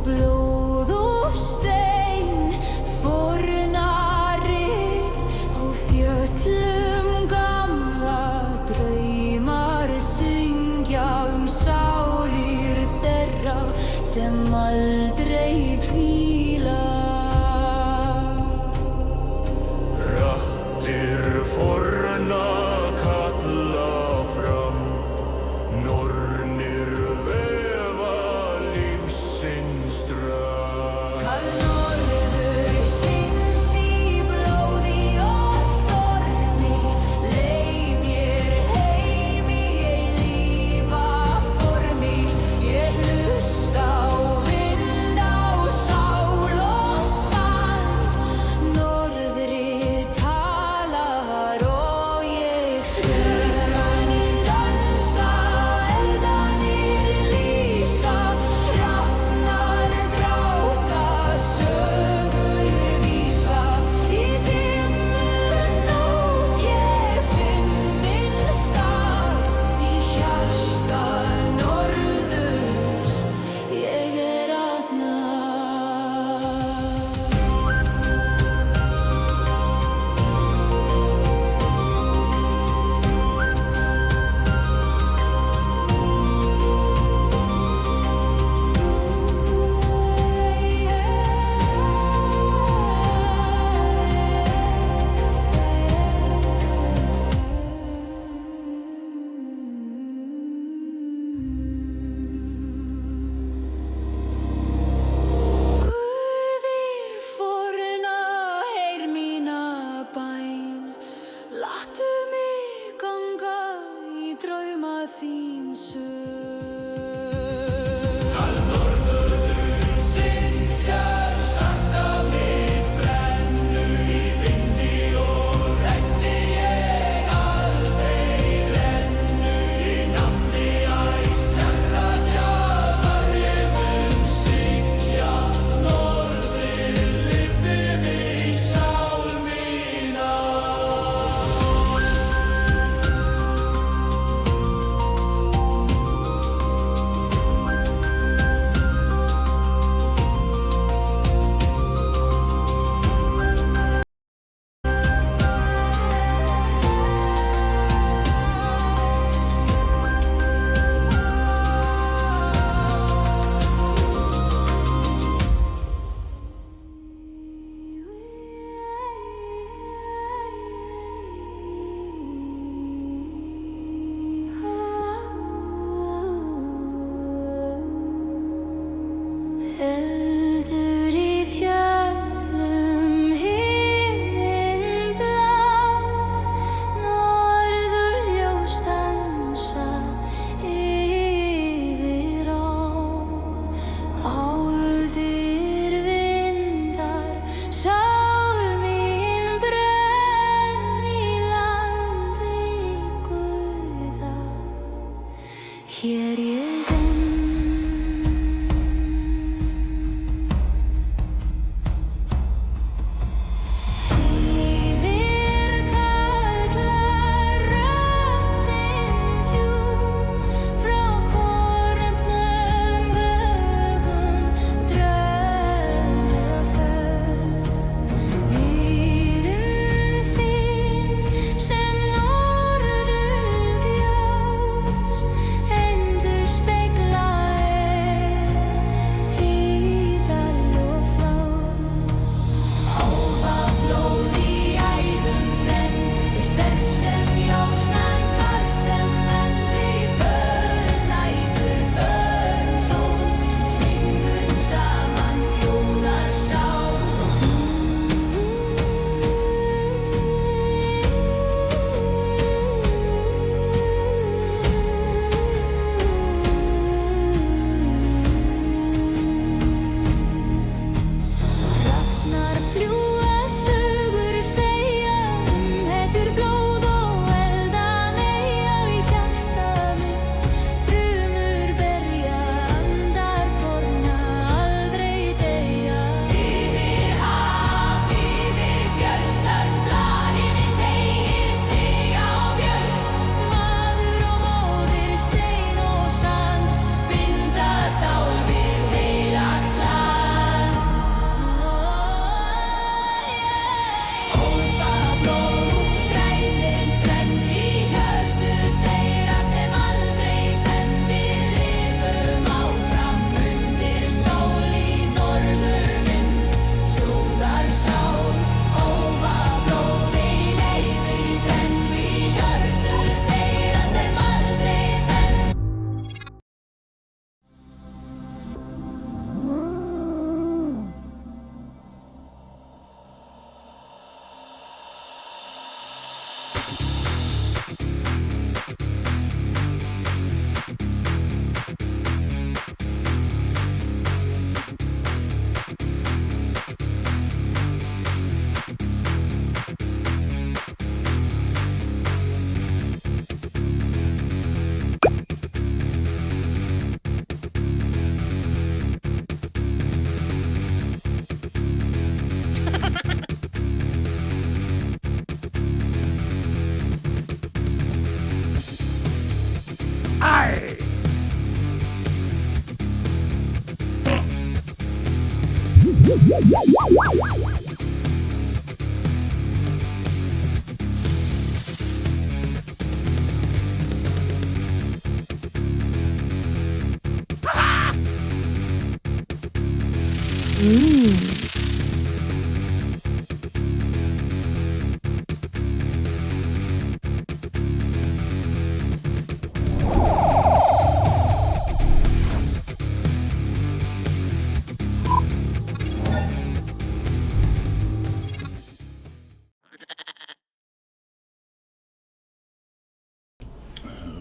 blóð og stein, fornarit á fjöllum gamla, draumar syngja sálir þeirra sem aldrei hvíla. Raddir forna kalla fram, nornir vefa lífsins dröm. Kall norðursins í blóði og stormi, leið mér heim í eilífa formi. Ég hlusta á vind, á sál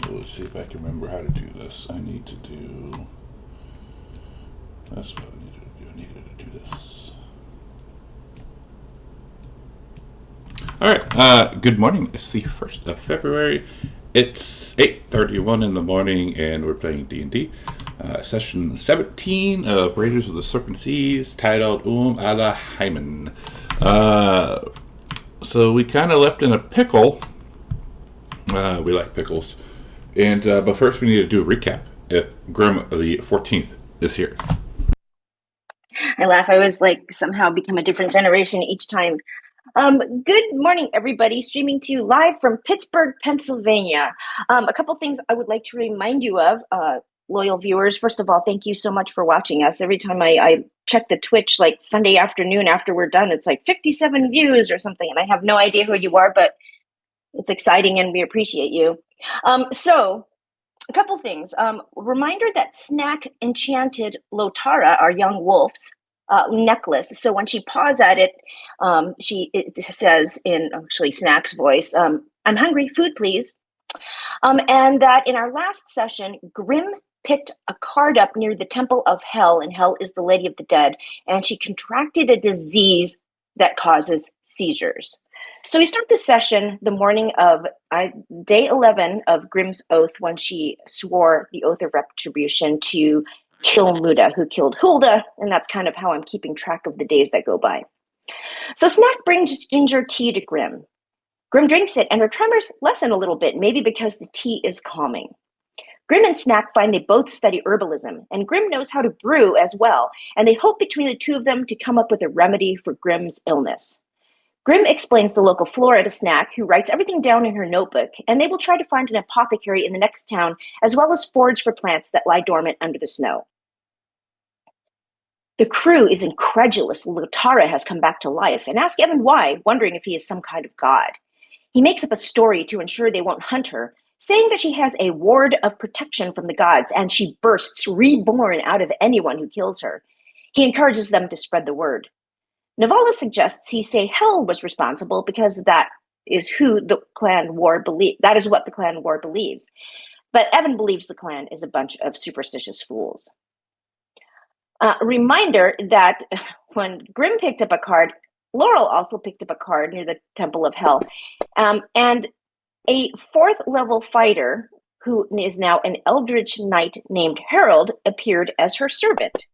Let's see if I can remember how to do this. I need to do... That's what I needed to do. I needed to do this. Alright, good morning. It's the 1st of February. It's 8:31 in the morning, and we're playing D&D. Session 17 of Raiders of the Serpent Seas, titled allan heiminn. So we kind of left in a pickle. We like pickles. And but first we need to do a recap. If Grim the 14th is here. I laugh. I was like somehow become a different generation each time. Good morning, everybody. Streaming to you live from Pittsburgh, Pennsylvania. A couple things I would like to remind you of, loyal viewers. First of all, thank you so much for watching us. Every time I check the Twitch, like Sunday afternoon after we're done, it's like 57 views or something, and I have no idea who you are, but it's exciting and we appreciate you. So a couple things. Reminder that Snack enchanted Lotara, our young wolf's necklace. So when she paws at it, it says in actually Snack's voice, "I'm hungry, food please." And that in our last session, Grim picked a card up near the Temple of Hell, and Hell is the Lady of the Dead, and she contracted a disease that causes seizures. So we start the session the morning of day 11 of Grimm's oath, when she swore the oath of retribution to kill Muda, who killed Hulda, and that's kind of how I'm keeping track of the days that go by. So Snack brings ginger tea to Grim. Grim drinks it, and her tremors lessen a little bit, maybe because the tea is calming. Grim and Snack find they both study herbalism, and Grim knows how to brew as well, and they hope between the two of them to come up with a remedy for Grim's illness. Grim explains the local flora to Snack, who writes everything down in her notebook, and they will try to find an apothecary in the next town, as well as forage for plants that lie dormant under the snow. The crew is incredulous Lotara has come back to life, and ask Evan why, wondering if he is some kind of god. He makes up a story to ensure they won't hunt her, saying that she has a ward of protection from the gods, and she bursts reborn out of anyone who kills her. He encourages them to spread the word. Navala suggests he say Hell was responsible because that is who the clan war that is what the clan war believes. But Evan believes the clan is a bunch of superstitious fools. Reminder that when Grim picked up a card, Laurel also picked up a card near the Temple of Hell. And a 4th level fighter, who is now an Eldritch Knight named Harold, appeared as her servant.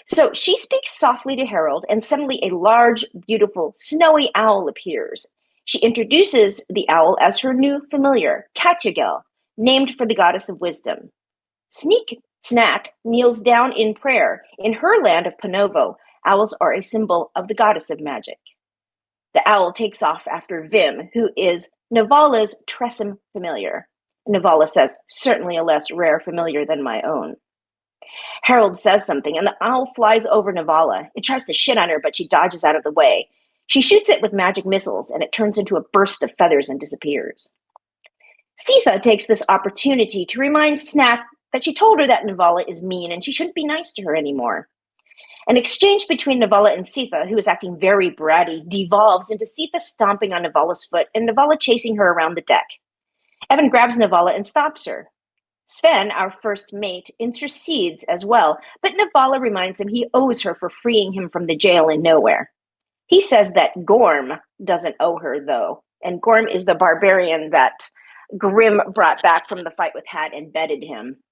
So she speaks softly to Harold, and suddenly a large, beautiful, snowy owl appears. She introduces the owl as her new familiar, Katyagel, named for the goddess of wisdom. Snack kneels down in prayer. In her land of Panovo, owls are a symbol of the goddess of magic. The owl takes off after Vim, who is Navala's Tressum familiar. Navala says, "Certainly a less rare familiar than my own." Harold says something, and the owl flies over Navala. It tries to shit on her, but she dodges out of the way. She shoots it with magic missiles, and it turns into a burst of feathers and disappears. Sitha takes this opportunity to remind Snack that she told her that Navala is mean, and she shouldn't be nice to her anymore. An exchange between Navala and Sitha, who is acting very bratty, devolves into Sitha stomping on Navala's foot and Navala chasing her around the deck. Evan grabs Navala and stops her. Sven, our first mate, intercedes as well, but Navala reminds him he owes her for freeing him from the jail in nowhere. He says that Gorm doesn't owe her, though, and Gorm is the barbarian that Grim brought back from the fight with Hat and bedded him.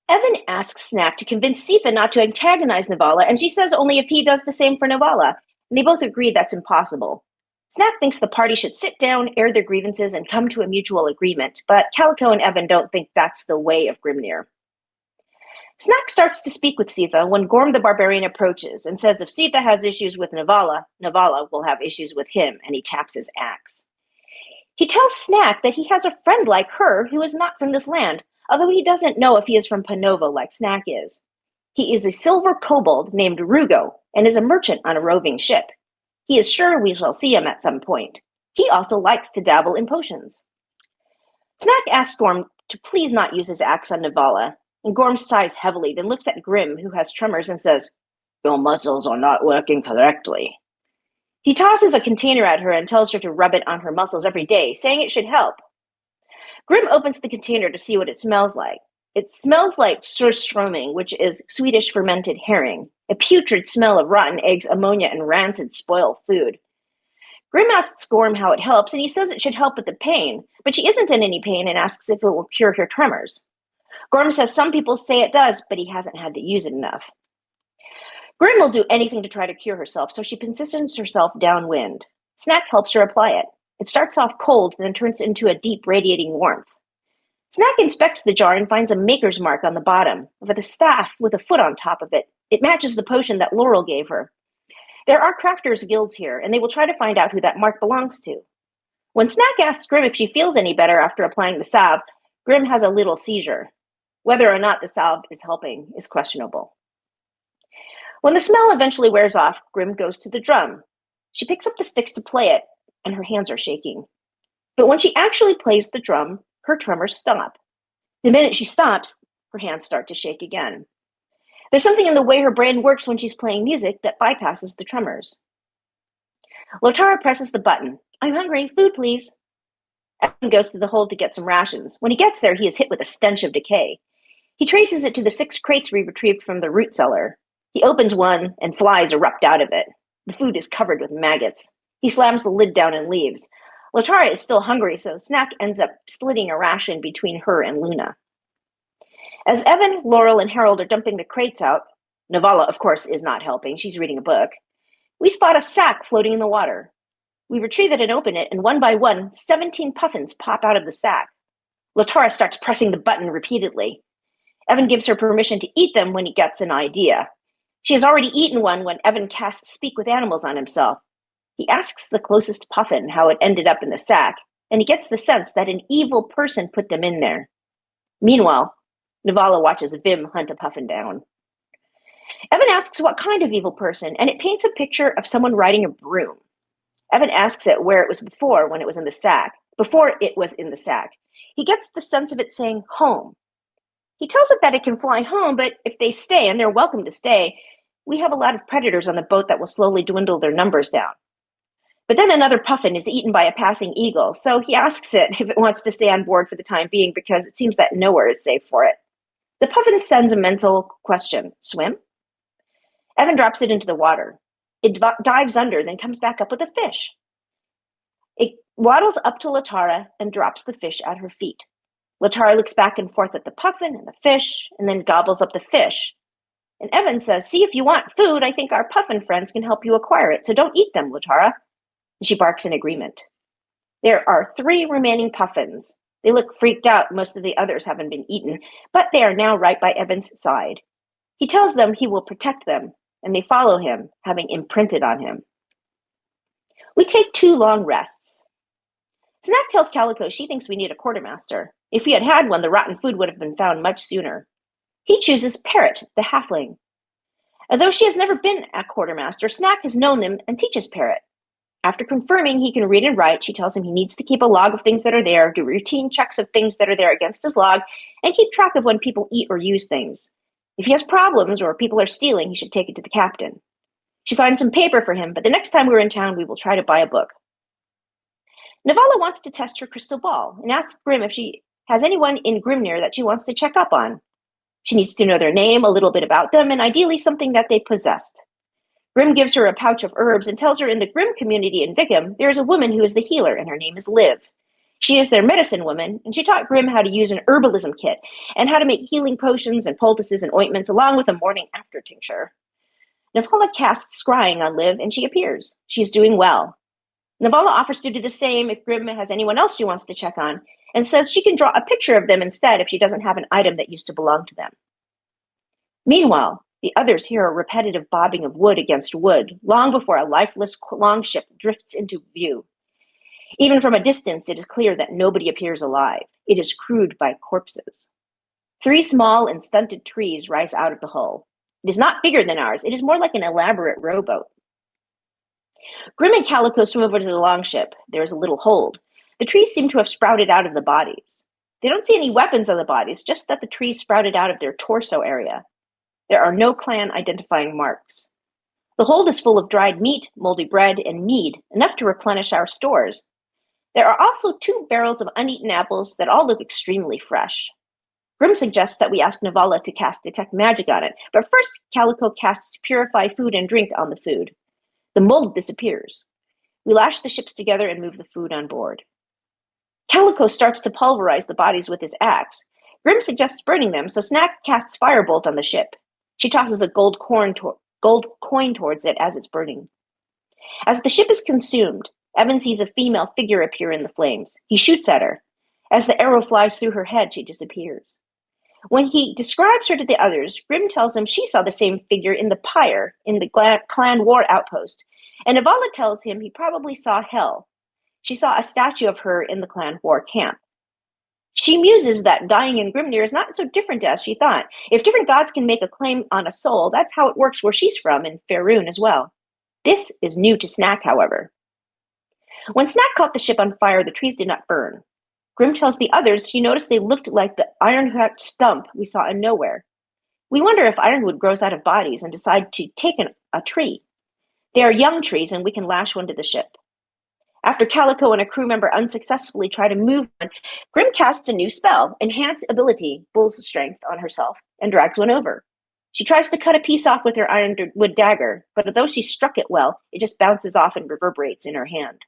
Evan asks Snack to convince Sitha not to antagonize Navala, and she says only if he does the same for Navala, and they both agree that's impossible. Snack thinks the party should sit down, air their grievances, and come to a mutual agreement, but Calico and Evan don't think that's the way of Grimnir. Snack starts to speak with Sita when Gorm the Barbarian approaches and says if Sita has issues with Navala, Navala will have issues with him, and he taps his axe. He tells Snack that he has a friend like her who is not from this land, although he doesn't know if he is from Panova like Snack is. He is a silver kobold named Rugo and is a merchant on a roving ship. He is sure we shall see him at some point. He also likes to dabble in potions. Snack asks Gorm to please not use his axe on Navala, and Gorm sighs heavily, then looks at Grim, who has tremors, and says, "Your muscles are not working correctly." He tosses a container at her and tells her to rub it on her muscles every day, saying it should help. Grim opens the container to see what it smells like. It smells like surströmming, which is Swedish fermented herring, a putrid smell of rotten eggs, ammonia, and rancid spoiled food. Grim asks Gorm how it helps, and he says it should help with the pain, but she isn't in any pain and asks if it will cure her tremors. Gorm says some people say it does, but he hasn't had to use it enough. Grim will do anything to try to cure herself, so she positions herself downwind. Snack helps her apply it. It starts off cold, then turns into a deep radiating warmth. Snack inspects the jar and finds a maker's mark on the bottom, with a staff with a foot on top of it. It matches the potion that Laurel gave her. There are crafters' guilds here, and they will try to find out who that mark belongs to. When Snack asks Grim if she feels any better after applying the salve, Grim has a little seizure. Whether or not the salve is helping is questionable. When the smell eventually wears off, Grim goes to the drum. She picks up the sticks to play it, and her hands are shaking. But when she actually plays the drum, her tremors stop. The minute she stops, her hands start to shake again. There's something in the way her brain works when she's playing music that bypasses the tremors. Lotara presses the button. "I'm hungry. Food, please." Evan goes to the hold to get some rations. When he gets there, he is hit with a stench of decay. He traces it to the 6 crates we retrieved from the root cellar. He opens one, and flies erupt out of it. The food is covered with maggots. He slams the lid down and leaves. Lotara is still hungry, so Snack ends up splitting a ration between her and Luna. As Evan, Laurel, and Harold are dumping the crates out, Navala, of course, is not helping. She's reading a book. We spot a sack floating in the water. We retrieve it and open it, and one by one, 17 puffins pop out of the sack. Lotara starts pressing the button repeatedly. Evan gives her permission to eat them when he gets an idea. She has already eaten one when Evan casts Speak with Animals on himself. He asks the closest puffin how it ended up in the sack, and he gets the sense that an evil person put them in there. Meanwhile, Navala watches Vim hunt a puffin down. Evan asks what kind of evil person, and it paints a picture of someone riding a broom. Evan asks it where it was before when it was in the sack. Before it was in the sack. He gets the sense of it saying home. He tells it that it can fly home, but if they stay, and they're welcome to stay, we have a lot of predators on the boat that will slowly dwindle their numbers down. But then another puffin is eaten by a passing eagle, so he asks it if it wants to stay on board for the time being because it seems that nowhere is safe for it. The puffin sends a mental question. Swim? Evan drops it into the water. It dives under, then comes back up with a fish. It waddles up to Lotara and drops the fish at her feet. Lotara looks back and forth at the puffin and the fish, and then gobbles up the fish. And Evan says, "See, if you want food, I think our puffin friends can help you acquire it, so don't eat them, Lotara." And she barks in agreement. There are 3 remaining puffins. They look freaked out. Most of the others haven't been eaten, but they are now right by Evan's side. He tells them he will protect them, and they follow him, having imprinted on him. We take 2 long rests. Snack tells Calico she thinks we need a quartermaster. If we had had one, the rotten food would have been found much sooner. He chooses Parrot, the halfling. Although she has never been a quartermaster, Snack has known him and teaches Parrot. After confirming he can read and write, she tells him he needs to keep a log of things that are there, do routine checks of things that are there against his log, and keep track of when people eat or use things. If he has problems or people are stealing, he should take it to the captain. She finds some paper for him, but the next time we're in town, we will try to buy a book. Navala wants to test her crystal ball and asks Grim if she has anyone in Grimnir that she wants to check up on. She needs to know their name, a little bit about them, and ideally something that they possessed. Grim gives her a pouch of herbs and tells her in the Grim community in Vickham, there is a woman who is the healer, and her name is Liv. She is their medicine woman, and she taught Grim how to use an herbalism kit and how to make healing potions and poultices and ointments along with a morning after tincture. Navala casts scrying on Liv, and she appears. She is doing well. Navala offers to do the same if Grim has anyone else she wants to check on, and says she can draw a picture of them instead if she doesn't have an item that used to belong to them. Meanwhile, the others hear a repetitive bobbing of wood against wood long before a lifeless longship drifts into view. Even from a distance, it is clear that nobody appears alive. It is crewed by corpses. 3 small and stunted trees rise out of the hull. It is not bigger than ours. It is more like an elaborate rowboat. Grim and Calico swim over to the longship. There is a little hold. The trees seem to have sprouted out of the bodies. They don't see any weapons on the bodies, just that the trees sprouted out of their torso area. There are no clan identifying marks. The hold is full of dried meat, moldy bread, and mead, enough to replenish our stores. There are also 2 barrels of uneaten apples that all look extremely fresh. Grim suggests that we ask Navala to cast Detect Magic on it, but first Calico casts Purify Food and Drink on the food. The mold disappears. We lash the ships together and move the food on board. Calico starts to pulverize the bodies with his axe. Grim suggests burning them, so Snack casts Firebolt on the ship. She tosses a gold coin towards it as it's burning. As the ship is consumed, Evan sees a female figure appear in the flames. He shoots at her. As the arrow flies through her head, she disappears. When he describes her to the others, Grim tells him she saw the same figure in the pyre in the clan war outpost, and Navala tells him he probably saw Hel. She saw a statue of her in the clan war camp. She muses that dying in Grimnir is not so different as she thought. If different gods can make a claim on a soul, that's how it works where she's from, in Faerun as well. This is new to Snack, however. When Snack caught the ship on fire, the trees did not burn. Grim tells the others she noticed they looked like the ironwood stump we saw in Nowhere. We wonder if ironwood grows out of bodies and decide to take a tree. They are young trees, and we can lash one to the ship. After Calico and a crew member unsuccessfully try to move one, Grim casts a new spell, Enhance Ability, Bull's Strength, on herself, and drags one over. She tries to cut a piece off with her ironwood dagger, but though she struck it well, it just bounces off and reverberates in her hand.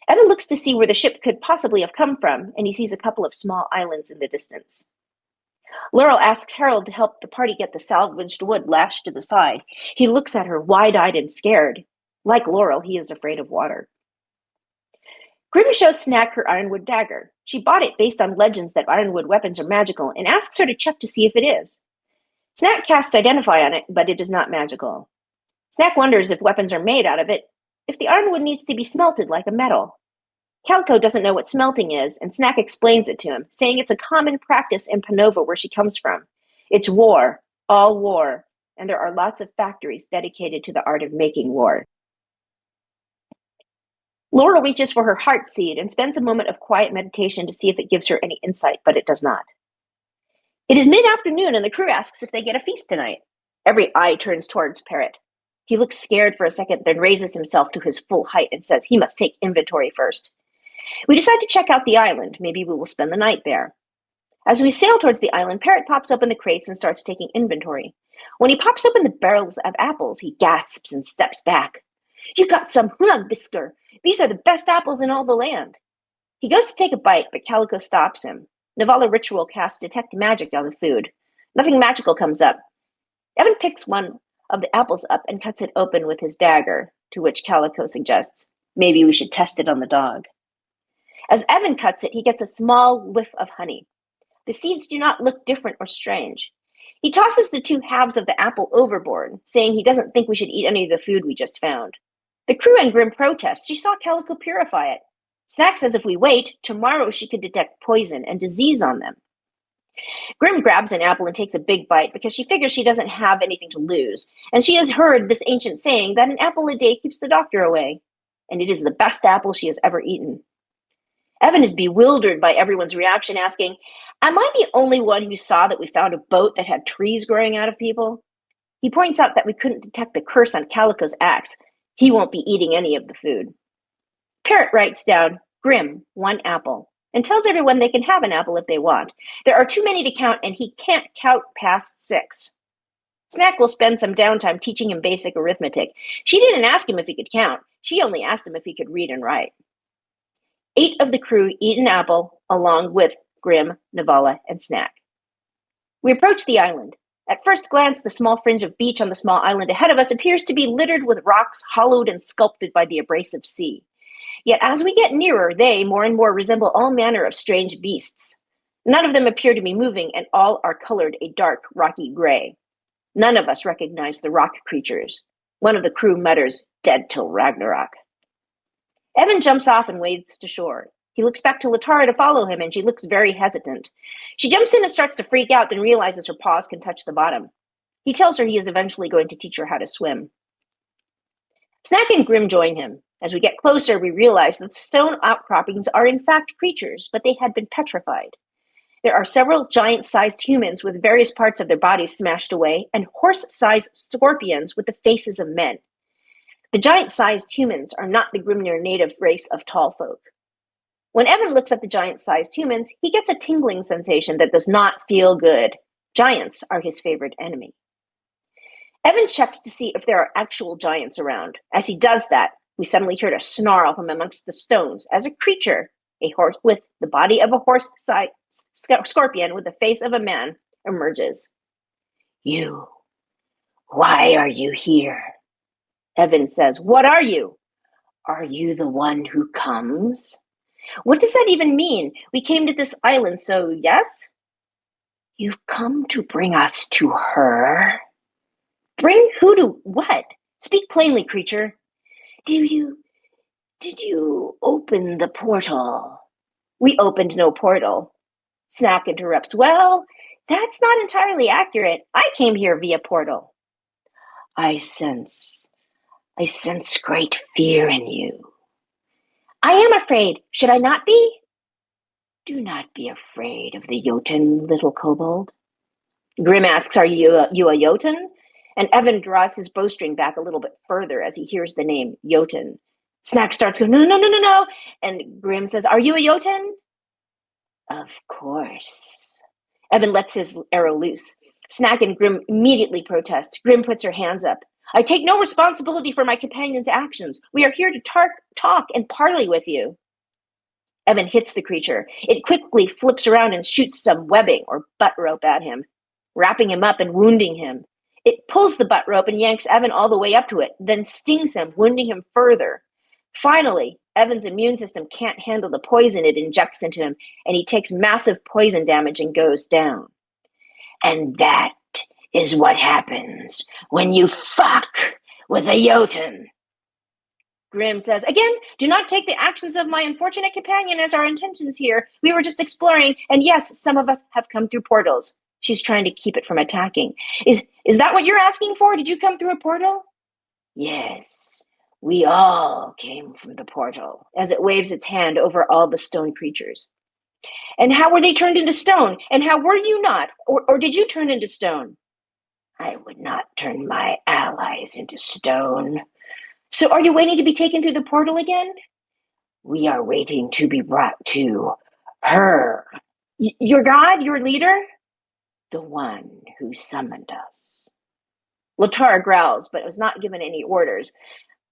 Evan looks to see where the ship could possibly have come from, and he sees a couple of small islands in the distance. Laurel asks Harold to help the party get the salvaged wood lashed to the side. He looks at her wide-eyed and scared. Like Laurel, he is afraid of water. Grim shows Snack her ironwood dagger. She bought it based on legends that ironwood weapons are magical and asks her to check to see if it is. Snack casts Identify on it, but it is not magical. Snack wonders if weapons are made out of it, if the ironwood needs to be smelted like a metal. Calico doesn't know what smelting is, and Snack explains it to him, saying it's a common practice in Panova where she comes from. It's war, all war, and there are lots of factories dedicated to the art of making war. Laurel reaches for her heart seed and spends a moment of quiet meditation to see if it gives her any insight, but it does not. It is mid-afternoon, and the crew asks if they get a feast tonight. Every eye turns towards Parrot. He looks scared for a second, then raises himself to his full height and says he must take inventory first. We decide to check out the island. Maybe we will spend the night there. As we sail towards the island, Parrot pops open the crates and starts taking inventory. When he pops open the barrels of apples, he gasps and steps back. You got some hunagbisker. These are the best apples in all the land. He goes to take a bite, but Calico stops him. Navala Ritual casts Detect Magic on the food. Nothing magical comes up. Evan picks one of the apples up and cuts it open with his dagger, to which Calico suggests, maybe we should test it on the dog. As Evan cuts it, he gets a small whiff of honey. The seeds do not look different or strange. He tosses the 2 halves of the apple overboard, saying he doesn't think we should eat any of the food we just found. The crew and Grim protest. She saw Calico purify it. Snack says if we wait, tomorrow she could detect poison and disease on them. Grim grabs an apple and takes a big bite because she figures she doesn't have anything to lose, and she has heard this ancient saying that an apple a day keeps the doctor away, and it is the best apple she has ever eaten. Evan is bewildered by everyone's reaction, asking, am I the only one who saw that we found a boat that had trees growing out of people? He points out that we couldn't detect the curse on Calico's axe. He won't be eating any of the food. Parrot writes down, Grim, 1 apple, and tells everyone they can have an apple if they want. There are too many to count, and he can't count past 6. Snack will spend some downtime teaching him basic arithmetic. She didn't ask him if he could count. She only asked him if he could read and write. 8 of the crew eat an apple, along with Grim, Navala, and Snack. We approach the island. At first glance, the small fringe of beach on the small island ahead of us appears to be littered with rocks hollowed and sculpted by the abrasive sea. Yet as we get nearer, they more and more resemble all manner of strange beasts. None of them appear to be moving, and all are colored a dark, rocky gray. None of us recognize the rock creatures. One of the crew mutters, "Dead till Ragnarok." Evan jumps off and wades to shore. He looks back to Latara to follow him, and she looks very hesitant. She jumps in and starts to freak out, then realizes her paws can touch the bottom. He tells her he is eventually going to teach her how to swim. Snack and Grim join him. As we get closer, we realize that stone outcroppings are in fact creatures, but they had been petrified. There are several giant-sized humans with various parts of their bodies smashed away, and horse-sized scorpions with the faces of men. The giant-sized humans are not the Grimnir native race of tall folk. When Evan looks at the giant-sized humans, he gets a tingling sensation that does not feel good. Giants are his favorite enemy. Evan checks to see if there are actual giants around. As he does that, we suddenly hear a snarl from amongst the stones as a creature, a horse with the body of a horse-sized scorpion with the face of a man, emerges. "You, why are you here?" Evan says, "What are you?" "Are you the one who comes?" "What does that even mean? We came to this island, so yes?" "You've come to bring us to her." "Bring who to what? Speak plainly, creature." Did you open the portal?" "We opened no portal." Snack interrupts, "Well, that's not entirely accurate. I came here via portal." I sense great fear in you." "I am afraid. Should I not be?" "Do not be afraid of the Jotun, little kobold." Grim asks, "Are you a Jotun?" And Evan draws his bowstring back a little bit further as he hears the name Jotun. Snack starts going, "No, no, no, no, no." And Grim says, "Are you a Jotun?" "Of course." Evan lets his arrow loose. Snack and Grim immediately protest. Grim puts her hands up. "I take no responsibility for my companion's actions. We are here to talk and parley with you." Evan hits the creature. It quickly flips around and shoots some webbing or butt rope at him, wrapping him up and wounding him. It pulls the butt rope and yanks Evan all the way up to it, then stings him, wounding him further. Finally, Evan's immune system can't handle the poison it injects into him, and he takes massive poison damage and goes down. "And that is what happens when you fuck with a Jotun." Grim says, "Again, do not take the actions of my unfortunate companion as our intentions here. We were just exploring, and yes, some of us have come through portals." She's trying to keep it from attacking. Is that what you're asking for? Did you come through a portal?" "Yes, we all came from the portal," as it waves its hand over all the stone creatures. "And how were they turned into stone? And how were you not? Or did you turn into stone?" "I would not turn my allies into stone." "So are you waiting to be taken through the portal again?" "We are waiting to be brought to her." Your god? Your leader?" "The one who summoned us." Latara growls, but was not given any orders.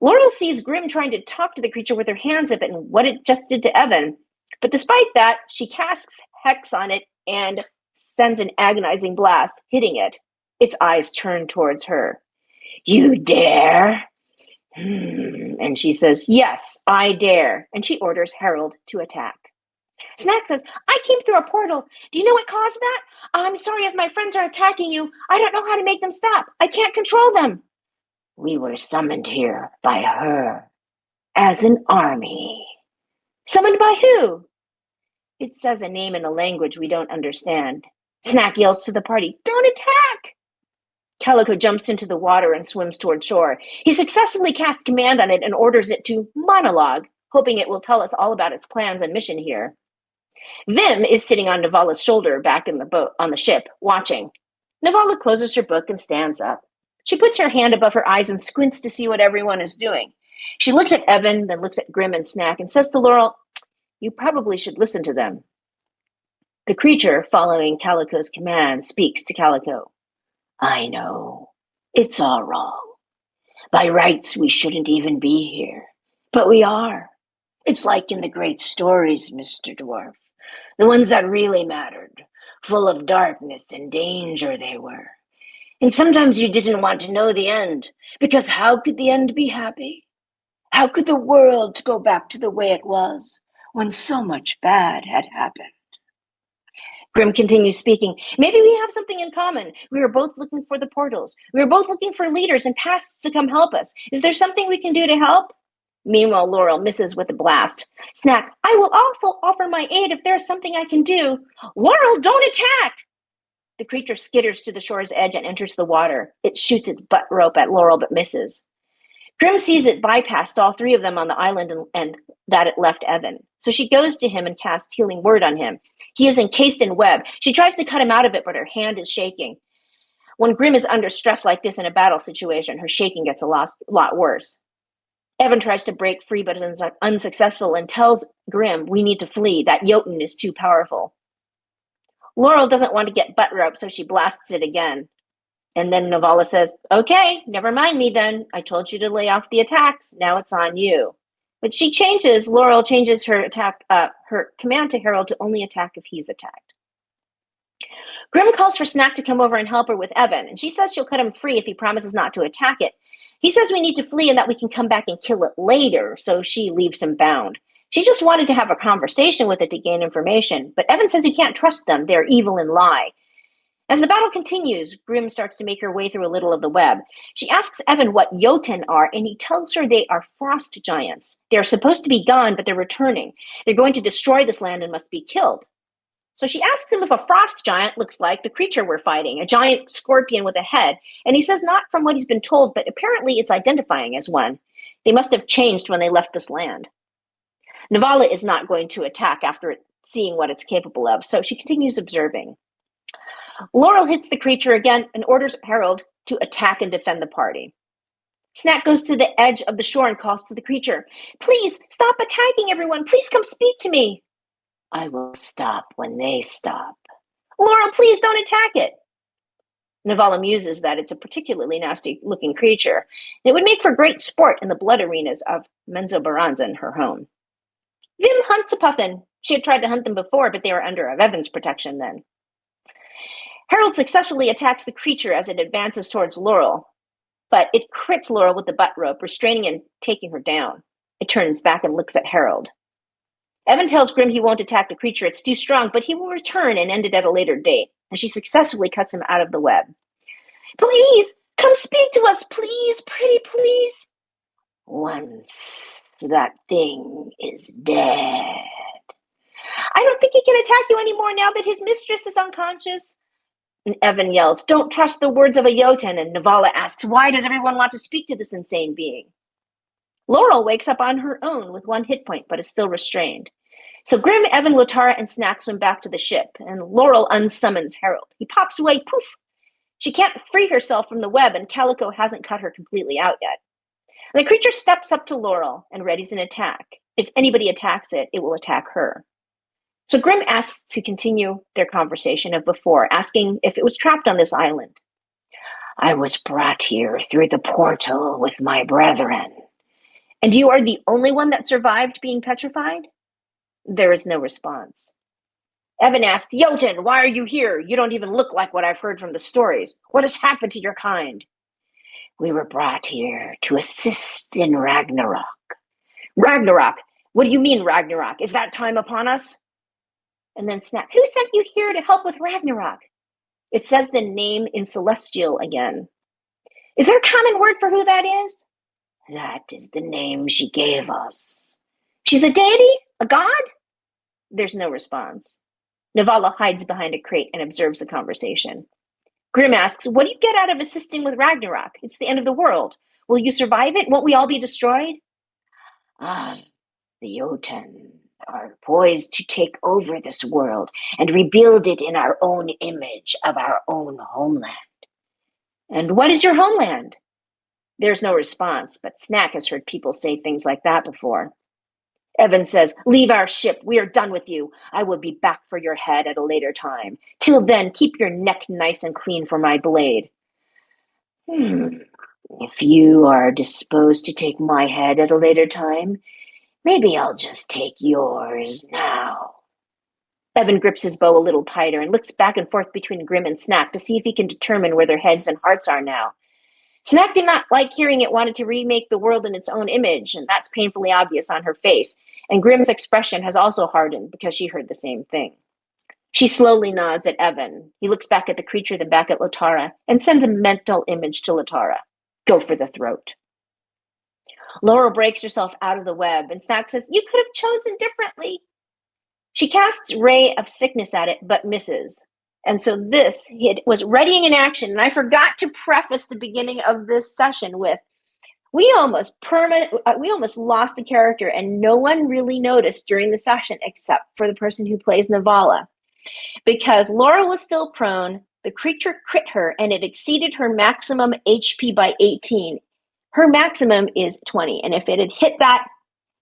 Laurel sees Grim trying to talk to the creature with her hands up and what it just did to Evan. But despite that, she casts Hex on it and sends an agonizing blast, hitting it. Its eyes turn towards her. "You dare?" And she says, "Yes, I dare." And she orders Harold to attack. Snack says, "I came through a portal. Do you know what caused that? I'm sorry if my friends are attacking you. I don't know how to make them stop. I can't control them." "We were summoned here by her as an army." "Summoned by who?" It says a name in a language we don't understand. Snack yells to the party, "Don't attack!" Calico jumps into the water and swims toward shore. He successfully casts command on it and orders it to monologue, hoping it will tell us all about its plans and mission here. Vim is sitting on Navala's shoulder back in the boat on the ship, watching. Navala closes her book and stands up. She puts her hand above her eyes and squints to see what everyone is doing. She looks at Evan, then looks at Grim and Snack, and says to Laurel, "You probably should listen to them." The creature, following Calico's command, speaks to Calico. "I know. It's all wrong. By rights, we shouldn't even be here. But we are. It's like in the great stories, Mr. Dwarf. The ones that really mattered. Full of darkness and danger they were. And sometimes you didn't want to know the end, because how could the end be happy? How could the world go back to the way it was when so much bad had happened?" Grim continues speaking. Maybe we have something in common. We are both looking for the portals. We are both looking for leaders and pasts to come help us. Is there something we can do to help? Meanwhile, Laurel misses with a blast. Snack, I will also offer my aid if there's something I can do. Laurel, don't attack! The creature skitters to the shore's edge and enters the water. It shoots its butt rope at Laurel but misses. Grim sees it bypassed all three of them on the island and that it left Evan. So she goes to him and casts healing word on him. He is encased in web. She tries to cut him out of it, but her hand is shaking. When Grim is under stress like this in a battle situation, her shaking gets a lot worse. Evan tries to break free but is unsuccessful and tells Grim, we need to flee. That Jotun is too powerful. Laurel doesn't want to get butt roped, so she blasts it again. And then Navala says, okay, never mind me then. I told you to lay off the attacks. Now it's on you. But Laurel changes her her command to Harold to only attack if he's attacked. Grim calls for Snack to come over and help her with Evan, and she says she'll cut him free if he promises not to attack it. He says we need to flee and that we can come back and kill it later, so she leaves him bound. She just wanted to have a conversation with it to gain information, but Evan says you can't trust them. They're evil and lie. As the battle continues, Grim starts to make her way through a little of the web. She asks Evan what Jotun are, and he tells her they are frost giants. They're supposed to be gone, but they're returning. They're going to destroy this land and must be killed. So she asks him if a frost giant looks like the creature we're fighting, a giant scorpion with a head, and he says not from what he's been told, but apparently it's identifying as one. They must have changed when they left this land. Navala is not going to attack after seeing what it's capable of, so she continues observing. Laurel hits the creature again and orders Harold to attack and defend the party. Snack goes to the edge of the shore and calls to the creature, please stop attacking everyone. Please come speak to me. I will stop when they stop. Laurel, please don't attack it. Navala muses that it's a particularly nasty-looking creature. And it would make for great sport in the blood arenas of Menzoberranzan, her home. Vim hunts a puffin. She had tried to hunt them before, but they were under Evan's protection then. Harold successfully attacks the creature as it advances towards Laurel, but it crits Laurel with the butt rope, restraining and taking her down. It turns back and looks at Harold. Evan tells Grim he won't attack the creature, it's too strong, but he will return and end it at a later date, and she successfully cuts him out of the web. Please, come speak to us, please, pretty please. Once that thing is dead. I don't think he can attack you anymore now that his mistress is unconscious. And Evan yells, don't trust the words of a Jotun, and Navala asks, why does everyone want to speak to this insane being? Laurel wakes up on her own with 1 hit point, but is still restrained. So Grim, Evan, Lotara, and Snack swim back to the ship, and Laurel unsummons Harold. He pops away, poof! She can't free herself from the web, and Calico hasn't cut her completely out yet. And the creature steps up to Laurel and readies an attack. If anybody attacks it, it will attack her. So Grim asks to continue their conversation of before, asking if it was trapped on this island. I was brought here through the portal with my brethren. And you are the only one that survived being petrified? There is no response. Evan asks, Jotun, why are you here? You don't even look like what I've heard from the stories. What has happened to your kind? We were brought here to assist in Ragnarok. Ragnarok? What do you mean, Ragnarok? Is that time upon us? And then Snap, who sent you here to help with Ragnarok? It says the name in Celestial again. Is there a common word for who that is? That is the name she gave us. She's a deity? A god? There's no response. Navala hides behind a crate and observes the conversation. Grim asks, what do you get out of assisting with Ragnarok? It's the end of the world. Will you survive it? Won't we all be destroyed? Ah, the Jotun are poised to take over this world and rebuild it in our own image of our own homeland. And what is your homeland? There's no response, but Snack has heard people say things like that before. Evan says, leave our ship. We are done with you. I will be back for your head at a later time. Till then, keep your neck nice and clean for my blade. If you are disposed to take my head at a later time, maybe I'll just take yours now. Evan grips his bow a little tighter and looks back and forth between Grim and Snack to see if he can determine where their heads and hearts are now. Snack did not like hearing it wanted to remake the world in its own image, and that's painfully obvious on her face. And Grim's expression has also hardened because she heard the same thing. She slowly nods at Evan. He looks back at the creature, then back at Latara, and sends a mental image to Latara. Go for the throat. Laurel breaks herself out of the web, and Snack says, you could have chosen differently. She casts Ray of Sickness at it, but misses. And so this was readying in action, and I forgot to preface the beginning of this session with, we almost lost the character, and no one really noticed during the session except for the person who plays Navala. Because Laura was still prone, the creature crit her, and it exceeded her maximum HP by 18. Her maximum is 20, and if it had hit that,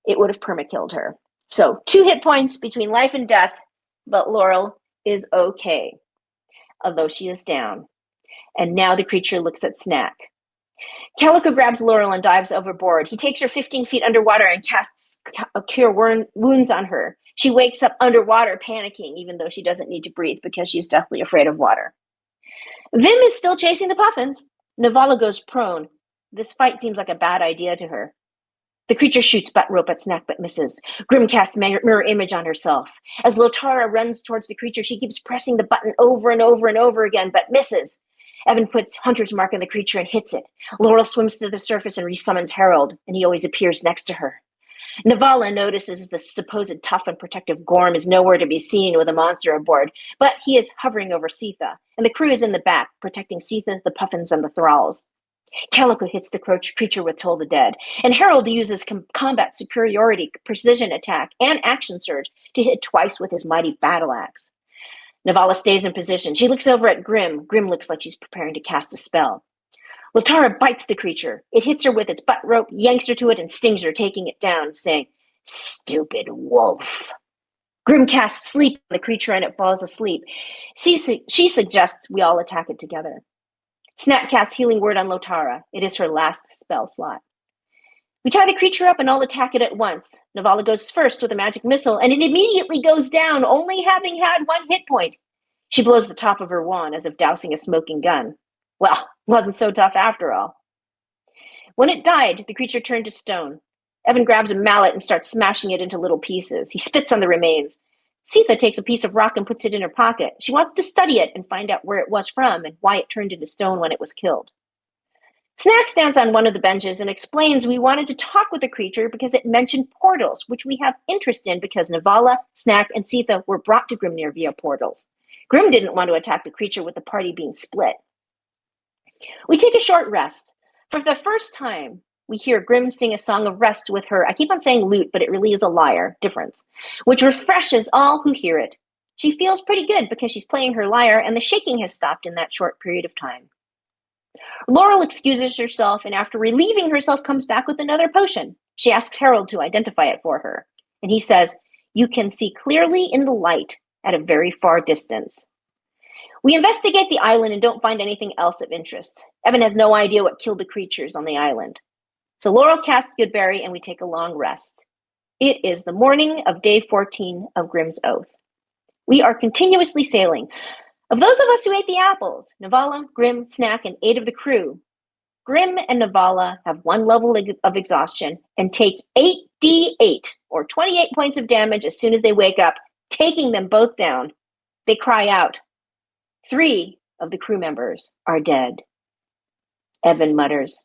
it would have perma-killed her. So 2 hit points between life and death, but Laurel is okay, although she is down. And now the creature looks at Snack. Calico grabs Laurel and dives overboard. He takes her 15 feet underwater and casts Cure Wounds on her. She wakes up underwater, panicking, even though she doesn't need to breathe because she's deathly afraid of water. Vim is still chasing the puffins. Navala goes prone. This fight seems like a bad idea to her. The creature shoots butt rope at Snack but misses. Grim casts mirror image on herself. As Lotara runs towards the creature, she keeps pressing the button over and over and over again, but misses. Evan puts Hunter's Mark on the creature and hits it. Laurel swims to the surface and resummons Harold, and he always appears next to her. Navala notices the supposed tough and protective Gorm is nowhere to be seen with a monster aboard, but he is hovering over Sitha, and the crew is in the back, protecting Sitha, the puffins, and the thralls. Calico hits the creature with Toll the Dead, and Harold uses combat superiority, precision attack, and action surge to hit twice with his mighty battle axe. Navala stays in position. She looks over at Grim. Grim looks like she's preparing to cast a spell. Latara bites the creature. It hits her with its butt rope, yanks her to it, and stings her, taking it down, saying, "Stupid wolf." Grim casts sleep on the creature and it falls asleep. She suggests we all attack it together. Snack casts Healing Word on Lotara. It is her last spell slot. We tie the creature up and all attack it at once. Navala goes first with a magic missile, and it immediately goes down, only having had 1 hit point. She blows the top of her wand as if dousing a smoking gun. Well, wasn't so tough after all. When it died, the creature turned to stone. Evan grabs a mallet and starts smashing it into little pieces. He spits on the remains. Sitha takes a piece of rock and puts it in her pocket. She wants to study it and find out where it was from and why it turned into stone when it was killed. Snack stands on one of the benches and explains we wanted to talk with the creature because it mentioned portals, which we have interest in because Navala, Snack, and Sitha were brought to Grimnir via portals. Grim didn't want to attack the creature with the party being split. We take a short rest. For the first time, we hear Grim sing a song of rest with her, I keep on saying lute, but it really is a lyre, difference, which refreshes all who hear it. She feels pretty good because she's playing her lyre and the shaking has stopped in that short period of time. Laurel excuses herself and after relieving herself comes back with another potion. She asks Harold to identify it for her, and he says, "You can see clearly in the light at a very far distance." We investigate the island and don't find anything else of interest. Evan has no idea what killed the creatures on the island. So Laurel casts Goodberry and we take a long rest. It is the morning of day 14 of Grimm's Oath. We are continuously sailing. Of those of us who ate the apples, Navala, Grim, Snack, and 8 of the crew, Grim and Navala have 1 level of exhaustion and take 8d8, or 28 points of damage as soon as they wake up, taking them both down. They cry out. 3 of the crew members are dead. Evan mutters,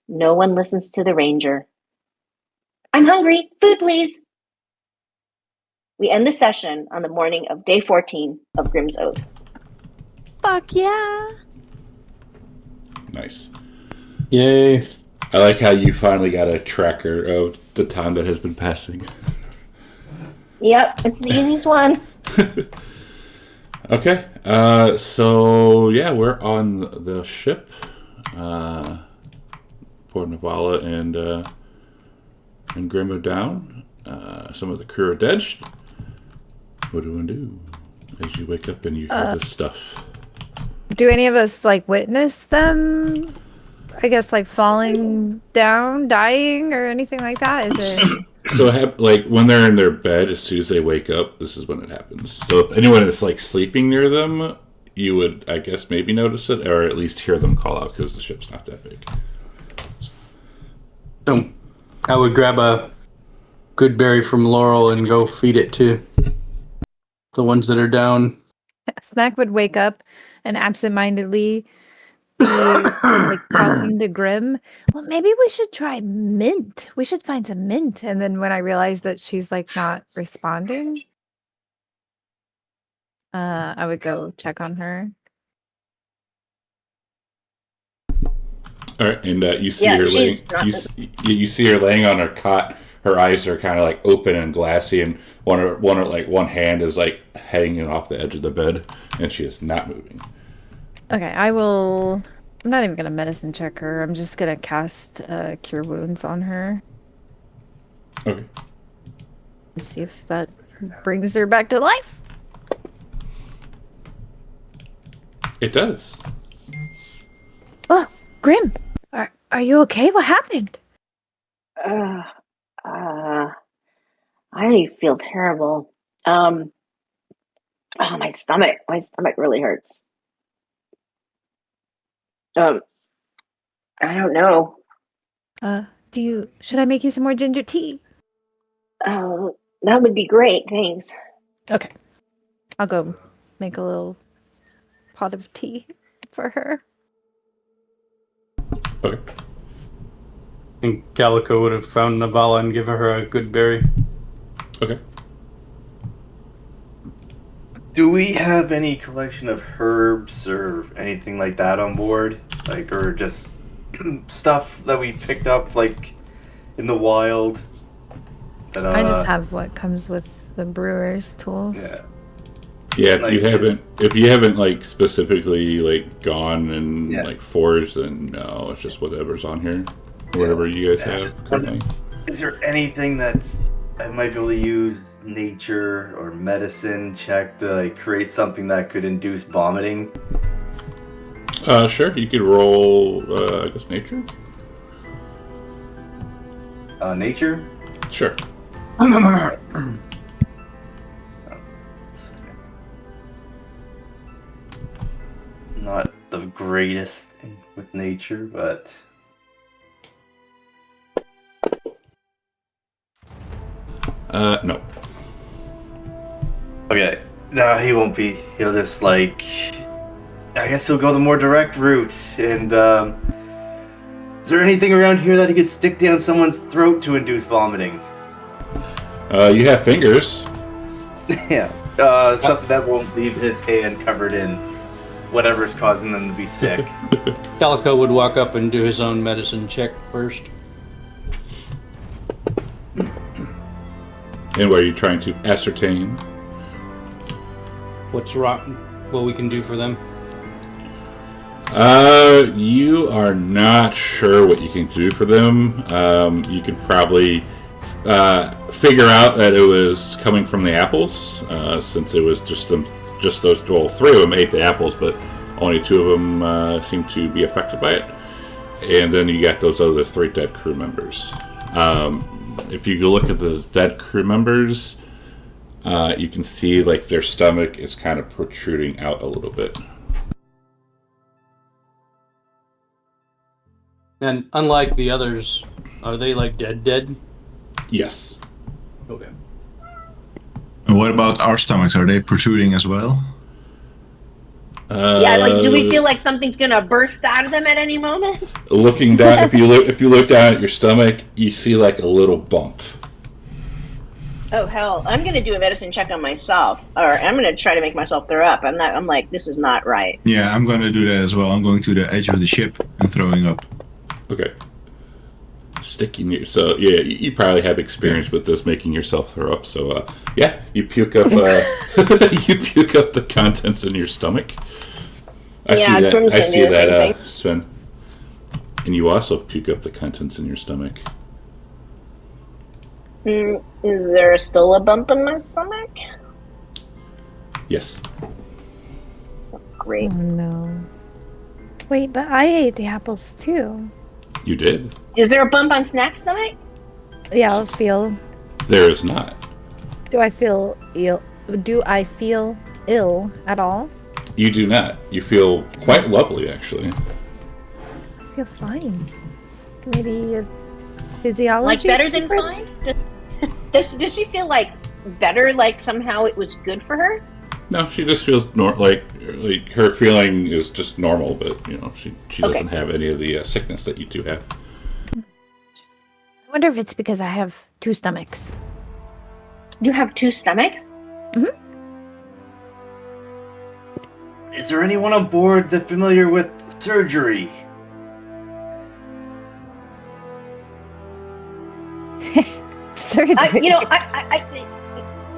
"No one listens to the ranger. I'm hungry. Food, please." We end the session on the morning of day 14 of Grimm's Oath. Fuck yeah. Nice. Yay. I like how you finally got a tracker of the time that has been passing. Yep, it's the easiest one. Okay, so yeah, we're on the ship. Poor Navala and Grim are down. Some of the crew are dead. What do we do as you wake up and you hear this stuff? Do any of us like witness them? I guess like falling down, dying, or anything like that? Is it? So, like when they're in their bed, as soon as they wake up, this is when it happens. So, if anyone is like sleeping near them, you would, I guess, maybe notice it, or at least hear them call out because the ship's not that big. So I would grab a good berry from Laurel and go feed it to the ones that are down. Snack would wake up and absentmindedly be like talking to Grim. Well, maybe we should try mint. We should find some mint. And then when I realized that she's like not responding, I would go check on her. All right, and you see Yeah, her laying. she's not- You see her laying on her cot. Her eyes are kind of like open and glassy, and one hand is like hanging off the edge of the bed, and she is not moving. Okay, I will. I'm not even gonna medicine check her. I'm just gonna cast Cure Wounds on her Okay. and see if that brings her back to life. It does. Oh, Grim, are you okay? What happened? I feel terrible. Oh, my stomach really hurts. I don't know. Should I make you some more ginger tea? Oh, that would be great. Thanks. Okay. I'll go make a little pot of tea for her. Okay. And Calico would have found Navala and given her a good berry. Okay. Do we have any collection of herbs or anything like that on board? Like, or just stuff that we picked up, like, in the wild? That, I just have what comes with the brewer's tools. Yeah. Yeah, Like, if you haven't like specifically like gone and Yeah. like foraged, then no, it's just whatever's on here, whatever you guys Yeah, have currently. Is there anything that's I might be able to use nature or medicine check to like create something that could induce vomiting? Sure, you could roll. I guess nature. Nature? Sure. Not the greatest with nature, but No. okay. No, he won't be. He'll just like I guess he'll go the more direct route. And is there anything around here that he could stick down someone's throat to induce vomiting? You have fingers. Yeah. Something that won't leave his hand covered in whatever's causing them to be sick. Calico would walk up and do his own medicine check first. And what are you trying to ascertain? What's wrong? What we can do for them? You are not sure what you can do for them. You could probably figure out that it was coming from the apples, since it was just those. Well, 3 of them ate the apples, but only 2 of them seemed to be affected by it. And then you got those other 3 dead crew members. If you look at the dead crew members, you can see like their stomach is kind of protruding out a little bit. And unlike the others, are they like dead? Yes. Okay. And what about our stomachs? Are they protruding as well? Yeah, like, do we feel like something's gonna burst out of them at any moment? Looking down, if you look down at your stomach, you see like a little bump. Oh hell! I'm gonna do a medicine check on myself, or I'm gonna try to make myself throw up. I'm like, this is not right. Yeah, I'm gonna do that as well. I'm going to the edge of the ship and throwing up. Okay. Sticking your you probably have experience with this, making yourself throw up. So yeah, you puke up you puke up the contents in your stomach. I see that, Sven. And you also puke up the contents in your stomach. Is there still a bump in my stomach? Yes. Great. Oh no. Wait, but I ate the apples too. You did. Is there a bump on Snack's stomach? Yeah, I'll feel. There is not. Do I feel ill? Do I feel ill at all? You do not. You feel quite lovely, actually. I feel fine. Maybe a physiology. Like better than difference? fine? Does she feel like better? Like somehow it was good for her? No, she just feels like her feeling is just normal, but she doesn't have any of the sickness that you two have. I wonder if it's because I have 2 stomachs. You have 2 stomachs? Mm-hmm. Is there anyone on board that's familiar with surgery? Surgery.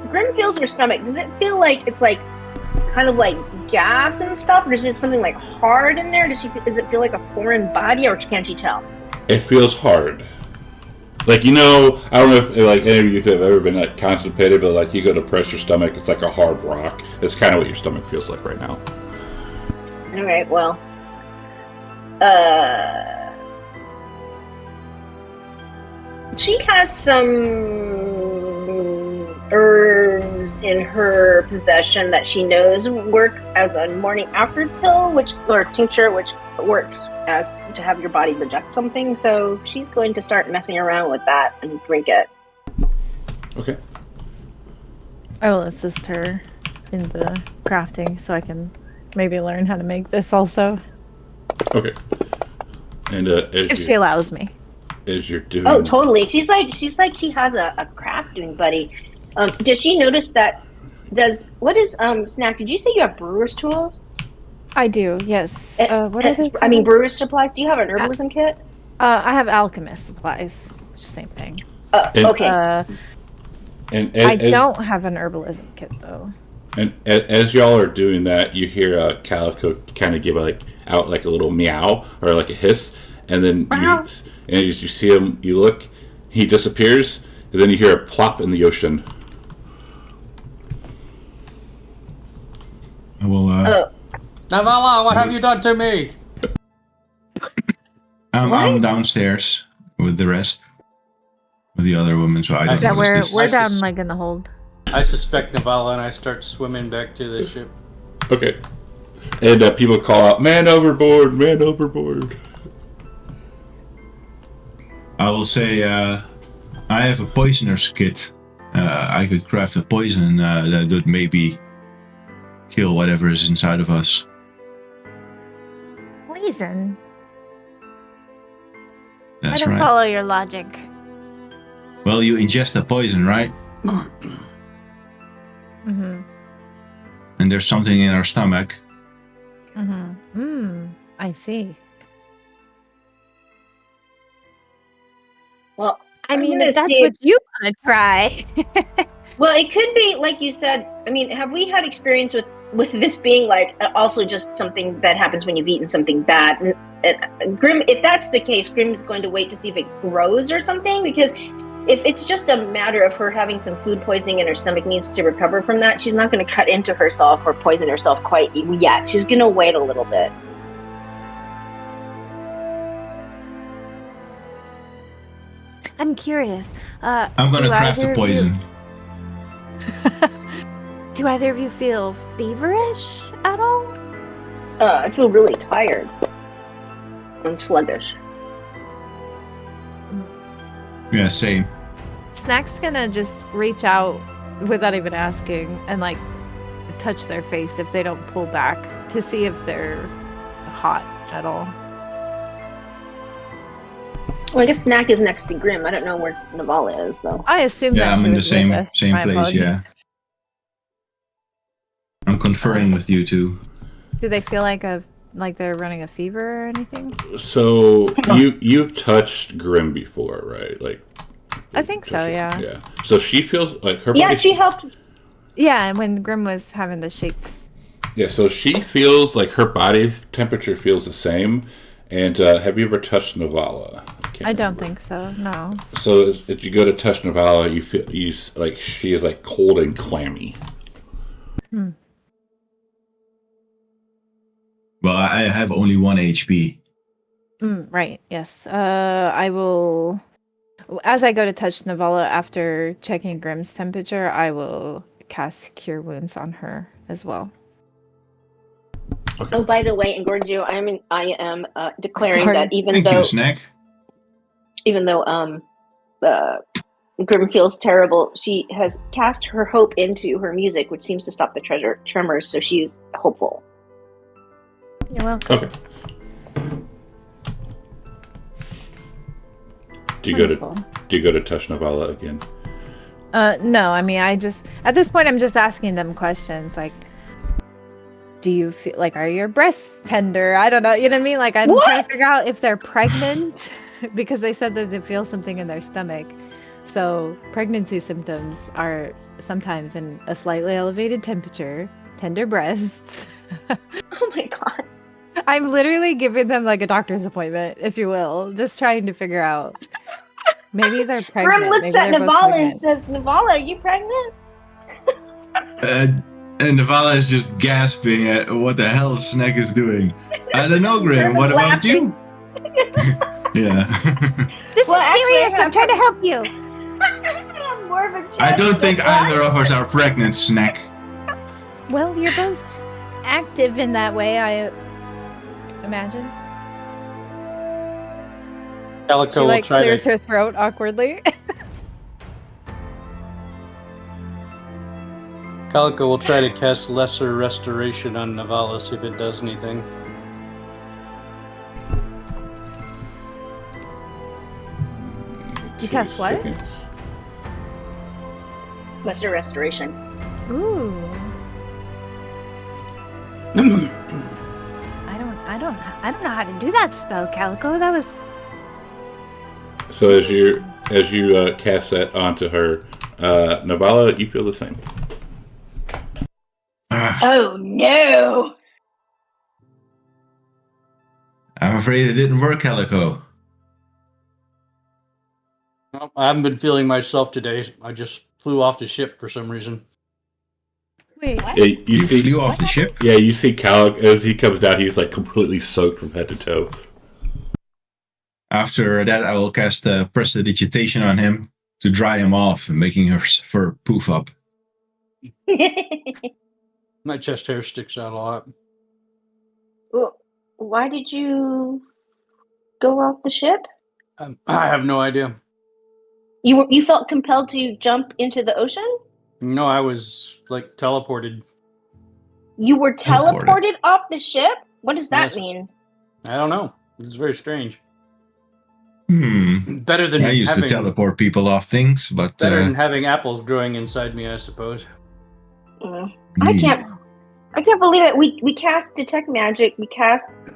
Grim feels her stomach. Does it feel like it's like kind of like gas and stuff, or is there something like hard in there? Does it feel like a foreign body, or can't you tell? It feels hard. Like, I don't know if any of you have ever been constipated, but like you go to press your stomach, it's like a hard rock. That's kind of what your stomach feels like right now. All right, well, she has some herbs in her possession that she knows work as a morning after pill, or tincture, which works as to have your body reject something. So she's going to start messing around with that and drink it. Okay. I will assist her in the crafting so I can maybe learn how to make this also. Okay. And if she allows me. As you're doing... Oh, totally. She's like she has a crafting buddy. Does she notice that? What is Snack? Did you say you have brewer's tools? I do. Yes. What are they called? I mean, brewer's supplies. Do you have an herbalism kit? I have alchemist supplies, which is the same thing. Okay. I don't have an herbalism kit though. And as y'all are doing that, you hear Calico kind of give out like a little meow or like a hiss, and then you see him. You look, he disappears, and then you hear a plop in the ocean. Well, Navala, what have you done to me? I'm downstairs with the rest, with the other women. So I don't. Yeah, know. we're down like in the hold. I suspect Navala, and I start swimming back to the ship. Okay. And people call out, "Man overboard! Man overboard!" I will say, I have a poisoner's kit. I could craft a poison that would maybe kill whatever is inside of us. Poison? That's I don't right. follow your logic. Well, you ingest a poison, right? Mm-hmm. And there's something in our stomach. Mm-hmm. I see. Well, I mean, if that's what you want to try. Well, it could be like you said. I mean, have we had experience with this being like also just something that happens when you've eaten something bad? And Grim, if that's the case, Grim is going to wait to see if it grows or something, because if it's just a matter of her having some food poisoning and her stomach needs to recover from that, she's not going to cut into herself or poison herself quite yet. She's going to wait a little bit. I'm curious. I'm gonna craft a poison. Do either of you feel feverish at all? I feel really tired and sluggish. Yeah, same. Snack's gonna just reach out without even asking and like touch their face if they don't pull back to see if they're hot at all. Well, I guess Snack is next to Grim. I don't know where Navala is, though. I assume Yeah, that I'm she in the was same with us. same My place. apologies. Yeah, I'm conferring with you two. Do they feel like they're running a fever or anything? So you've touched Grim before, right? Like, I think so. Yeah. Yeah. So she feels like her. Yeah, body, she helped. Yeah, and when Grim was having the shakes. Yeah. So she feels like her body temperature feels the same. And have you ever touched Navala? I don't think so. No. So if you go to touch Navala, you feel like she is like cold and clammy. Well, I have only 1 HP. Right. Yes. I will. As I go to touch Navala after checking Grim's temperature, I will cast Cure Wounds on her as well. Okay. Oh, by the way, Engorgio, I am declaring Sorry. that Thank you, Snack. even though Grim feels terrible. She has cast her hope into her music, which seems to stop the tremors, so she's hopeful. You're welcome. Okay. Do you go to touch Navala again? No, I mean, I just, at this point, I'm just asking them questions like, do you feel like, are your breasts tender? I don't know. You know what I mean? Like, I'm trying to figure out if they're pregnant because they said that they feel something in their stomach. So pregnancy symptoms are sometimes in a slightly elevated temperature, tender breasts. Oh my god. I'm literally giving them like a doctor's appointment, if you will, just trying to figure out. Maybe they're pregnant. Grim looks Maybe at they're both Navala and pregnant. says, Navala, are you pregnant? And Navala is just gasping at what the hell Snack is doing. I don't know, Grim. What about you? Yeah. This Well, is actually, serious. I'm trying to help you. I'm more of a I don't think chance either of us are pregnant, Snack. Well, you're both active in that way, I imagine. Calico She will like try clears to her throat awkwardly. Calico will try to cast Lesser Restoration on Navala, see if it does anything. You cast what? Lesser restoration. Ooh. I don't know how to do that spell, Calico. That was So as you cast that onto her, Navala, you feel the same. Oh no! I'm afraid it didn't work, Calico. Well, I haven't been feeling myself today. I just flew off the ship for some reason. wait. Yeah, you see, flew off the ship? yeah, you see Calic as he comes down. He's like completely soaked from head to toe. After that, I will cast Prestidigitation on him to dry him off, making her fur poof up. My chest hair sticks out a lot. Well, why did you go off the ship? I have no idea. You felt compelled to jump into the ocean? No, I was like teleported. You were Teleported. teleported off the ship? What does that Yes. mean? I don't know. It's very strange. Hmm. Better than I used having to teleport people off things, but better than having apples growing inside me, I suppose. I can't believe that we cast detect magic.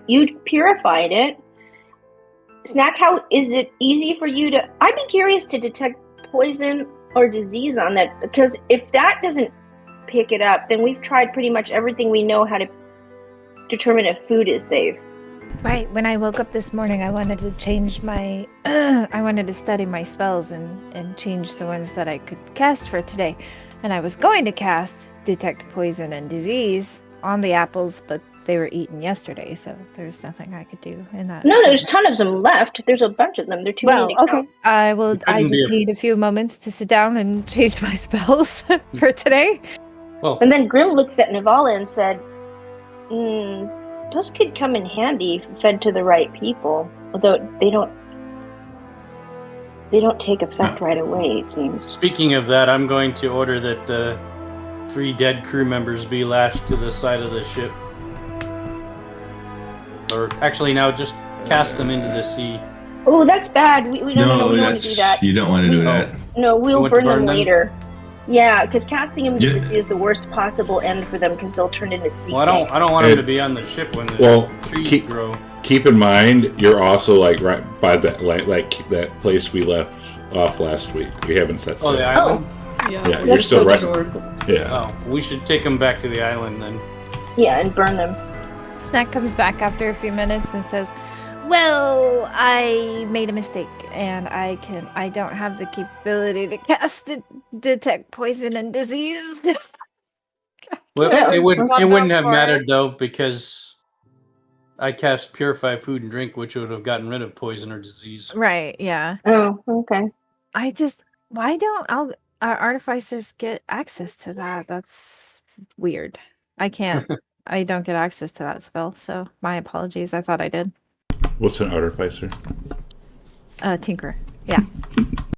You purified it. Snack, how is it easy for you to? I'd be curious to detect poison or disease on that, because if that doesn't pick it up, then we've tried pretty much everything we know how to determine if food is safe. Right, when I woke up this morning, I wanted to change my I wanted to study my spells and change the ones that I could cast for today. And I was going to cast detect poison and disease on the apples, but they were eaten yesterday, so there's nothing I could do in that. No, there's a ton of them left. There's a bunch of them. They're too many to Okay. count. I couldn't just be need a few moments to sit down and change my spells for today. Well, And then Grim looks at Navala and said, those could come in handy if fed to the right people. Although they don't take effect right away, it seems. speaking of that, I'm going to order that the 3 dead crew members be lashed to the side of the ship. Or actually, now just cast them into the sea. Oh, that's bad. We don't want to do that's that. you don't want to do that. No, we'll want to burn them burn them? later. Yeah, because casting them into Yeah. the sea is the worst possible end for them, because they'll turn into sea Well, snakes. I don't want them to be on the ship when the Well, trees grow. Keep in mind, you're also like right by that like that place we left off last week. We haven't set. Oh, the sail. island. Yeah, you're still resting. Yeah. Oh, we should take them back to the island then. Yeah, and burn them. Snack comes back after a few minutes and says, "Well, I made a mistake, and I don't have the capability to cast detect poison and disease." Well, Yeah, it wouldn't swap have out for mattered it. though, because I cast Purify Food and Drink, which would have gotten rid of poison or disease. Right, yeah. Oh, okay. Why don't our artificers get access to that? That's weird. I can't. I don't get access to that spell, so my apologies. I thought I did. What's an artificer? Tinker. Yeah.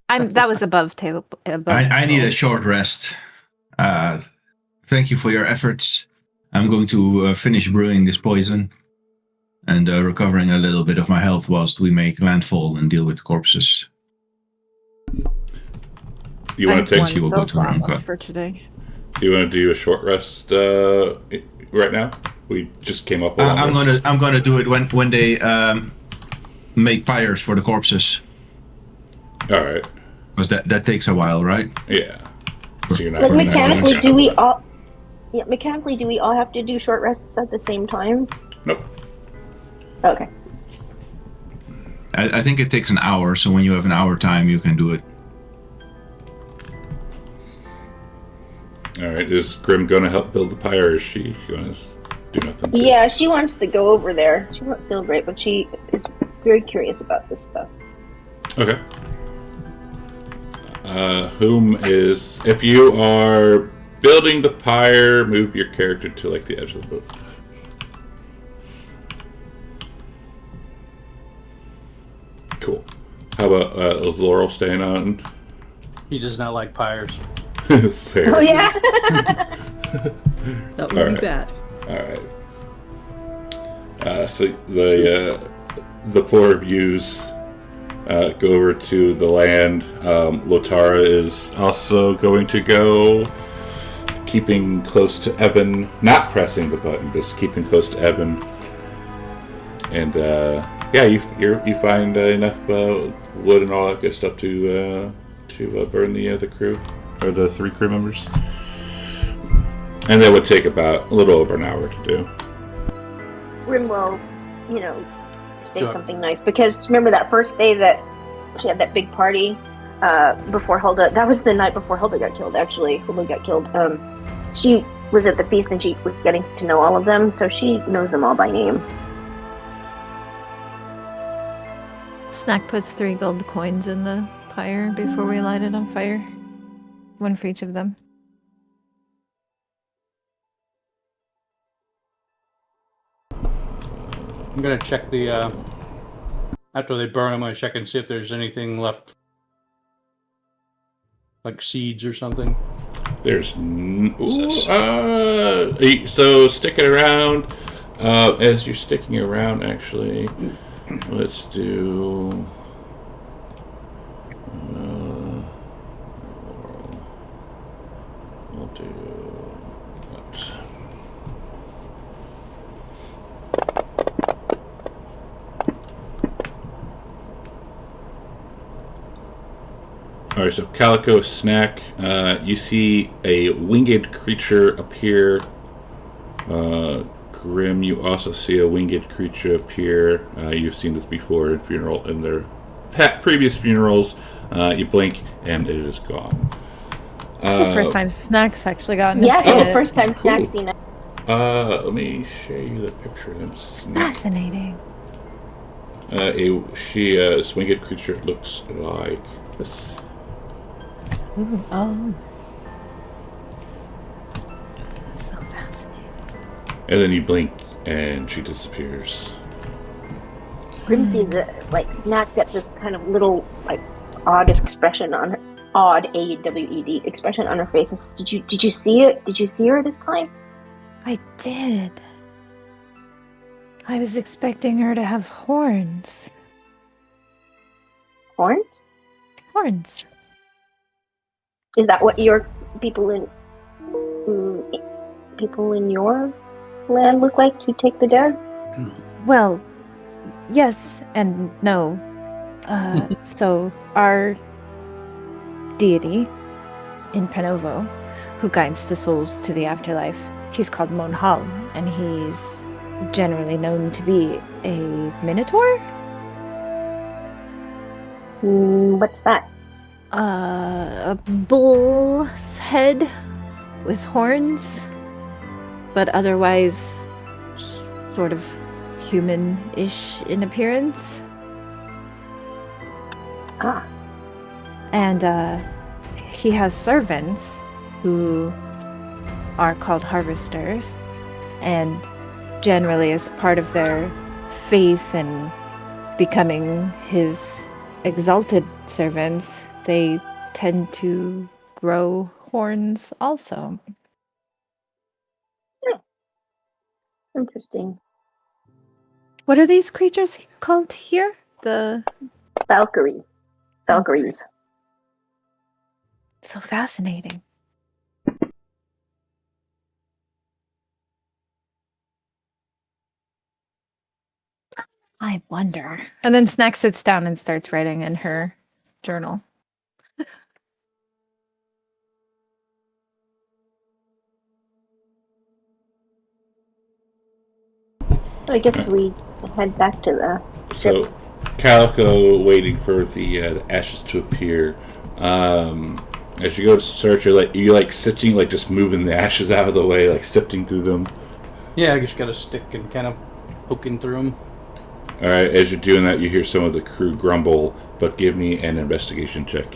That was above table. I need a short rest. Thank you for your efforts. I'm going to finish brewing this poison and recovering a little bit of my health whilst we make landfall and deal with the corpses. You want to take? She will go to her own cut. for today. Do you want to do a short rest right now? We just came up with. I'm gonna do it when they make pyres for the corpses. All right. Because that takes a while, right? Yeah. So you're not Like running mechanically, out. do we all? Yeah, mechanically, do we all have to do short rests at the same time? Nope. Okay. I think it takes an hour, so when you have an hour time, you can do it. All right. Is Grim going to help build the pyre? Or is she going to do nothing? Yeah, she wants to go over there. She won't feel great, but she is very curious about this stuff. Okay. Whom is... If you are building the pyre, move your character to, like, the edge of the boat. Cool. How about Laurel staying on? He does not like pyres. Fair. Oh yeah. That would Alright. be bad. Alright. So the four of yous go over to the land. Lotara is also going to go, keeping close to Eben, not pressing the button, just keeping close to Eben. And yeah, you find enough wood and all that good stuff to burn the crew, or the 3 crew members. And that would take about a little over an hour to do. Grim will, say Sure. something nice, because remember that first day that she had that big party before Hulda. That was the night before Hulda got killed. Actually, Hulda got killed. She was at the feast and she was getting to know all of them, so she knows them all by name. Snack puts 3 gold coins in the pyre before we light it on fire. 1 for each of them. I'm gonna check the after they burn. I'm gonna check and see if there's anything left, like seeds or something. There's so sticking around. As you're sticking around, actually, let's do. We'll do that. Alright, so Calico Snack, you see a winged creature appear. Grim, you also see a winged creature appear. You've seen this before in their previous funerals. You blink and it is gone. It's the first time Snack's actually gotten Yes, to see the it. first time Snack's Cool. seen it. Let me show you the picture. That's Fascinating. this winged creature looks like this. Ooh, oh. So fascinating. And then you blink and she disappears. Grim sees it, like Snack got this kind of little, like, odd expression on her, odd AWED expression on her face, and says, "Did you see it? Did you see her this time?" I did. I was expecting her to have horns. Horns? Horns. Is that what your people in your land look like who take the dead? Well, yes and no. So our deity in Penovo, who guides the souls to the afterlife, he's called Monhal, and he's generally known to be a minotaur? What's that? A bull's head with horns, but otherwise sort of human-ish in appearance. Ah, And he has servants who are called harvesters, and generally as part of their faith and becoming his exalted servants, they tend to grow horns also. Interesting. What are these creatures called here? The Valkyrie. Valkyries. so fascinating. I wonder. And then Snack sits down and starts writing in her journal. So I guess we head back to the ship. So, Calico waiting for the ashes to appear. As you go to search, you're sifting, just moving the ashes out of the way, sifting through them. Yeah, I just got a stick and kind of poking through them. All right. As you're doing that, you hear some of the crew grumble. But give me an investigation check.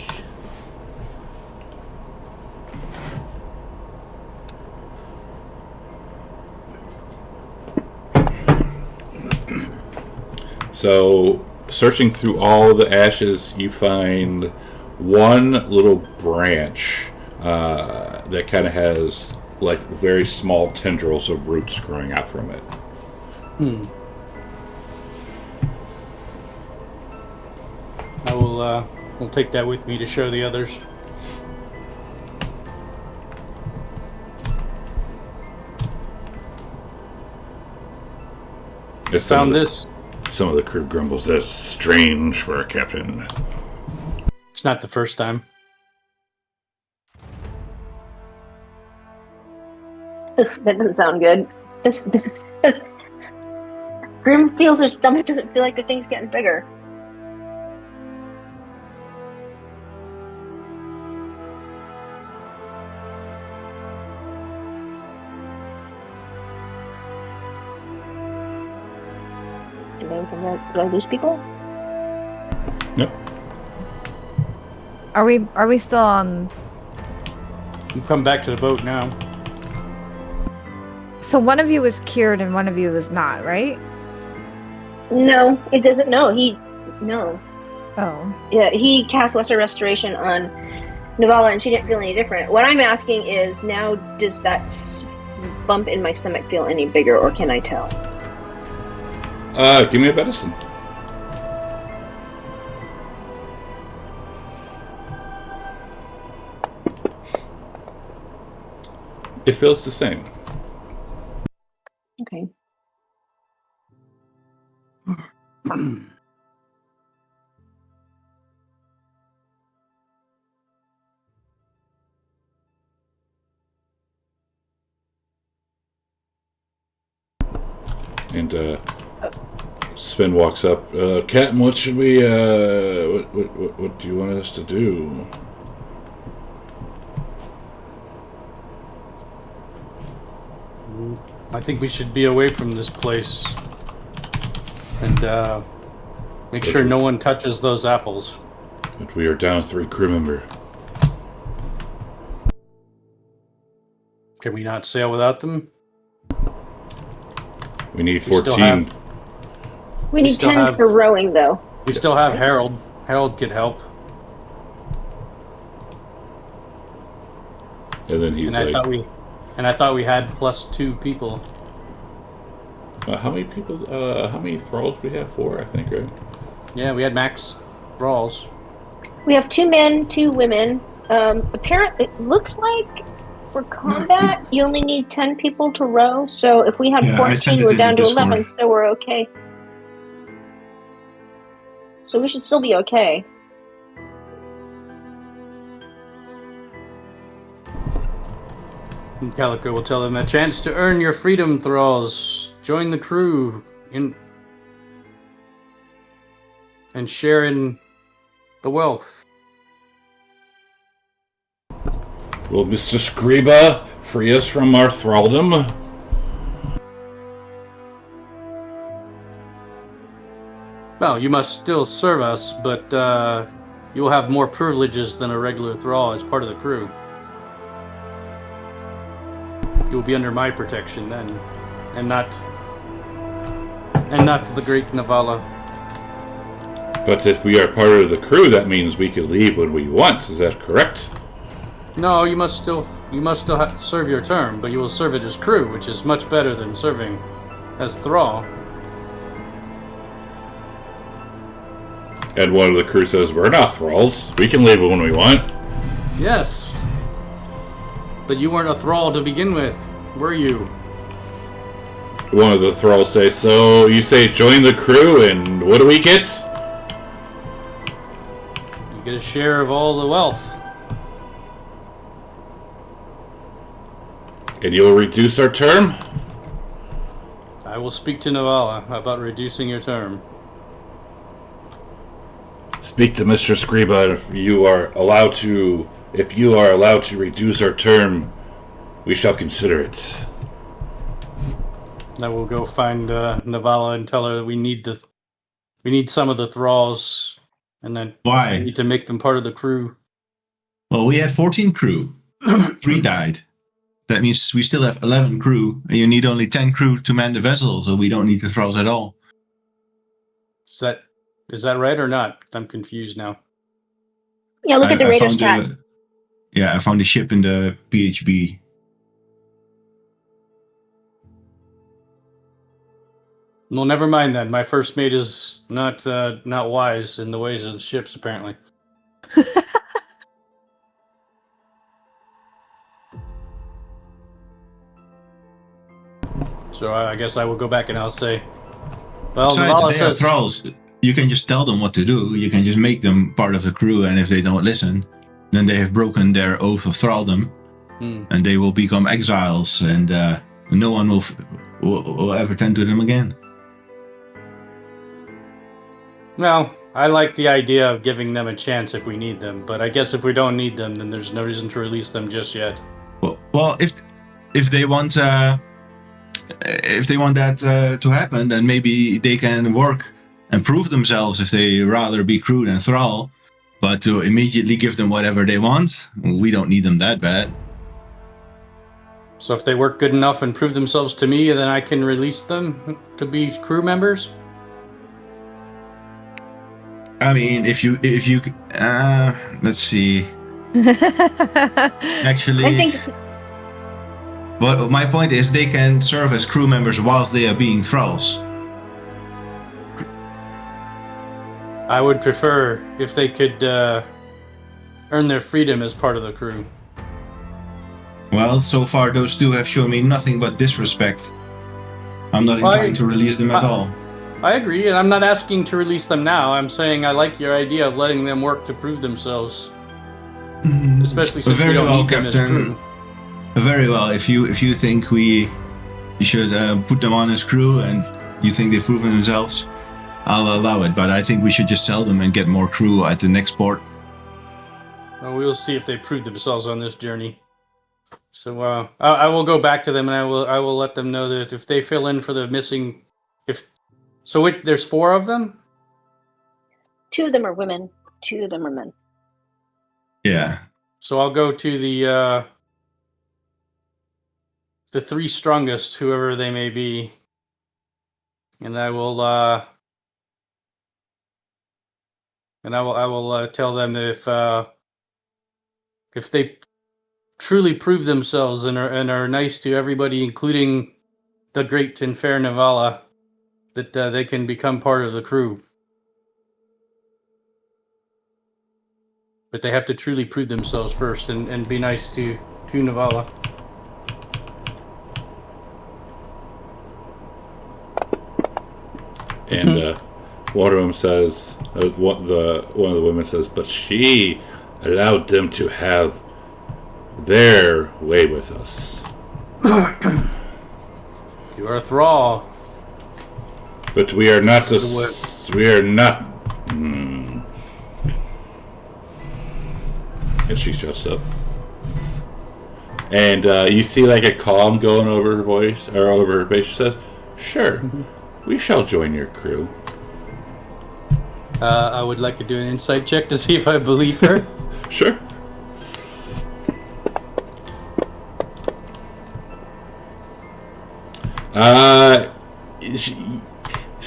So, searching through all the ashes, you find one little branch that kind of has very small tendrils of roots growing out from it. I will take that with me to show the others. Found this. Some of the crew grumbles. That's strange for a captain. It's not the first time. That doesn't sound good. This Grim feels her stomach doesn't feel like the thing's getting bigger. Do I lose people? Yep. Are we still on? You've come back to the boat now. So one of you was cured and one of you was not, right? No, it doesn't. No. Oh. Yeah, he cast Lesser Restoration on Navala, and she didn't feel any different. What I'm asking is, now does that bump in my stomach feel any bigger, or can I tell? Give me a medicine. It feels the same. Okay. And Sven walks up. Captain, what should we? What do you want us to do? I think we should be away from this place and make sure no one touches those apples. But we are down 3 crew members. Can we not sail without them? We need 14. We need 10 for rowing, though. We still have Harold. Harold could help. And then he's I thought we had +2 people. how many people? How many thralls we have? 4, I think, right? Yeah, we had max thralls. We have 2 men, 2 women. Apparently, it looks like for combat, you only need 10 people to row. So if we had 14, we're down to 11, so we're okay. So we should still be okay. Calico will tell them a chance to earn your freedom, thralls. Join the crew and share in the wealth. Will Mr. Scriba free us from our thraldom? Well, you must still serve us, but you will have more privileges than a regular thrall as part of the crew. You will be under my protection then, and not the great Navala. But if we are part of the crew, that means we can leave when we want. Is that correct? No, you must still serve your term, but you will serve it as crew, which is much better than serving as thrall. And one of the crew says, we're not thralls. We can leave when we want. Yes. But you weren't a thrall to begin with, were you? One of the thralls say, so you say join the crew, and what do we get? You get a share of all the wealth. And you'll reduce our term? I will speak to Navala about reducing your term. Speak to Mr. Scriba. If you are allowed to reduce our term, we shall consider it. I will go find Navala and tell her that we need some of the thralls, and then Why? we need to make them part of the crew. Well, we had 14 crew. 3 died. That means we still have 11 crew, and you need only 10 crew to man the vessel, so we don't need the thralls at all. Is that right or not? I'm confused now. Yeah, look at the Raiders found chat. I found the ship in the PHB. Well, never mind then. My first mate is not wise in the ways of the ships, apparently. So I guess I will go back and I'll say, well, Besides, Navala they are says, thralls. You can just tell them what to do. You can just make them part of the crew, and if they don't listen, then they have broken their oath of thraldom, and they will become exiles, and no one will ever tend to them again. well, I like the idea of giving them a chance if we need them, but I guess if we don't need them, then there's no reason to release them just yet. Well, if they want that to happen, then maybe they can work and prove themselves if they rather be crew than thrall. But to immediately give them whatever they want, we don't need them that bad. So if they work good enough and prove themselves to me, then I can release them to be crew members? I mean, if you let's see. Actually, I think it's, but my point is they can serve as crew members whilst they are being thralls. I would prefer if they could earn their freedom as part of the crew. Well, so far those two have shown me nothing but disrespect. I'm not inclined to release them at all. I agree, and I'm not asking to release them now. I'm saying I like your idea of letting them work to prove themselves. Especially since we don't need them as crew. Very well. If you think you should put them on as crew and you think they've proven themselves, I'll allow it. But I think we should just sell them and get more crew at the next port. Well, we'll see if they prove themselves on this journey. So I will go back to them and I will let them know that if they fill in for the missing, there's 4 of them. 2 of them are women, 2 of them are men. Yeah. So I'll go to the 3 strongest, whoever they may be, and I will tell them that if they truly prove themselves and are nice to everybody, including the great and fair Navala, that they can become part of the crew. But they have to truly prove themselves first and be nice to Navala. And one of them says, one of the women says, but she allowed them to have their way with us. You are a thrall. But we are not we are not. And she shuts up. And you see like a calm going over her voice, or over her face. She says, sure, we shall join your crew. I would like to do an insight check to see if I believe her. Sure.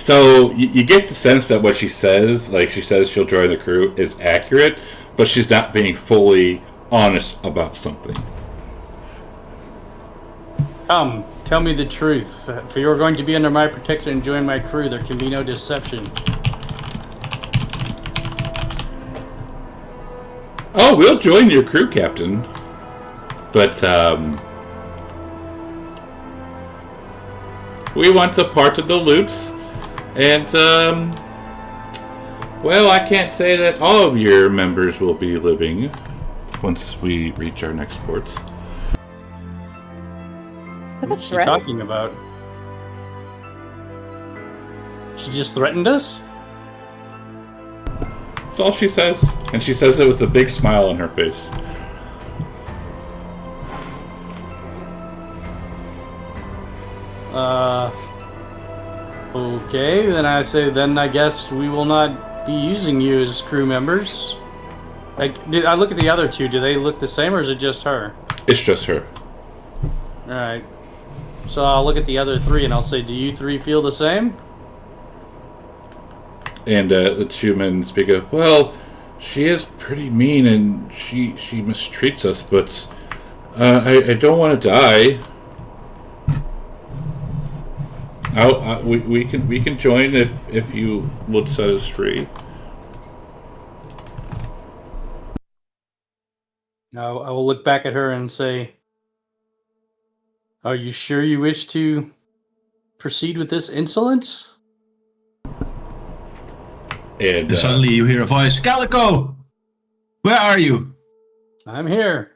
So you get the sense that what she says, like she says she'll join the crew, is accurate, but she's not being fully honest about something. Come, tell me the truth. If you're going to be under my protection and join my crew, there can be no deception. Oh, we'll join your crew, Captain. But, we want a part of the loots. And, well, I can't say that all of your members will be living once we reach our next ports. What's she talking about? She just threatened us? That's all she says. And she says it with a big smile on her face. Okay, then I guess we will not be using you as crew members. I look at the other two, do they look the same or is it just her? It's just her. Alright. So I'll look at the other three and I'll say, do you three feel the same? And the two men speak up, well, she is pretty mean and she mistreats us, but I don't want to die. We can join if you would set us free. Now I will look back at her and say, are you sure you wish to proceed with this insolence? And suddenly you hear a voice, Calico! Where are you? I'm here.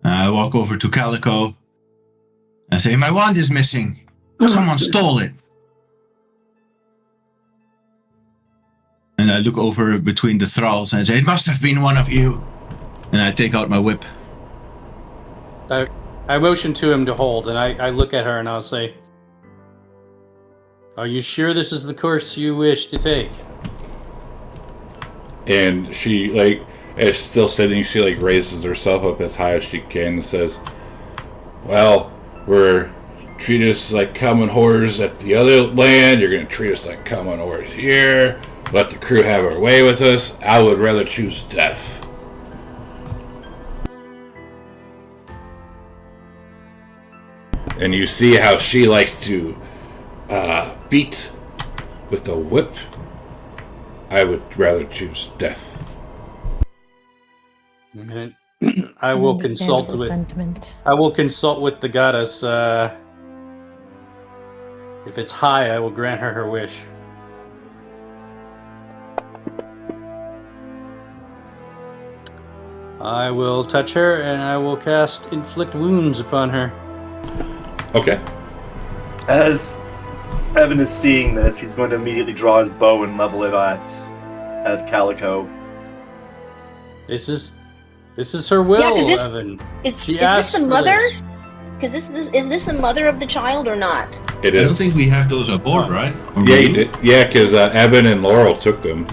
I walk over to Calico and say, my wand is missing. Someone stole it. And I look over between the thralls and say, it must have been one of you. And I take out my whip. I motion to him to hold, and I look at her and I'll say, are you sure this is the course you wish to take? And she, like, as she's still sitting, she, like, raises herself up as high as she can and says, well, we're treated us like common whores at the other land. You're going to treat us like common whores here. Let the crew have her way with us. I would rather choose death. And you see how she likes to beat with a whip. I would rather choose death. I will consult with sentiment. I will consult with the goddess. If it's high, I will grant her wish. I will touch her and I will cast inflict wounds upon her. Okay. As Evan is seeing this, he's going to immediately draw his bow and level it at Calico. This is her will, Evan. Is this the mother? Because is this the mother of the child or not? It I is. don't think we have those aboard, right? Yeah, you did. Yeah, because Evan and Laurel took them.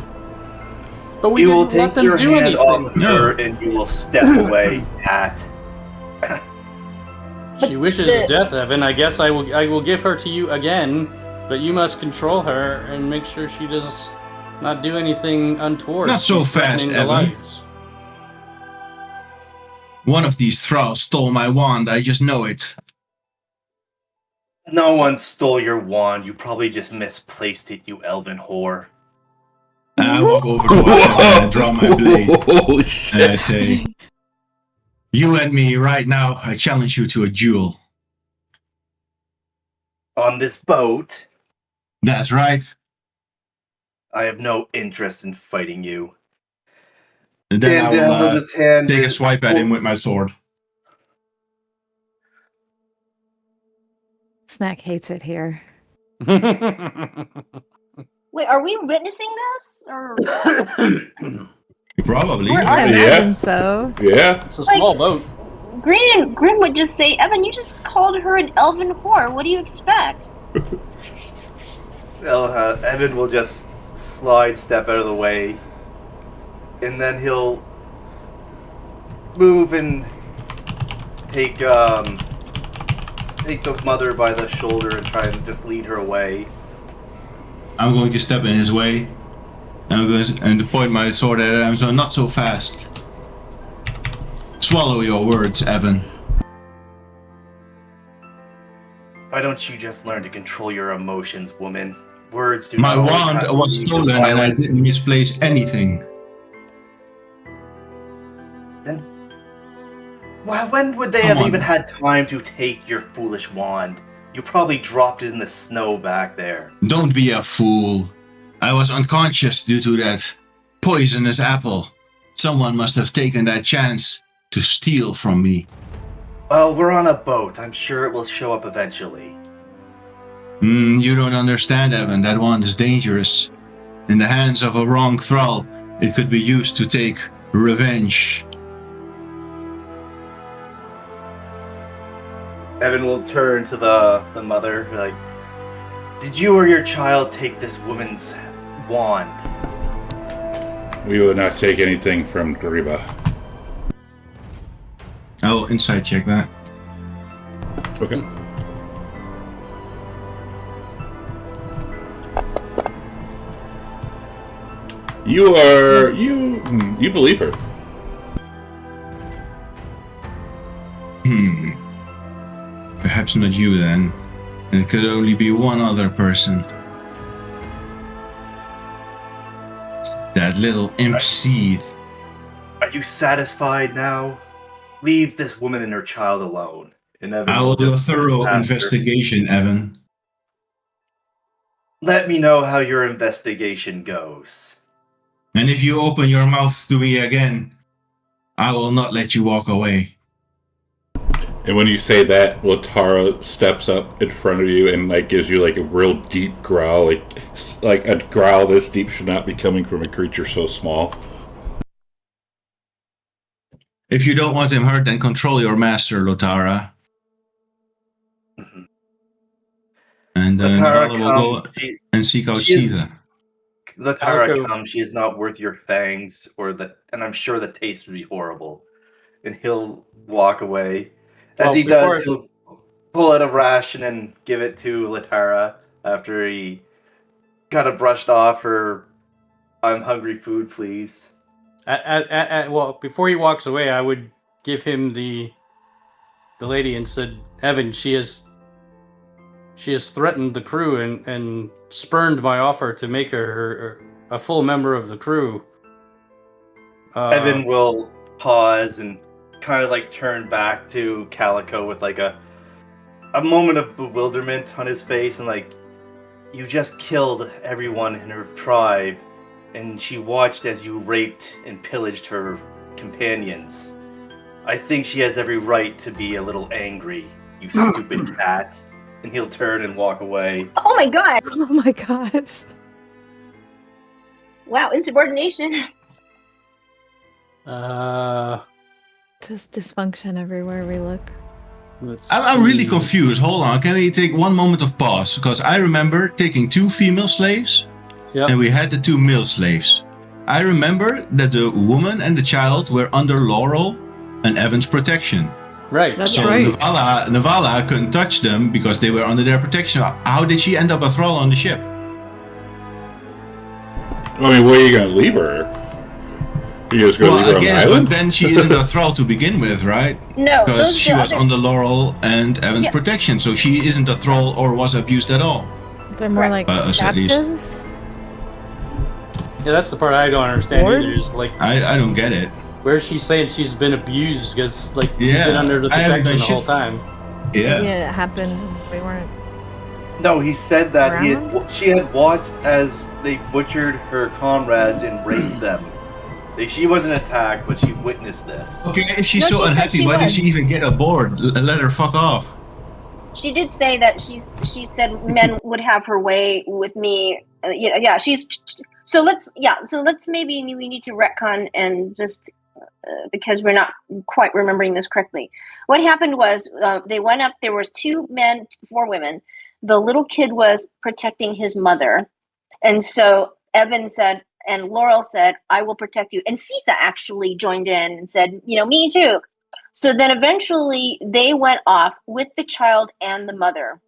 But we You will didn't let take them your do hand anything. off her and you will step away at. She wishes death, Evan. I guess I will give her to you again, but you must control her and make sure she does not do anything untoward. Not so She's fast, threatening the Evan. lives. One of these thralls stole my wand, I just know it. No one stole your wand. You probably just misplaced it, you elven whore. And I walk over to Evan and draw my blade. Holy shit. And I say, you and me right now, I challenge you to a duel. On this boat, That's right. I have no interest in fighting you. And then I will he'll just hand take a his- swipe at him with my sword. Snack hates it here. Wait, are we witnessing this? Or Probably. Where I are Yeah. imagine so. Yeah. It's a small boat. Grim would just say, Evan, you just called her an elven whore. What do you expect? Evan will just step out of the way, and then he'll move and take the mother by the shoulder and try and just lead her away. I'm going to step in his way. I'm going to point my sword at him, so not so fast. Swallow your words, Evan. Why don't you just learn to control your emotions, woman? Words do My not always wand have to was lead to stolen and I violence. didn't misplace anything. Then when would they Come have on. even had time to take your foolish wand? You probably dropped it in the snow back there. Don't be a fool. I was unconscious due to that poisonous apple. Someone must have taken that chance to steal from me. Well, we're on a boat. I'm sure it will show up eventually. You don't understand, Evan. That wand is dangerous. In the hands of a wrong thrall, it could be used to take revenge. Evan will turn to the mother, like, did you or your child take this woman's wand? We will not take anything from Gariba. I'll insight check that. Okay. You believe her. Perhaps not you then. It could only be one other person. That little imp seed. Are you satisfied now? Leave this woman and her child alone. And Evan I will do a just thorough ask her, investigation, Evan. let me know how your investigation goes. And if you open your mouth to me again, I will not let you walk away. And when you say that, Latara steps up in front of you and like gives you like a real deep growl, like a growl this deep should not be coming from a creature so small. If you don't want him hurt, then control your master, Lotara. And Latara Navala will go and seek out Sita. Latara Calico. come, she is not worth your fangs, and I'm sure the taste would be horrible. And he'll walk away. As Well, he before- does, he'll pull out a ration and give it to Latara after he kind of brushed off her "I'm hungry, food, please." Well, before he walks away, I would give him the lady and said, Evan, she has threatened the crew and spurned my offer to make her a full member of the crew. Evan will pause and kind of like turn back to Calico with like a moment of bewilderment on his face, and like, you just killed everyone in her tribe, and she watched as you raped and pillaged her companions. I think she has every right to be a little angry, you stupid cat. And he'll turn and walk away. Oh my god! Oh my gosh. Wow, insubordination. Just dysfunction everywhere we look. I'm really confused. Hold on. Can we take one moment of pause? Because I remember taking 2 female slaves, and we had the 2 male slaves. I remember that the woman and the child were under Laurel and Evan's protection. Right. That's So right. Navala couldn't touch them because they were under their protection. How did she end up a thrall on the ship? I mean, where are you going to leave her? You just going to leave her I on the guess, but island? then she isn't a thrall to begin with, right? No, Because those she the was other- under Laurel and Evan's Yes. protection, so she isn't a thrall or was abused at all. They're more Correct. like Us at least. captives. Yeah, that's the part I don't understand either. Wards? Is like, I don't get it. where's she saying she's been abused? Because like she's Yeah, been under the I haven't protection been the whole shit- time. Yeah. Yeah, it happened. We weren't. No, he said that Around? she had watched as they butchered her comrades and raped them. She wasn't attacked, but she witnessed this. Okay, if she's No, so she said unhappy, she why did was. she even get aboard? Let her fuck off. She did say that she said men would have her way with me. Yeah. So let's maybe we need to retcon and just because we're not quite remembering this correctly. What happened was they went up. There was 2 men, 4 women. The little kid was protecting his mother, and so Evan said, and Laurel said, "I will protect you." And Sita actually joined in and said, "Me too." So then eventually they went off with the child and the mother,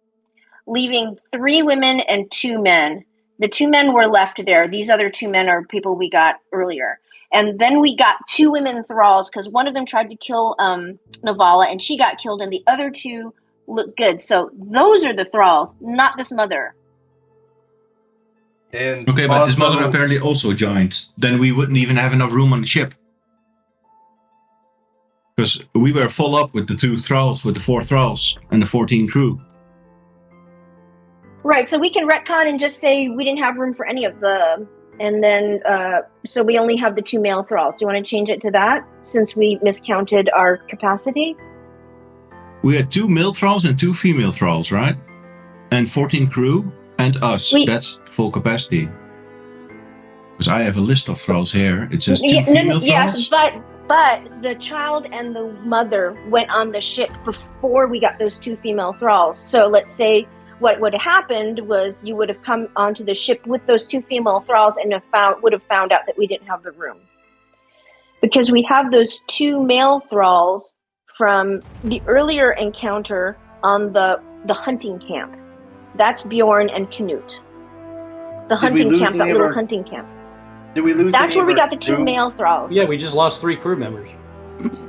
leaving 3 women and 2 men. The 2 men were left there. These other 2 men are people we got earlier. And then we got 2 women thralls because one of them tried to kill Navala and she got killed, and the other 2 look good. So those are the thralls, not this mother. And Okay, but this mother also- apparently also joined. Then we wouldn't even have enough room on the ship. Because we were full up with the 2 thralls, with the 4 thralls and the 14 crew. Right, so we can retcon and just say we didn't have room for any of them. And then, so we only have the 2 male thralls. Do you want to change it to that since we miscounted our capacity? We had 2 male thralls and 2 female thralls, right? And 14 crew and us. That's full capacity. Because I have a list of thralls here. It says 2 female thralls. Yes, but the child and the mother went on the ship before we got those 2 female thralls. So let's say what would have happened was you would have come onto the ship with those 2 female thralls and would have found out that we didn't have the room. Because we have those 2 male thralls from the earlier encounter on the hunting camp. That's Bjorn and Knut. The hunting camp, that little hunting camp. Did we lose? That's where we got the 2 male thralls. Yeah, we just lost 3 crew members.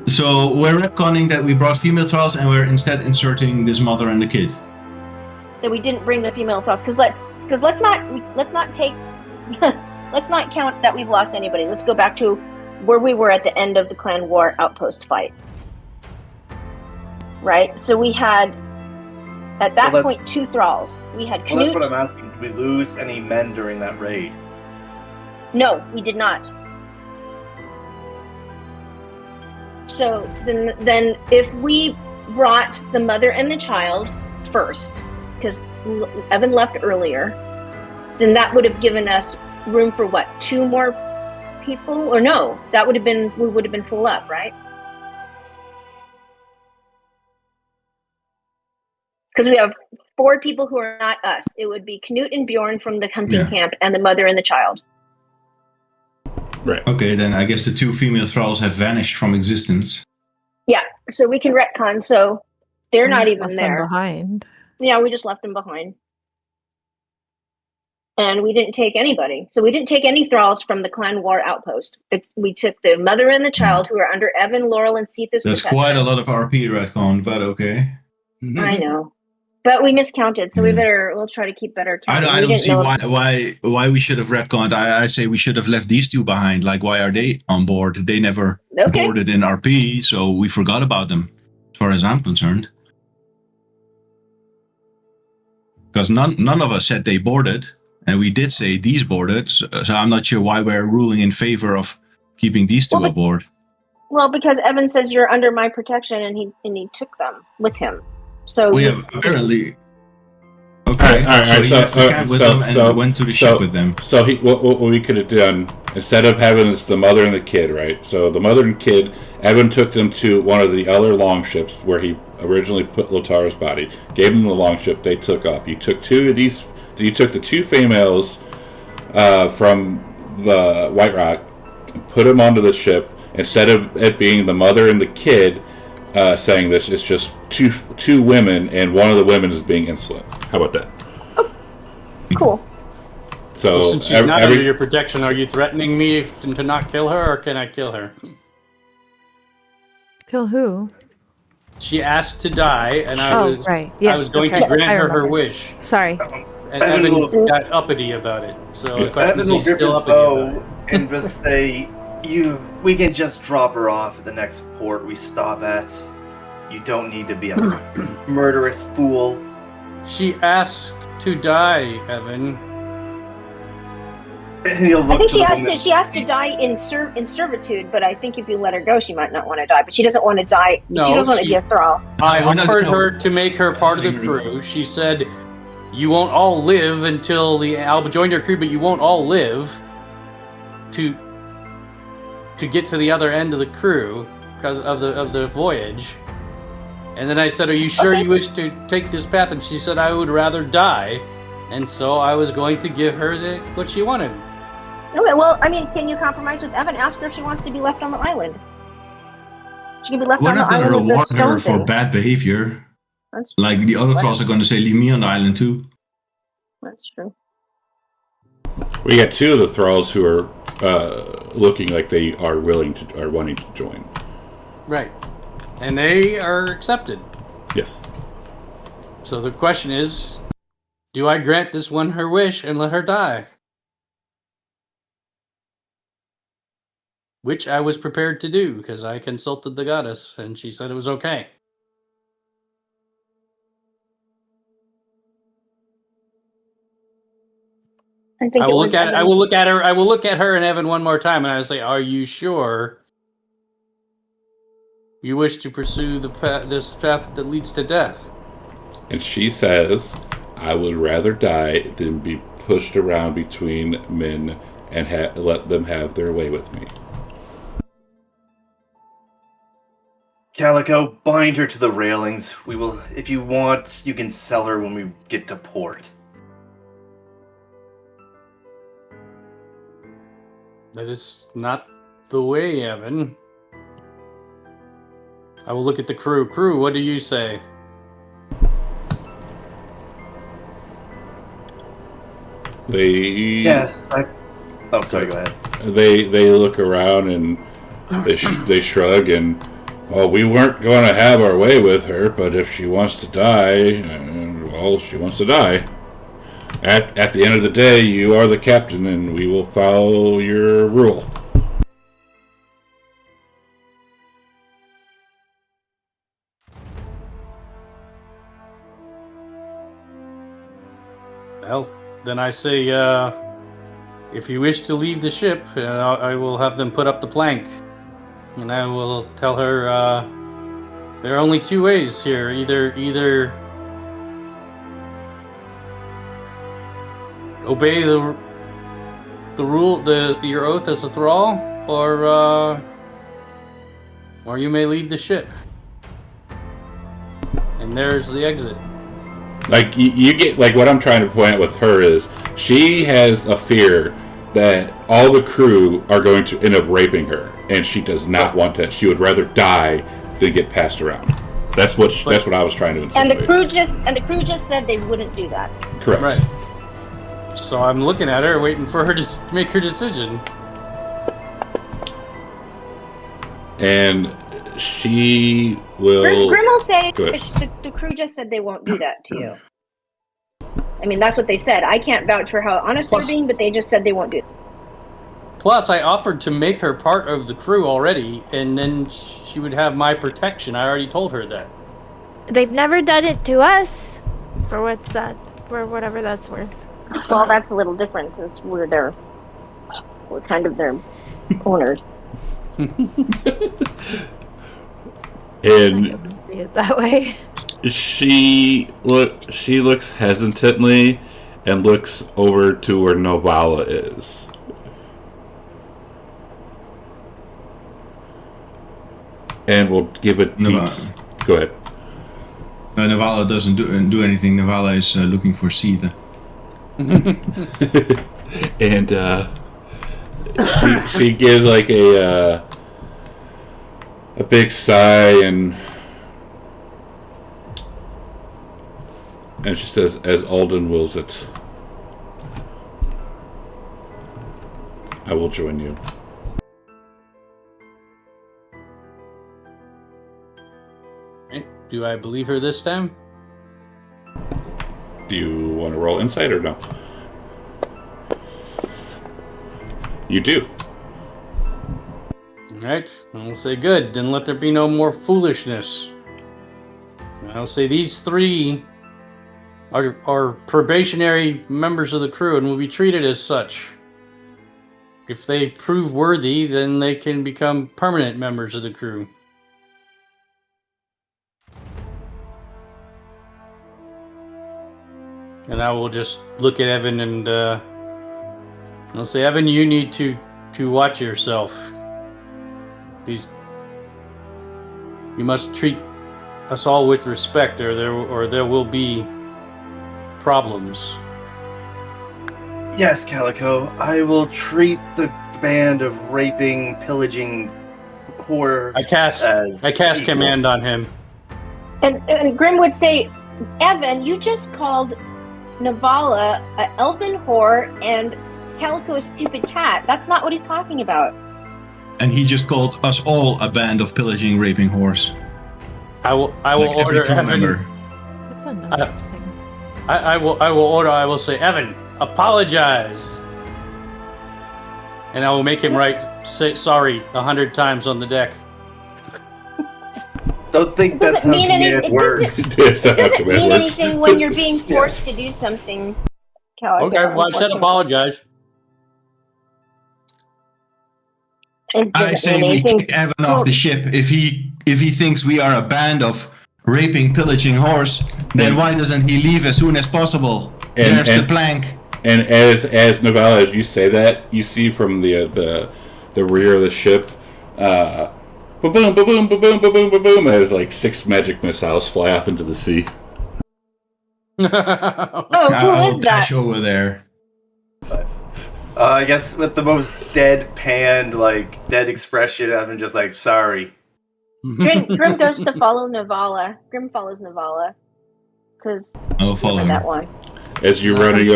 So we're retconning that we brought female thralls and we're instead inserting this mother and the kid. That we didn't bring the female thralls because let's not take let's not count that we've lost anybody. Let's go back to where we were at the end of the clan war outpost fight. Right? So we had at that point 2 thralls. We had Knut. Well, that's what I'm asking. Did we lose any men during that raid? No, we did not. So then if we brought the mother and the child first, because Evan left earlier, then that would have given us room for what, 2 more people? Or no, that would have been, we would have been full up, right? Because we have 4 people who are not us. It would be Knut and Bjorn from the hunting camp and the mother and the child. Right. Okay, then I guess the 2 female thralls have vanished from existence. Yeah, so we can retcon, so they're not even left them there. behind. Yeah, we just left them behind. And we didn't take anybody. So we didn't take any thralls from the clan war outpost. We took the mother and the child who are under Evan, Laurel, and Sitha's That's protection. quite a lot of RP retcon, but okay. I know. But we miscounted, so we'll try to keep better count. I don't see why we should have retconned. I say we should have left these 2 behind. Like, why are they on board? They never boarded in RP, so we forgot about them, as far as I'm concerned. Because none of us said they boarded, and we did say these boarded, so I'm not sure why we're ruling in favor of keeping these 2 aboard. Well, because Evan says you're under my protection, and he took them with him. So we have apparently. Okay, all right. So he left the camp with them and went to the ship with them. So what we could have done, instead of having this, the mother and the kid, right? So the mother and kid, Evan took them to one of the other longships where he originally put Lotar's body. Gave them the longship. They took off. You took 2 of these. You took the 2 females from the White Rock, put them onto the ship. Instead of it being the mother and the kid saying this, it's just two women, and one of the women is being insolent. How about that? Oh, cool. So well, since she's not under your protection, are you threatening me to not kill her, or can I kill her? Kill who? She asked to die, and I was going to grant her wish. Sorry. And Evan got uppity about it. So the question is, he's still uppity about it. And just say, we can just drop her off at the next port we stop at. You don't need to be a murderous fool. She asked to die, Evan. I think she has to die in servitude, but I think if you let her go, she might not want to die. But she doesn't want to die. No, she doesn't want to be a thrall. I offered her to make her part of the crew. She said, "You won't all live until I'll join your crew, but you won't all live to get to the other end of the crew because of the voyage." And then I said, "Are you sure you wish to take this path?" And she said, "I would rather die." And so I was going to give her what she wanted. Okay, well, I mean, can you compromise with Evan? Ask her if she wants to be left on the island. She can be left on the island. We're not going to reward her for thing. bad behavior. That's like the other thralls are going to say, "Leave me on the island too." That's true. We got two of the thralls who are looking like they are wanting to join. Right. And they are accepted. Yes. So the question is, do I grant this one her wish and let her die? Which I was prepared to do, because I consulted the goddess, and she said it was okay. I think I will it was look at I will look at her. I will look at her and Evan one more time, and I will say, "Are you sure you wish to pursue this path that leads to death?" And she says, I would rather die than be pushed around between men and let them have their way with me. Calico, bind her to the railings. We will, if you want, you can sell her when we get to port. That is not the way, Evan. I will look at the crew. Crew, what do you say? Yes. Oh, sorry. Go ahead. They look around and they shrug and, well, we weren't going to have our way with her, but if she wants to die, well, she wants to die. At the end of the day, you are the captain, and we will follow your rule. Well, then I say, if you wish to leave the ship, I will have them put up the plank. And I will tell her, there are only two ways here. Either obey the rule, your oath as a thrall, or you may leave the ship. And there's the exit. Like, you get, like, what I'm trying to point out with her is, she has a fear that all the crew are going to end up raping her, and she does not want that. She would rather die than get passed around. That's what I was trying to insinuate. And the crew just said they wouldn't do that. Correct. Right. So I'm looking at her, waiting for her to make her decision. And she will... Grim will say Go ahead. the crew just said they won't do that to you. I mean, that's what they said. I can't vouch for how honest they're being, but they just said they won't do it. Plus, I offered to make her part of the crew already, and then she would have my protection. I already told her that. They've never done it to us. For what's that? For whatever that's worth. Well, that's a little different since we're kind of their owners. And Doesn't see it that way. she looks hesitantly and looks over to where Novala is. And we'll give it deeps. Go ahead. Navala doesn't do anything. Navala is looking for Sita. And she gives like a big sigh and she says, "As Alden wills it, I will join you." Do I believe her this time? Do you want to roll insight or no? You do. Alright, I'll say good. Then let there be no more foolishness. I'll say these three are probationary members of the crew and will be treated as such. If they prove worthy, then they can become permanent members of the crew. And I will just look at Evan and I'll say, Evan, you need to watch yourself. You must treat us all with respect, or there will be problems. Yes, Calico, I will treat the band of raping, pillaging whores I cast equals. command on him. And Grim would say, Evan, you just called Navala an elven whore and Calico a stupid cat. That's not what he's talking about. And he just called us all a band of pillaging, raping whores. I will Like every order crew Evan. member. I've done no such thing. I will say, Evan, apologize. And I will make him say sorry 100 times on the deck. Don't think It that's doesn't how mean any- command it works. That's not how It doesn't command mean works. anything when you're being forced to do something, Calico. Okay, well, I said unfortunately. apologize. It I doesn't say mean we anything. kick Evan off the ship. If he thinks we are a band of raping, pillaging whores, then And- why doesn't he leave as soon as possible? And- There's and- the plank. And as Novella, as you say that, you see from the rear of the ship, ba-boom, ba-boom, ba-boom, ba-boom, ba-boom, as like 6 magic missiles fly off into the sea. Oh, who I'll is that? dash over there. I guess with the most deadpan, like, dead expression, I'm just like, sorry. Grim goes to follow Navala. Grim follows Navala. Because I'll follow that her. one. As you're running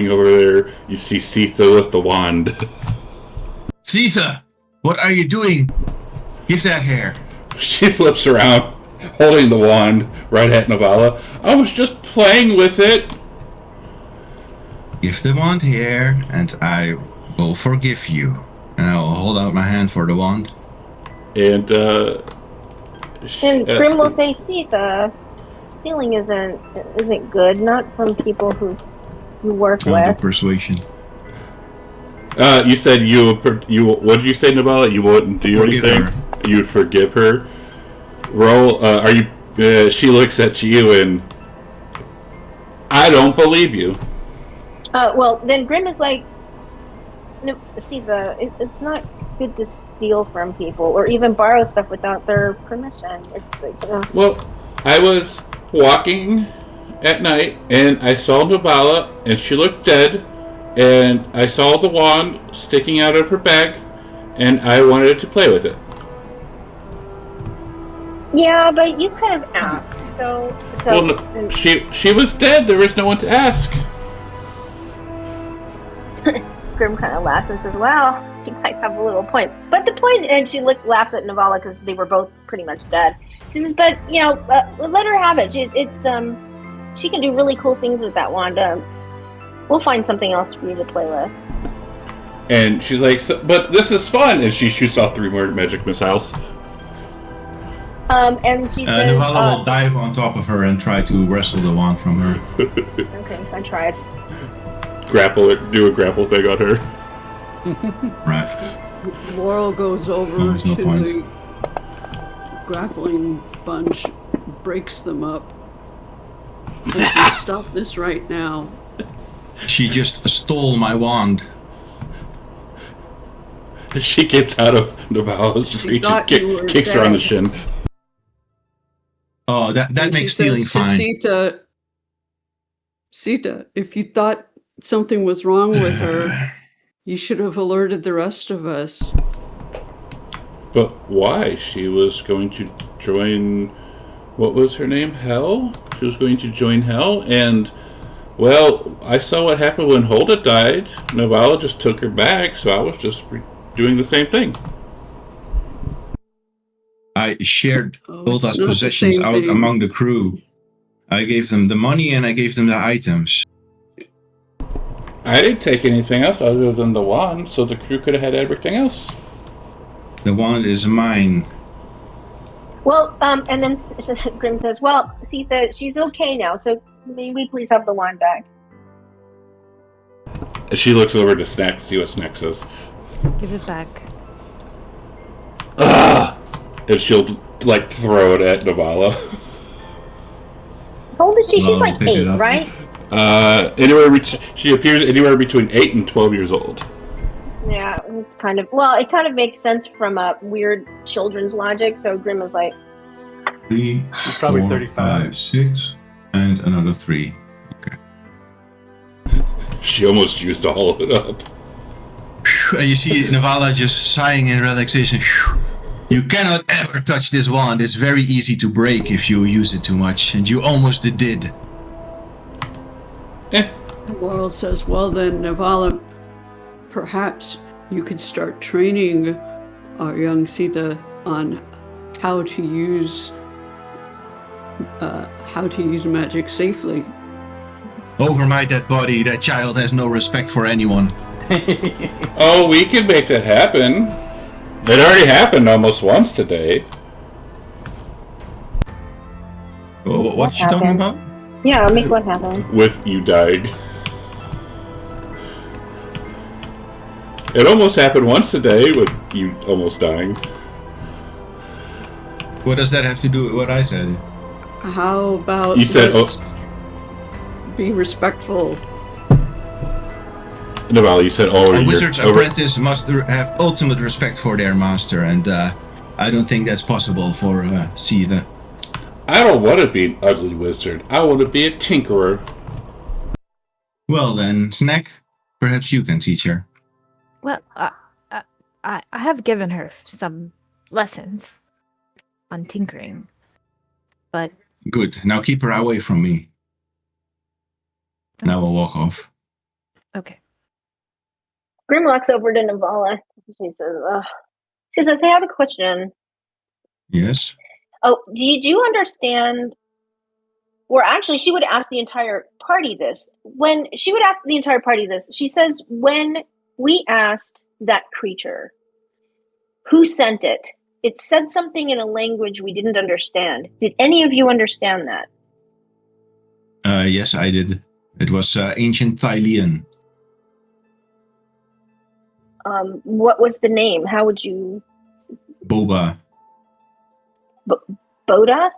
over there, you see Sitha with the wand. Caesar, what are you doing? Give that hair. She flips around, holding the wand right at Novella. I was just playing with it. Give the wand here, and I will forgive you. And I will hold out my hand for the wand. And And Grim will say, Sita, stealing isn't good, not from people who you work I'll do with. persuasion. you said you what did you say, Novella? You wouldn't do Forgive anything. her. You'd forgive her. Roll. Are you? She looks at you and I don't believe you. Well, then Grim is like, no, Sita, it's not good to steal from people or even borrow stuff without their permission. It's like, Well, I was walking at night and I saw Novella and she looked dead, and I saw the wand sticking out of her bag, and I wanted to play with it. yeah, but you could have asked. So Well, no, she was dead. There was no one to ask. Grim kind of laughs and says, "Well, you might have a little point." But the point, and she laughs at Navala because they were both pretty much dead. She says, "But let her have it. She can do really cool things with that wand. We'll find something else for you to play with." And she's like, "But this is fun!" And she shoots off 3 more magic missiles. And she says, Navala will dive on top of her and try to wrestle the wand from her. "Okay, I tried." Grapple it, do a grapple thing on her. Right. Laurel goes over There's no to point. the grappling bunch, breaks them up. And says, "Stop this right now." She just stole my wand. She gets out of Novalla's She reach and thought you were kicks her on the dead. shin. Oh, that And makes she stealing says to fine. Sita, if you thought something was wrong with her, you should have alerted the rest of us. But why? She was going to join... What was her name? Hell? She was going to join Hell, and... Well, I saw what happened when Hulda died. Novalla just took her back, so I was just doing the same thing. I shared Oh, Ulta's it's not the possessions same out thing. among the crew. I gave them the money and I gave them the items. I didn't take anything else other than the wand, so the crew could have had everything else. The wand is mine. Well, and then Grim says, "Well, Sita, she's okay now. So may we please have the wand back?" She looks over to Snack to see what Snack says. Give it back. Ugh! And she'll, like, throw it at Novalla. How old is she? She's Well, like pick it 8, up. right? She appears anywhere between 8 and 12 years old. Yeah, it's kind of. Well, it kind of makes sense from a weird children's logic. So Grim is like, 3, He's probably 4, 35. 5, 6, and another 3. Okay. She almost used all of it up. And you see Navala just sighing in relaxation. You cannot ever touch this wand. It's very easy to break if you use it too much, and you almost did. And Laurel says, well then, Navala, perhaps you could start training our young Sita on how to use magic safely. Over my dead body, that child has no respect for anyone. Oh, we can make that happen. It already happened almost once today. What's she talking about? Yeah, make what happen. With you dying. It almost happened once today with you almost dying. What does that have to do with what I said? How about You said, let's be respectful? Naval, you said, A wizard's apprentice must have ultimate respect for their master, and I don't think that's possible for Sita. I don't want to be an ugly wizard. I want to be a tinkerer. Well then, Snack, perhaps you can teach her. Well, I have given her some lessons on tinkering, but Good. Now keep her away from me. Now I'll walk off. okay. Grim walks over to Navala. She says, hey, I have a question. Yes? Oh, did you understand? Or actually, she would ask the entire party this. When she would ask the entire party this, she says, when we asked that creature who sent it, it said something in a language we didn't understand. Did any of you understand that? Yes, I did. It was ancient Thylian. What was the name? How would you... Boba. Boda?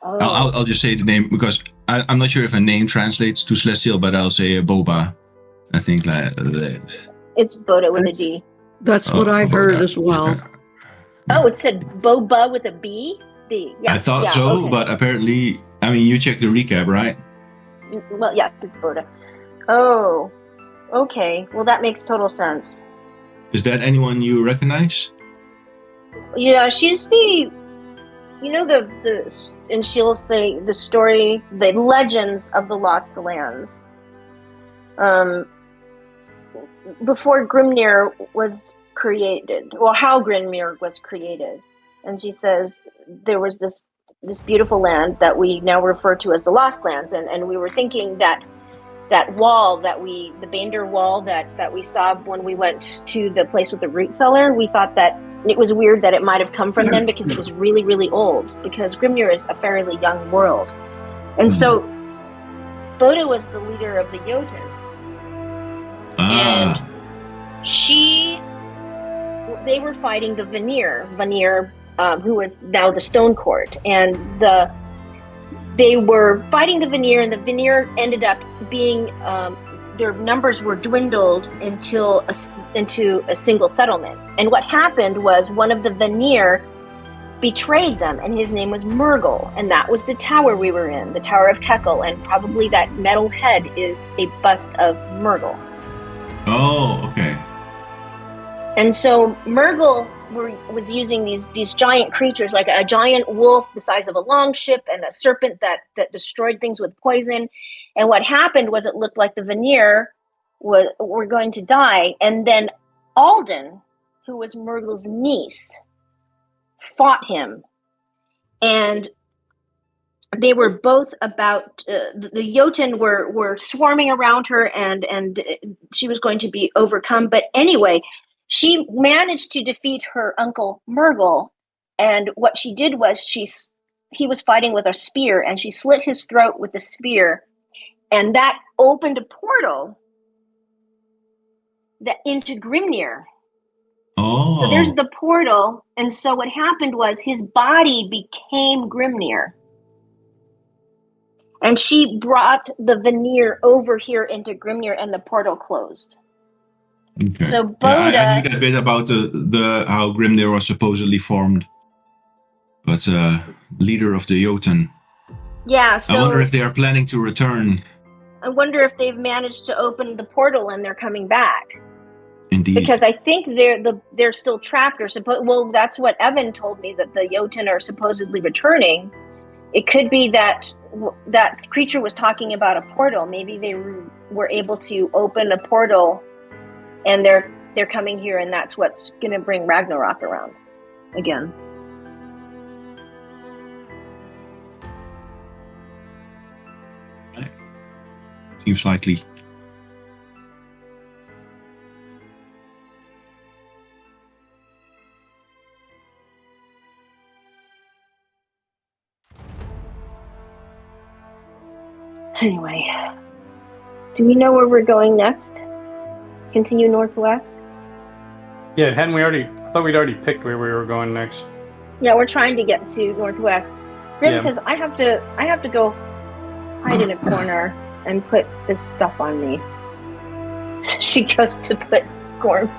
Oh. I'll just say the name because I'm not sure if a name translates to Celestial, but I'll say Boba. I think like It's Boda with a D. That's what I heard as well. Oh, it said Boba with a B? D. Yeah. I thought so, okay. but apparently, I mean, you checked the recap, right? Well, yeah, it's Boda. Oh, okay. Well, that makes total sense. Is that anyone you recognize? Yeah, she's the... You know and she'll say the story, the legends of the Lost Lands. Before Grimnir was created, or how Grimnir was created, and she says there was this beautiful land that we now refer to as the Lost Lands, and we were thinking that wall the Bander wall that we saw when we went to the place with the root cellar, we thought that it was weird that it might have come from them because it was really, really old, because Grimnir is a fairly young world. And so Boda was the leader of the Jotun. And they were fighting the Vanir, who was now the Stone Court. And they were fighting the Vanir, and the Vanir ended up being... their numbers were dwindled into a single settlement. And what happened was one of the Vanir betrayed them, and his name was Murgle, and that was the tower we were in, the Tower of Kekel, and probably that metal head is a bust of Murgle. Oh, okay. And so Murgle was using these giant creatures, like a giant wolf the size of a long ship and a serpent that destroyed things with poison. And what happened was it looked like the Vanir were going to die. And then Alden, who was Murgle's niece, fought him. And they were both about... the Jotun were swarming around her, and she was going to be overcome. But anyway... She managed to defeat her uncle Murgle, and what she did was he was fighting with a spear, and she slit his throat with the spear, and that opened a portal into Grimnir. Oh. So there's the portal, and so what happened was his body became Grimnir. And she brought the Vanir over here into Grimnir, and the portal closed. Okay. So Boda... Yeah, I knew that bit about the how Grimnir was supposedly formed, but leader of the Jotun. Yeah, so... I wonder if they are planning to return. I wonder if they've managed to open the portal and they're coming back. Indeed. Because I think they're still trapped, or well, that's what Evan told me, that the Jotun are supposedly returning. It could be that creature was talking about a portal. Maybe we're able to open a portal, and they're coming here, and that's what's going to bring Ragnarok around again. Seems likely. Anyway, do we know where we're going next? Continue northwest? Yeah, hadn't we already? I thought we'd already picked where we were going next. Yeah, we're trying to get to northwest. Grim Yeah. says I have to go hide in a corner and put this stuff on me. She goes to put Gorm's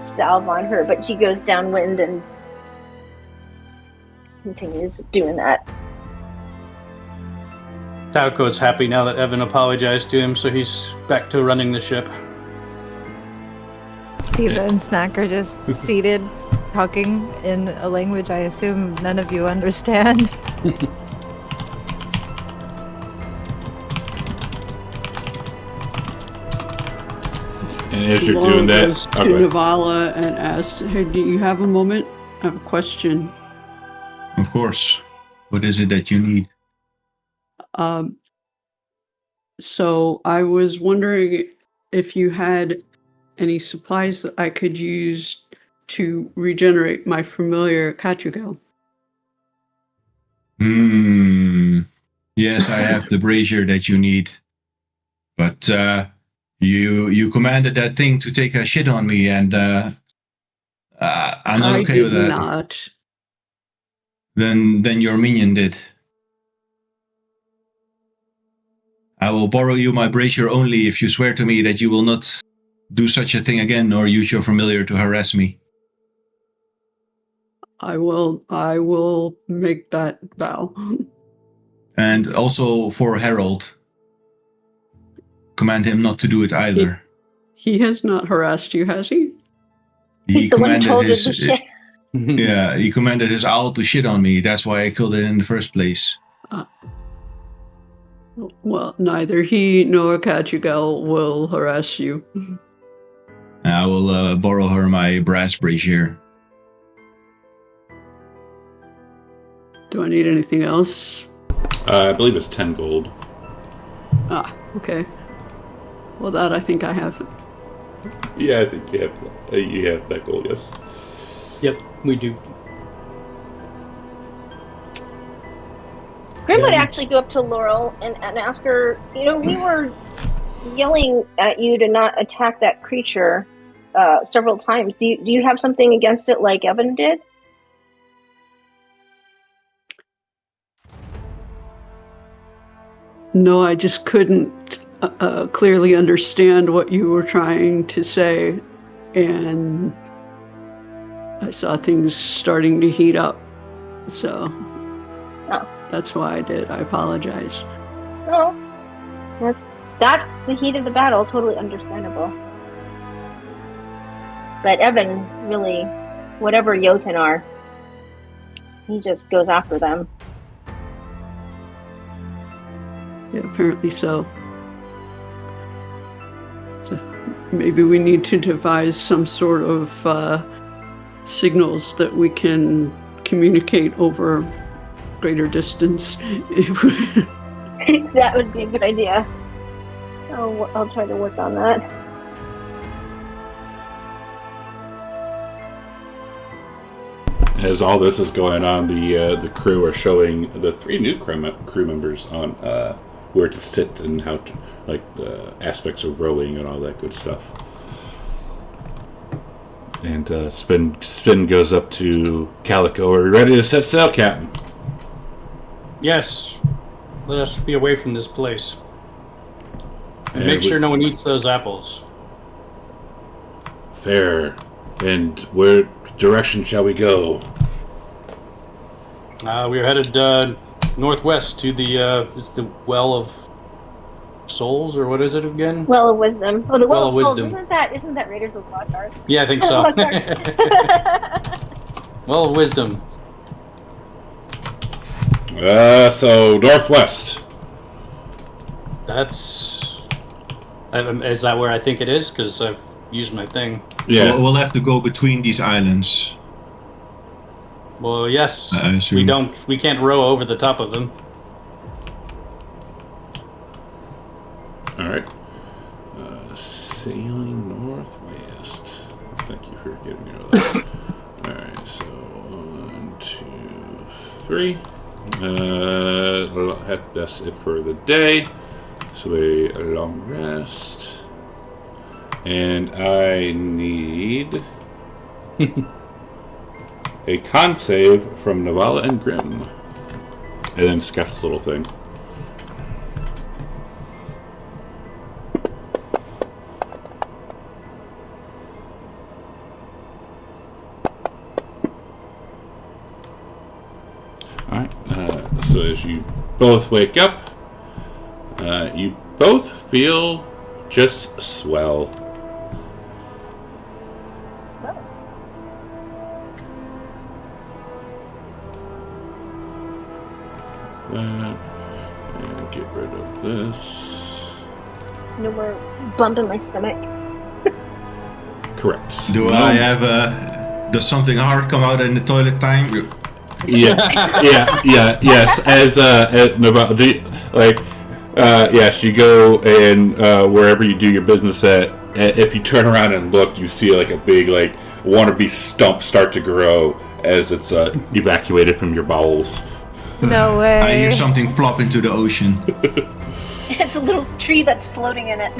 salve on her, but she goes downwind and continues doing that. Tauco's happy now that Evan apologized to him, so he's back to running the ship. Sita and Snack are just seated, talking in a language I assume none of you understand. And as you're Laura doing that, goes to go ahead. Navala and asks, "Hey, do you have a moment? I have a question." Of course. What is it that you need? So I was wondering if you had any supplies that I could use to regenerate my familiar Kachugel. Yes, I have the brazier that you need. But you commanded that thing to take a shit on me, and I'm not okay with that. I did not. Then your minion did. I will borrow you my brazier only if you swear to me that you will not do such a thing again, nor use your familiar to harass me. I will make that vow. And also for Harold, command him not to do it either. He has not harassed you, has he? He's the one who told you to shit. Yeah, he commanded his owl to shit on me. That's why I killed it in the first place. Well, neither he nor Kachugel will harass you. I will borrow her my brass brazier. Do I need anything else? I believe it's 10 gold. Okay. Well, that I think I have. Yeah, I think you have that gold, yes. Yep, we do. Grim would actually go up to Laurel and ask her, we were yelling at you to not attack that creature several times. Do you have something against it like Evan did? No, I just couldn't clearly understand what you were trying to say, and I saw things starting to heat up. So that's why I did. I apologize. No, that's the heat of the battle. Totally understandable. But Evan really, whatever Jotun are, he just goes after them. Yeah, apparently so. So maybe we need to devise some sort of signals that we can communicate over greater distance. That would be a good idea. I'll try to work on that. As all this is going on, the crew are showing the 3 new crew members on where to sit and how to, like, the aspects of rowing and all that good stuff. And Spin goes up to Calico. Are you ready to set sail, Captain? Yes. Let us be away from this place. And And make sure no one eats those apples. Fair. And where direction shall we go? We're headed northwest to the is the Well of Souls, or what is it again? Well of Wisdom. Oh, the Well of Souls. Wisdom. Isn't that Raiders of the Lost Ark? Yeah, I think so. Lost Ark. Well of Wisdom. So northwest. That's Is that where I think it is? Because I've used my thing. Yeah. We'll have to go between these islands. Well, yes. I assume. We can't row over the top of them. All right. Sailing northwest. Thank you for getting rid of that. All right. So 1, 2, 3. That's it for the day. So a long rest. And I need a con save from Navala and Grim. And then Scott's little thing. Alright, so as you both wake up, you both feel just swell. That, and get rid of this. No more bump in my stomach. Correct. Does something hard come out in the toilet time? Yes. As yes, you go and wherever you do your business at. If you turn around and look, you see like a big wannabe stump start to grow as it's evacuated from your bowels. No way. I hear something flop into the ocean. It's a little tree that's floating in it.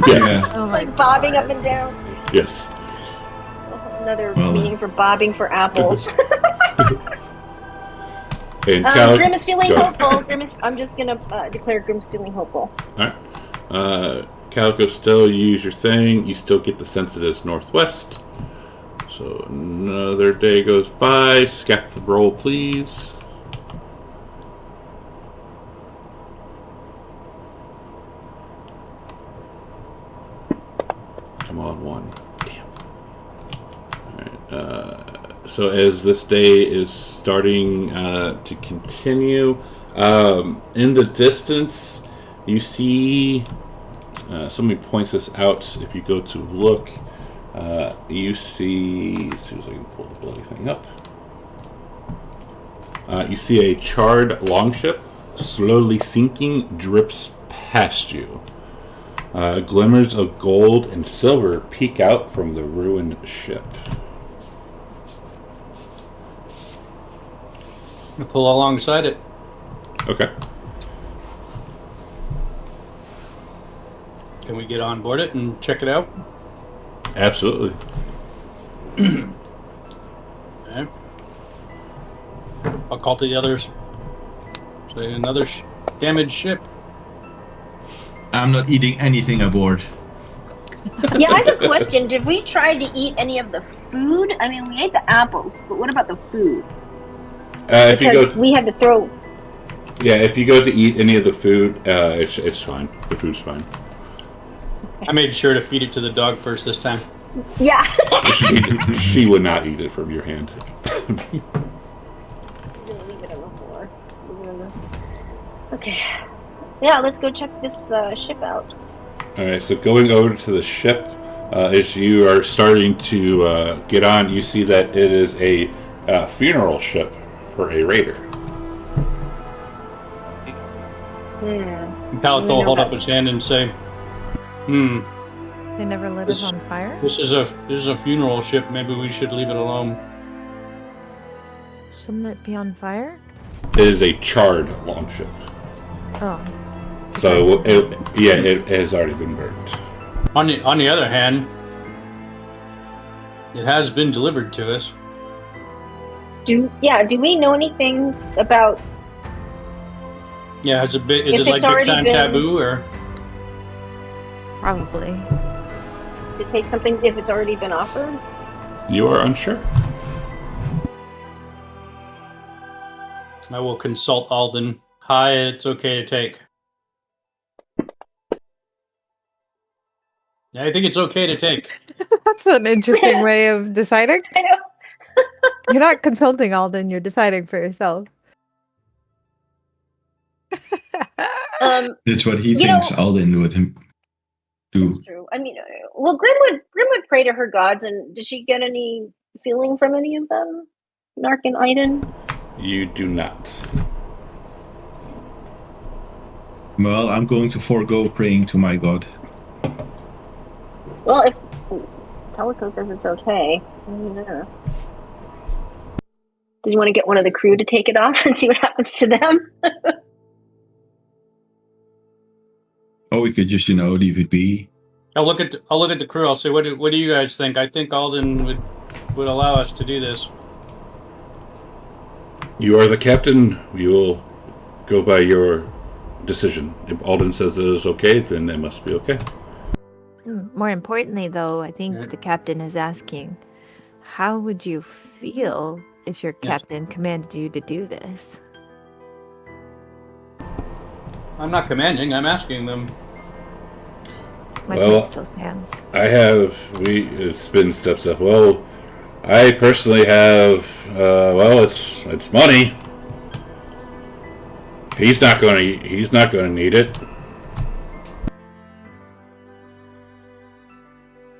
Yes. Oh my bobbing God. up and down. Yes. Another meaning for bobbing for apples. And Grim is feeling hopeful. I'm just gonna declare Grim's feeling hopeful. Alright. Calico, still use your thing. You still get the sense it is northwest. So another day goes by. Scat the roll, please. Come on, 1. Damn. Alright. So as this day is starting to continue, in the distance, you see, somebody points this out. If you go to look, you see, as soon as I can pull the bloody thing up, you see a charred longship slowly sinking, drips past you. Glimmers of gold and silver peek out from the ruined ship. I'll pull alongside it. Okay. Can we get on board it and check it out? Absolutely. Okay. I'll call to the others. Say another damaged ship. I'm not eating anything aboard. Yeah, I have a question. Did we try to eat any of the food? I mean, we ate the apples, but what about the food? Because we had to throw. Yeah, if you go to eat any of the food, it's fine. The food's fine. I made sure to feed it to the dog first this time. Yeah. She would not eat it from your hand. Leave it on the floor. Okay. Yeah, let's go check this ship out. Alright, so going over to the ship, as you are starting to get on, you see that it is a funeral ship for a raider. Calico will hold up his hand and say, They never lit us on fire? This is a funeral ship. Maybe we should leave it alone. Shouldn't it be on fire? It is a charred longship. Oh. So, it has already been burned. On the other hand, it has been delivered to us. Do we know anything about? Yeah, is it like big time been... taboo or? Probably. To take something if it's already been offered? You are unsure? I will consult Alden. Hi, it's okay to take. Yeah, I think it's okay to take. That's an interesting way of deciding. I know. You're not consulting Alden, you're deciding for yourself. That's what he thinks Alden would That's to. true. I mean, well, Grim would pray to her gods, and did she get any feeling from any of them? Nark and Iden? You do not. Well, I'm going to forego praying to my god. Well, if Teleco says it's okay, yeah. Did you want to get one of the crew to take it off and see what happens to them? Or we could just, leave it be. I'll look at the crew. I'll say, what do you guys think? I think Alden would allow us to do this. You are the captain. We will go by your decision. If Alden says it is okay, then it must be okay. More importantly, though, I think the captain is asking, how would you feel if your captain commanded you to do this? I'm not commanding. I'm asking them. My point still stands. It's been steps up. Well, I personally have, it's money. He's not going to need it.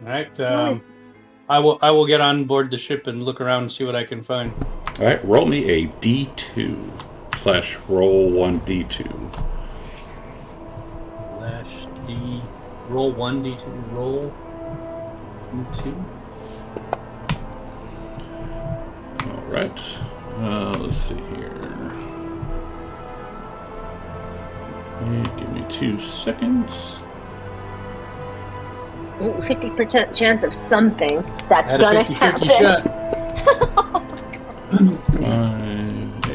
All right. I will get on board the ship and look around and see what I can find. All right, roll me a D2 / roll 1D2. Roll 1d2. Roll d2. All right. Let's see here. Give me 2 seconds. Ooh, 50% chance of something that's gonna happen. Shot.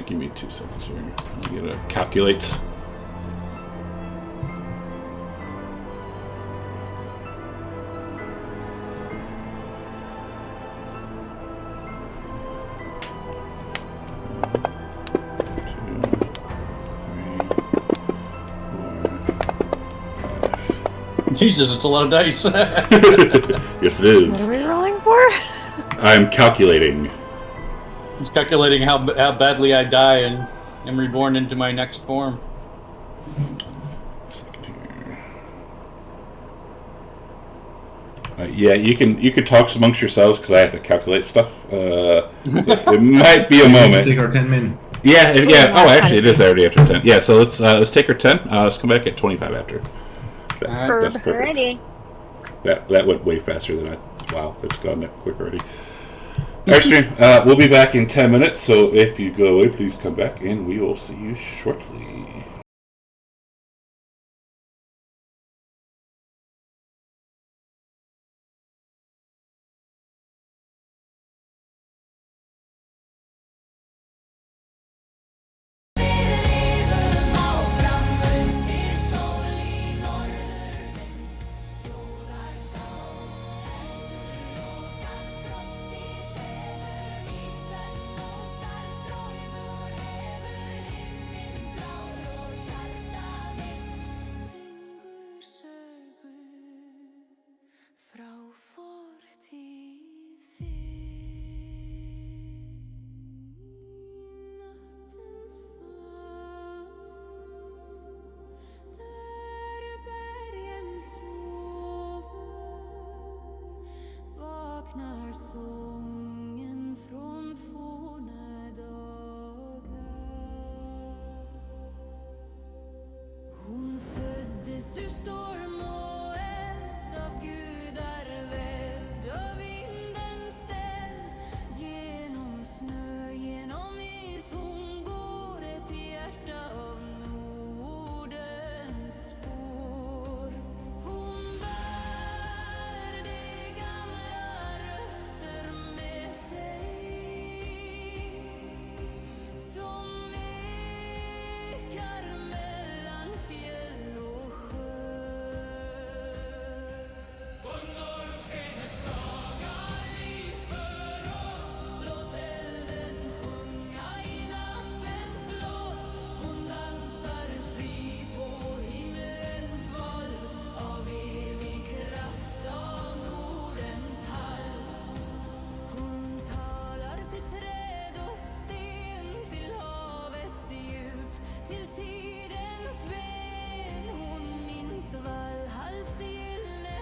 Give me 2 seconds here. I'm gonna calculate. Jesus, it's a lot of dice. Yes, it is. What are we rolling for? I'm calculating. He's calculating how badly I die and am reborn into my next form. Yeah, you can talk amongst yourselves because I have to calculate stuff. So it might be a moment. Take our 10 min. Yeah. Oh, actually, it is already after 10. Yeah, so let's take our 10. Let's come back at 25 after. That's perfect. Alrighty. That went way faster than I. Wow, that's gone that quick already. Alright, stream. We'll be back in 10 minutes. So if you go away, please come back, and we will see you shortly. Vaknar sången från forna dagar. Hon föddes ur storm och eld, av gudar vävd, av vinden ställd. Genom snö, genom is, hon går ett hjärta av Nordens spår. Hon bär det gamla röster med sig, som ekar mellan fjäll och sjö. Norrskenets saga lys för oss, låt elden sjunga i nattens blås. Hon dansar fri på himlens valv, av evig kraft, av Nordens hall. Hon talar till träd och sten, till havets djup, till tidens ben. Hon minns Valhalls gyllene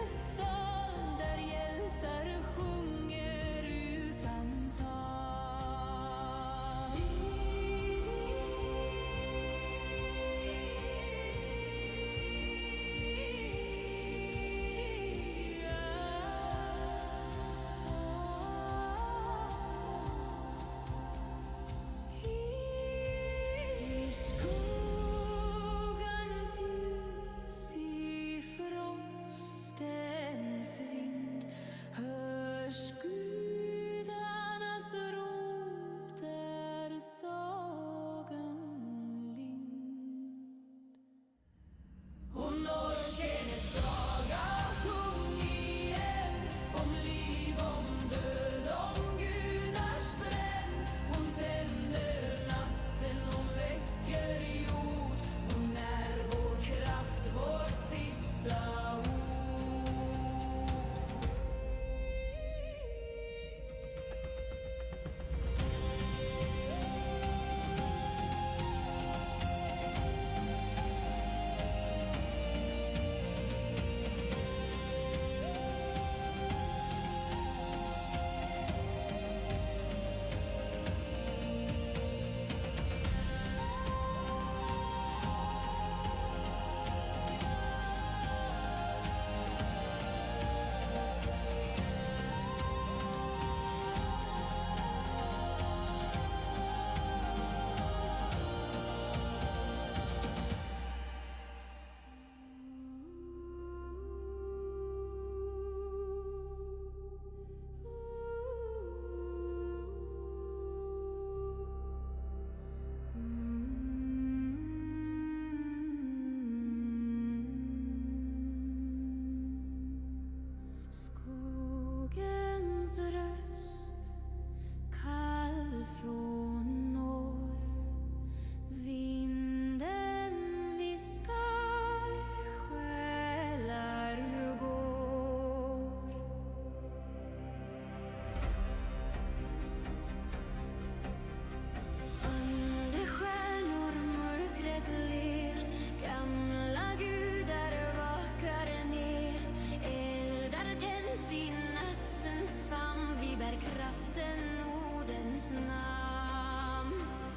namn.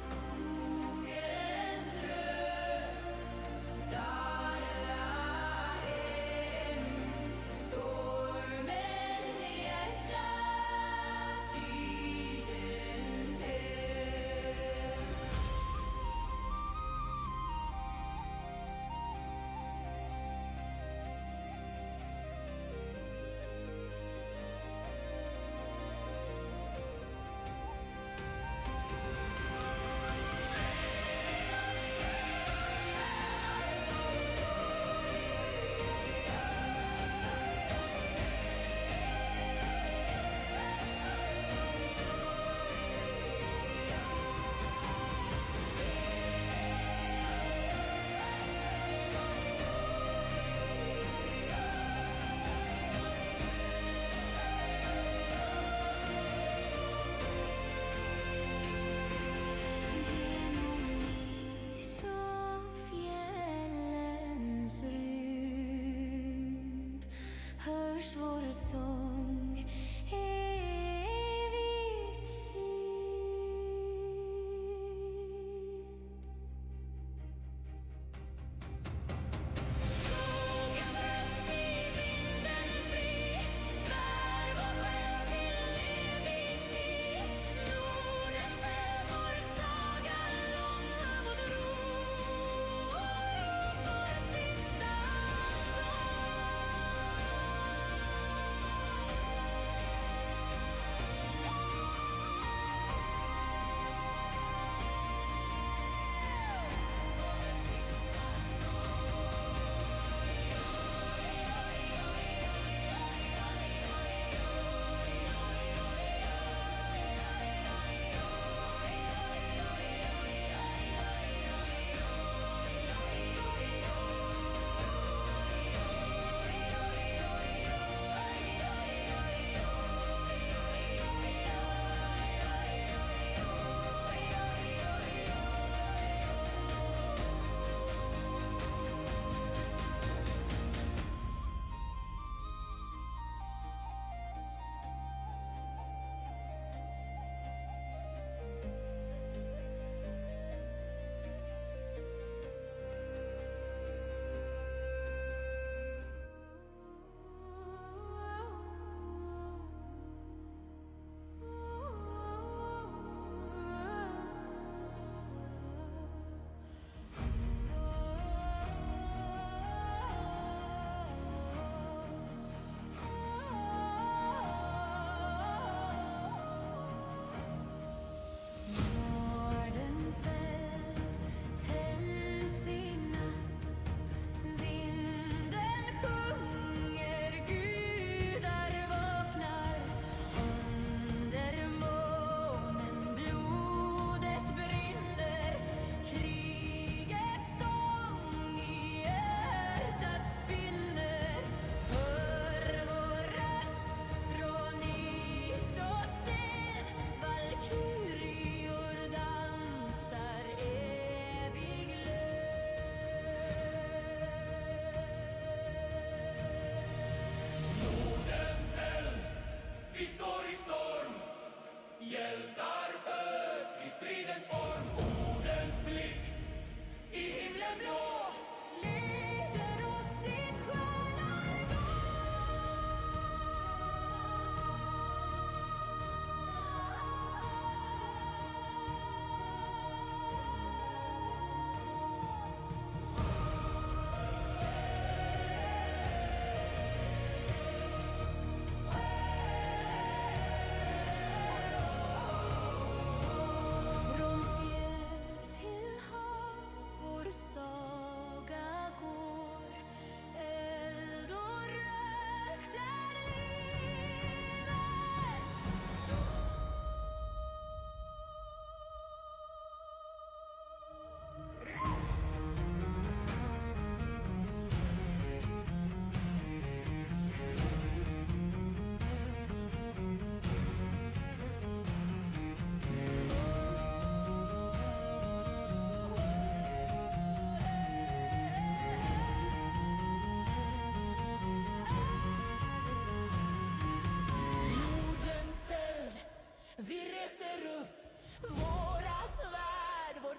Skogens rök, starla hem, stormens hjärta, tidens hem.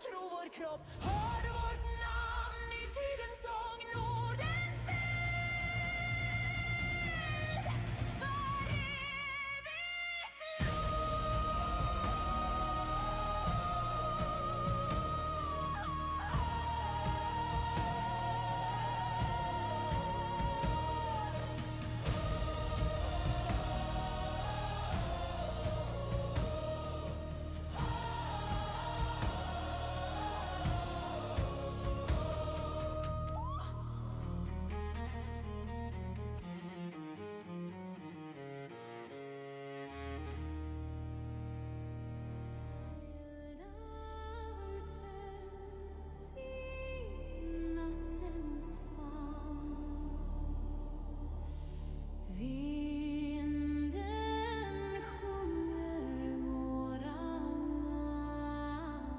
tro vår kropp. Hör du vårt namn i tidens sång, Nordens eld. För evigt nattens famn. Vinden sjunger våran namn.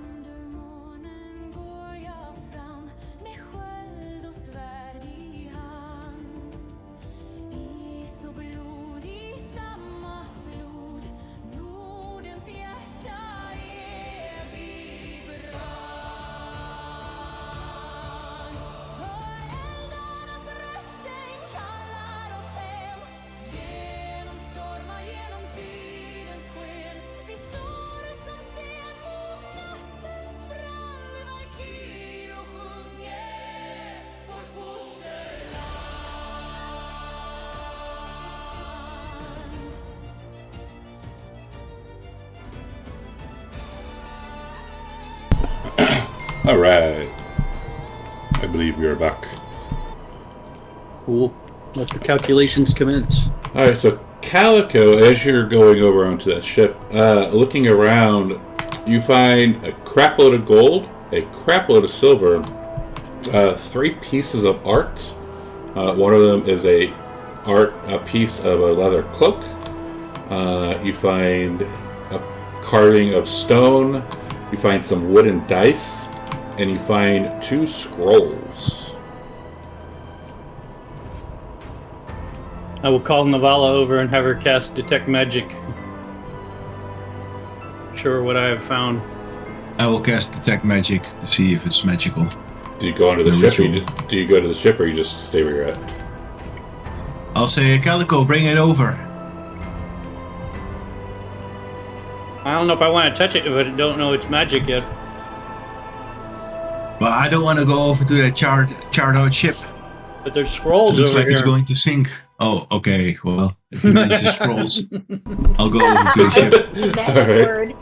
Under månen går jag fram med sköld och svärd i hand. Is och blod i samma flod, Nordens hjärta evig brand. Hör eldarnas röst, den kallar oss hem. Genom stormar, genom tidens sken. Vi står som sten mot nattens brand. Valkyr och sjunger vårt fosterland. All right. I believe we are back. Cool. Let the calculations commence. All right, so Calico, as you're going over onto that ship, looking around, you find a crap load of gold, a crap load of silver, 3 pieces of art. One of them is a piece of a leather cloak. You find a carving of stone. You find some wooden dice, and you find 2 scrolls. I will call Navala over and have her cast Detect Magic. Sure what I have found. I will cast Detect Magic to see if it's magical. Do you go onto the The ship? Or ritual. do you go to the ship, or you just stay where you're at? I'll say, Calico, bring it over. I don't know if I want to touch it if I don't know it's magic yet. But I don't want to go over to that charred out ship. But there's It scrolls looks over like here. it's going to sink. Oh, okay. Well, if you mention scrolls, I'll go over to the ship. Magic Alright.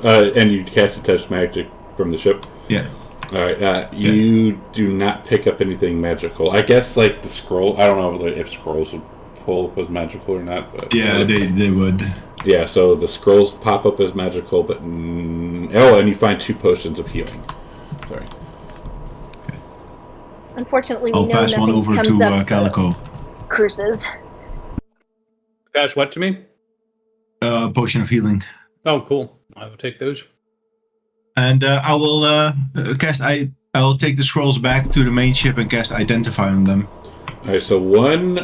word. And you cast a touch magic from the ship. Yeah. All right. You do not pick up anything magical. I guess like the scroll. I don't know if scrolls would pull up as magical or not. But Yeah, they would. yeah. So the scrolls pop up as magical, but and you find 2 potions of healing. Sorry. Unfortunately, we I'll know pass one nothing over comes to up Calico. Cruises. Pass what to me? Potion of healing. Oh, cool. I will take those. And I will cast. I will take the scrolls back to the main ship and cast Identify on them. All right. So one,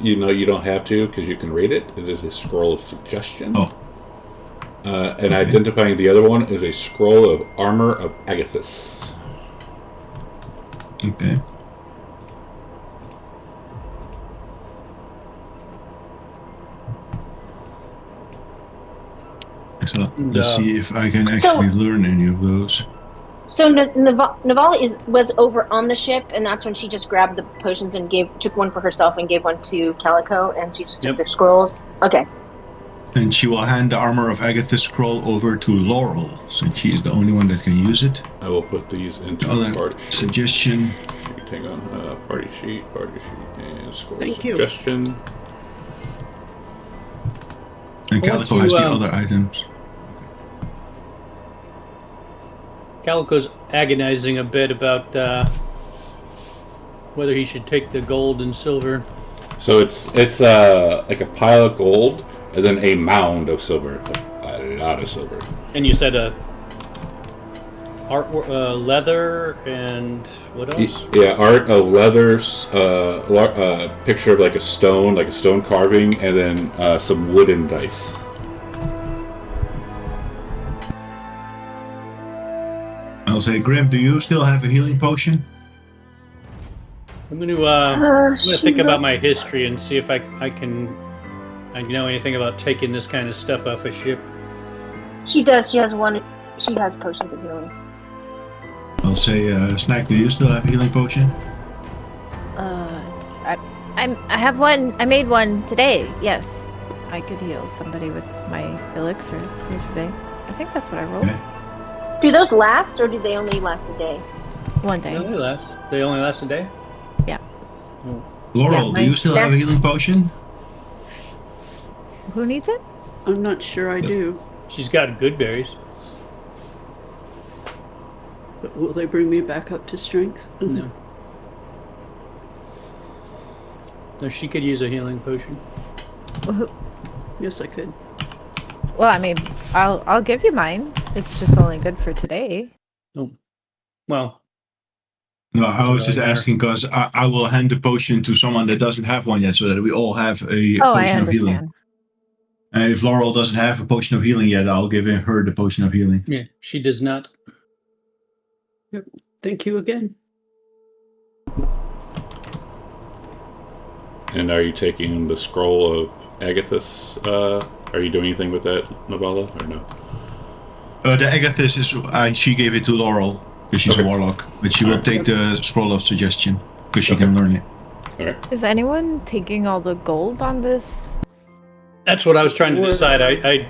you don't have to because you can read it. It is a scroll of suggestion. Oh. And identifying the other one is a scroll of armor of Agathis. Okay. So let's see if I can actually learn any of those. So Navala was over on the ship, and that's when she just grabbed the potions and took one for herself and gave one to Calico, and she just took their scrolls. Okay. And she will hand the Armor of Agathis scroll over to Laurel, since she is the only one that can use it. I will put these into the Other party sheet. suggestion. Hang on. Party sheet, and scroll Thank you. suggestion. And I want Calico has to, the other items. Calico's agonizing a bit about whether he should take the gold and silver. So it's like a pile of gold and then a mound of silver, a lot of silver. And you said leather and what else? Yeah, art of leather, picture of like a stone carving, and then some wooden dice. I'll say, Grim, do you still have a healing potion? I'm gonna think about my history and see if I know anything about taking this kind of stuff off a ship. She does. She has one. She has potions of healing. I'll say, Snack, do you still have a healing potion? I have one. I made one today. Yes, I could heal somebody with my elixir for today. I think that's what I rolled. Okay. Do those last, or do they only last a day? One day. They only last a day? Yeah. Oh. Laurel, Yeah, do you still have a healing potion? Who needs it? I'm not sure I do. She's got good berries. But will they bring me back up to strength? No. No, she could use a healing potion. Yes, I could. Well, I mean, I'll give you mine. It's just only good for today. Oh. Well. No, I was just asking because I will hand the potion to someone that doesn't have one yet, so that we all have a potion of healing. Understand. And if Laurel doesn't have a potion of healing yet, I'll give her the potion of healing. Yeah, she does not. Yep. Thank you again. And are you taking the scroll of Agathis? Are you doing anything with that, Navala, or no? The Agathis is she gave it to Laurel because she's a warlock, but she will take the scroll of suggestion because she can learn it. All right. Is anyone taking all the gold on this? That's what I was trying to decide.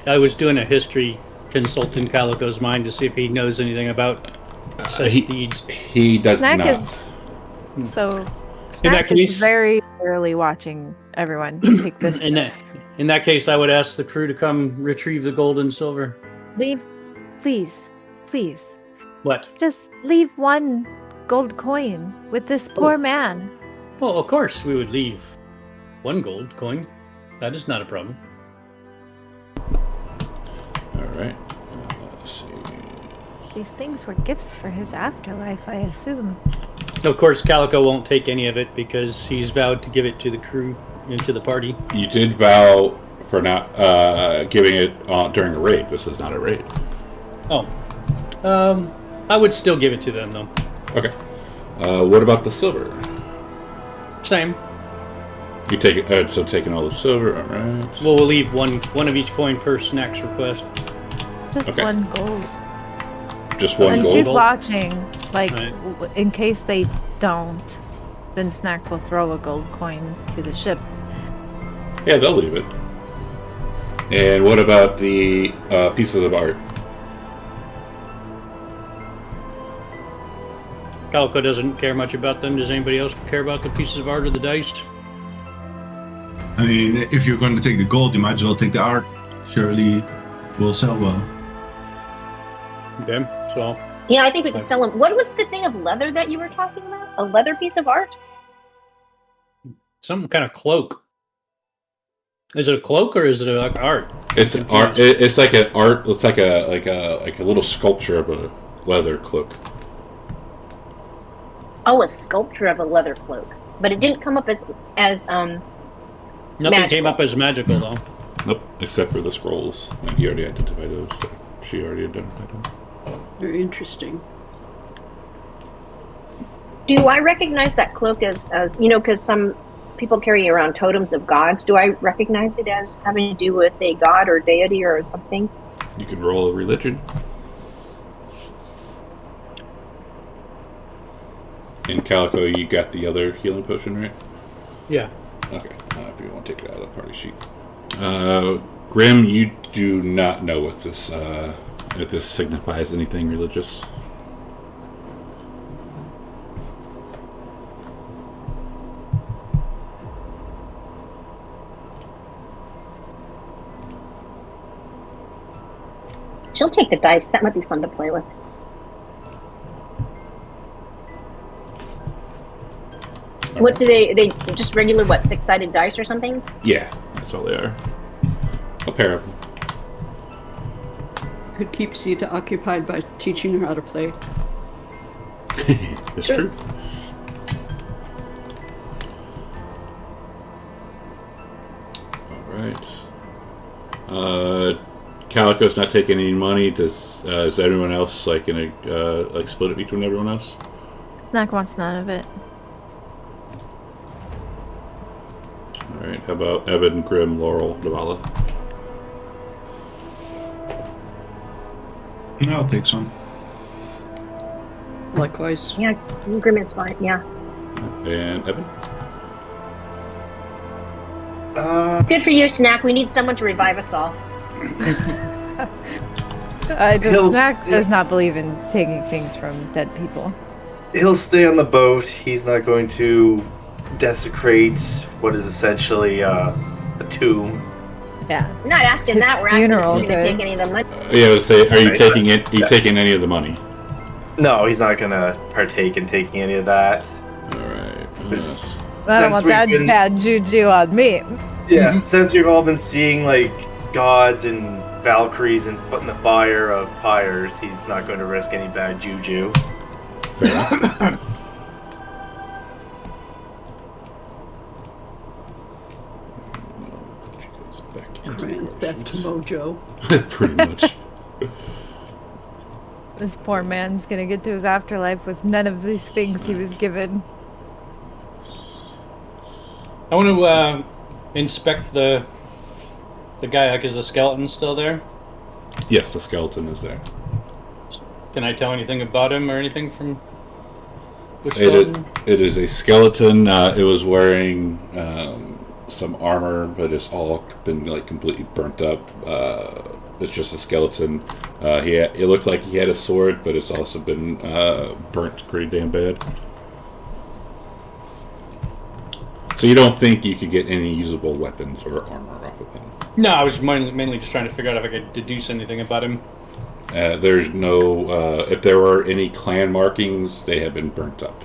I was doing a history consult in Calico's mind to see if he knows anything about such deeds. He does Snack not. is so. In that Snack is case- very rarely watching everyone take this. In that case, I would ask the crew to come retrieve the gold and silver. Leave, please. What? Just leave one gold coin with this poor man. Well, of course we would leave one gold coin. That is not a problem. All right. Let's see. These things were gifts for his afterlife, I assume. Of course, Calico won't take any of it because he's vowed to give it to the crew and to the party. You did vow for not giving it during a raid. This is not a raid. Oh. I would still give it to them, though. Okay. What about the silver? Same. You take it. So taking all the silver. All right. Well, we'll leave one of each coin per Snack's request. Just Okay. one gold. Just one And gold. she's watching, like, Right. in case they don't, then Snack will throw a gold coin to the ship. Yeah, they'll leave it. And what about the pieces of art? Calico doesn't care much about them. Does anybody else care about the pieces of art or the dice? I mean, if you're going to take the gold, you might as well take the art. Surely will sell well. Okay, so Yeah, I think we could sell them. What was the thing of leather that you were talking about? A leather piece of art? some kind of cloak. Is it a cloak or is it like art? It's art. It's like an art. It's like a little sculpture of a leather cloak. Oh, a sculpture of a leather cloak. But it didn't come up as Nothing Magical. came up as magical though. Nope, except for the scrolls. And he already identified those. So she already identified them. Very interesting. Do I recognize that cloak as because some people carry around totems of gods. Do I recognize it as having to do with a god or deity or something? You can roll a religion. In Calico, you got the other healing potion, right? Yeah. Okay. If you want to take it out of the party sheet. Grim, you do not know what this if this signifies anything religious. She'll take the dice. That might be fun to play with. What do they just regular, 6-sided dice or something? Yeah, that's all they are. A pair of them. Could keep Sita occupied by teaching her how to play. It's true. All right. Calico's not taking any money. Does everyone else gonna split it between everyone else? Snack wants none of it. All right. How about Evan, Grim, Laurel, Navala? I'll take some. Likewise. Yeah, Grim is fine. Yeah. And Evan? Good for you, Snack. We need someone to revive us all. Snack does not believe in taking things from dead people. He'll stay on the boat. He's not going to desecrate what is essentially a tomb. Yeah. We're not asking His that. We're asking if funeral he's going to take goods. any of the money. Yeah, let's say, are you Right. taking it? Are you taking any of the money? No, he's not going to partake in taking any of that. All right. There's- I don't Since want we've that been- bad juju on me. Yeah, since we've all been seeing gods and Valkyries and putting the fire of pyres, he's not going to risk any bad juju. Fair enough. Grand Theft Mojo. Pretty much. This poor man's gonna get to his afterlife with none of these things he was given. I want to inspect the guy. Is the skeleton still there? Yes, the skeleton is there. Can I tell anything about him or anything from which It skeleton? is a skeleton. It was wearing some armor, but it's all been completely burnt up. It's just a skeleton. It looked like he had a sword, but it's also been burnt pretty damn bad. So you don't think you could get any usable weapons or armor off of him? No, I was mainly just trying to figure out if I could deduce anything about him. There's no. If there were any clan markings, they have been burnt up.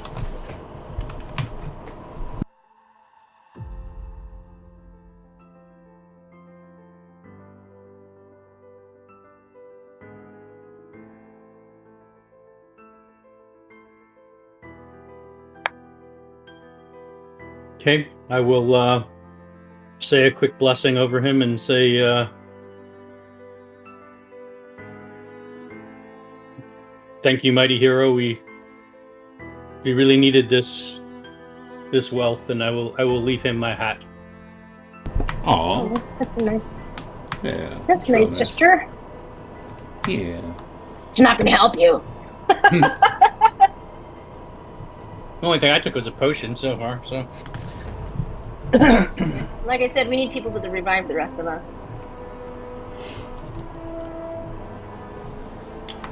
Okay, I will say a quick blessing over him and say, thank you, mighty hero. We really needed this wealth, and I will leave him my hat. Aw. That's nice. Yeah. That's real nice, gesture. Yeah. It's not going to help you. The only thing I took was a potion so far, so. Like I said, we need people to revive the rest of us.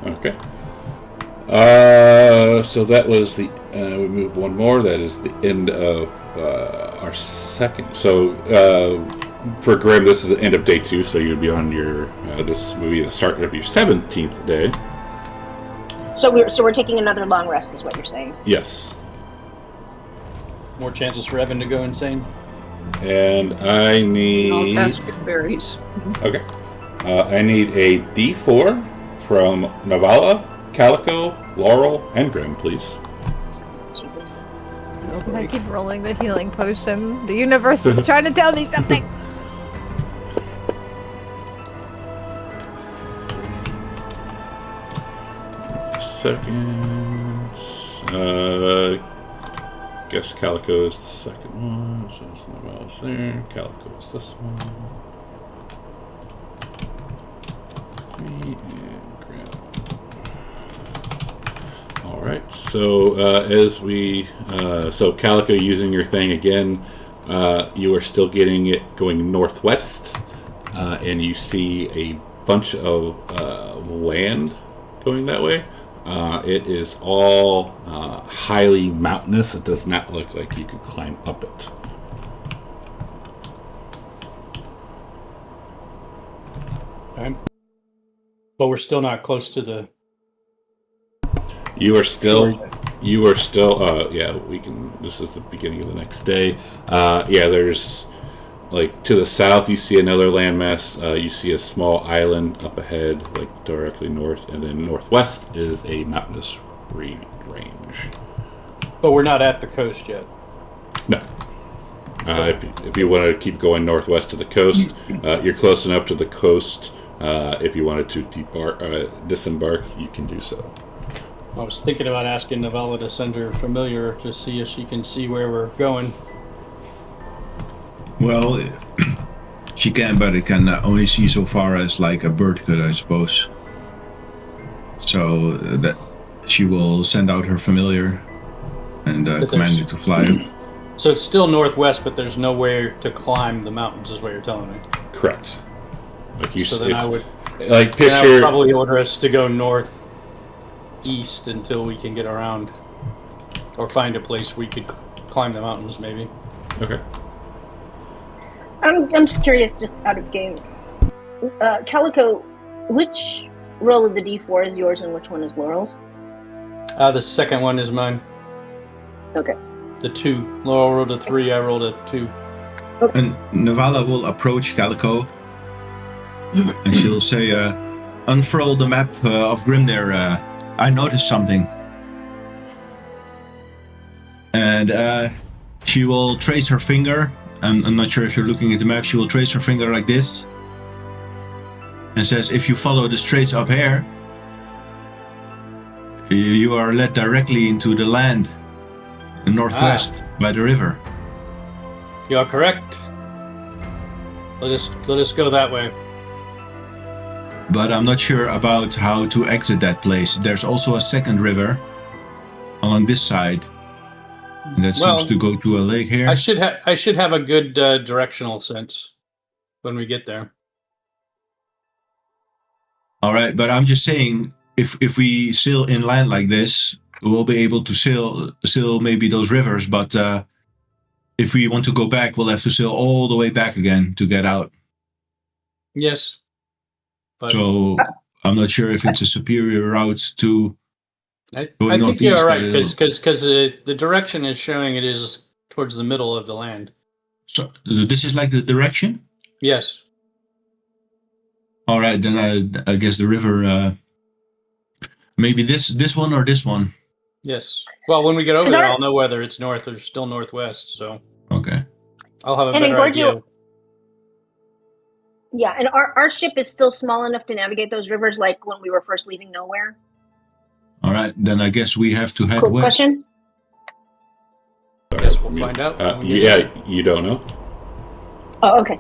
Okay. So that was the. We moved one more. That is the end of our second. So for Grim, this is the end of day 2. So you'd be on your. This will be the start of your 17th day. So we're taking another long rest, is what you're saying. Yes. More chances for Evan to go insane. And I I'll need. cast berries. Okay. I need a D4 from Navala, Calico, Laurel, and Grim, please. Jesus. Oh, I keep rolling the healing potion. The universe is trying to tell me something. Second. Guess Calico is the second one. So it's Navala's there. Calico is this one. Me and Grim. Alright, so as we. So Calico using your thing again, you are still getting it going northwest. and you see a bunch of land going that way. It is all highly mountainous. It does not look like you could climb up it. Okay. But we're still not close to the... You are still, yeah, we can, this is the beginning of the next day. Yeah, there's, like, to the south, you see another landmass. You see a small island up ahead, like, directly north, and then northwest is a mountainous range. But we're not at the coast yet. No. If you want to keep going northwest to the coast, you're close enough to the coast. If you wanted to disembark, you can do so. I was thinking about asking Novella to send her familiar to see if she can see where we're going. Well, she can, but it can only see so far as like a bird could, I suppose. So that she will send out her familiar and command you to fly. So it's still northwest, but there's nowhere to climb the mountains, is what you're telling me. Correct. Like you, so then I would probably order us to go northeast until we can get around, or find a place we could climb the mountains, maybe. Okay. I'm just curious, just out of game. Calico, which roll of the D4 is yours and which one is Laurel's? The second one is mine. Okay. The 2. Laurel rolled a 3, I rolled a 2. Okay. And Navala will approach Calico and she'll say, unfurl the map of Grimdare. I noticed something. And she will trace her finger. I'm not sure if you're looking at the map. She will trace her finger like this and says, if you follow the straits up here, you are led directly into the land in northwest by the river. You are correct. Let us go that way. But I'm not sure about how to exit that place. There's also a second river along this side. And that seems to go to a lake here. I should have a good directional sense when we get there. All right, but I'm just saying, if we sail inland like this, we'll be able to sail maybe those rivers. But if we want to go back, we'll have to sail all the way back again to get out. Yes. But so I'm not sure if it's a superior route to. I think you're right, because the direction is showing it is towards the middle of the land. So this is like the direction? Yes. All right, then I guess the river, maybe this one or this one? Yes. Well, when we get over there, I'll know whether it's north or still northwest, so. Okay. I'll have a better idea. Yeah, and our ship is still small enough to navigate those rivers like when we were first leaving nowhere. All right, then I guess we have to head Quick west. Question? I guess we'll find out. You don't know? Oh, okay.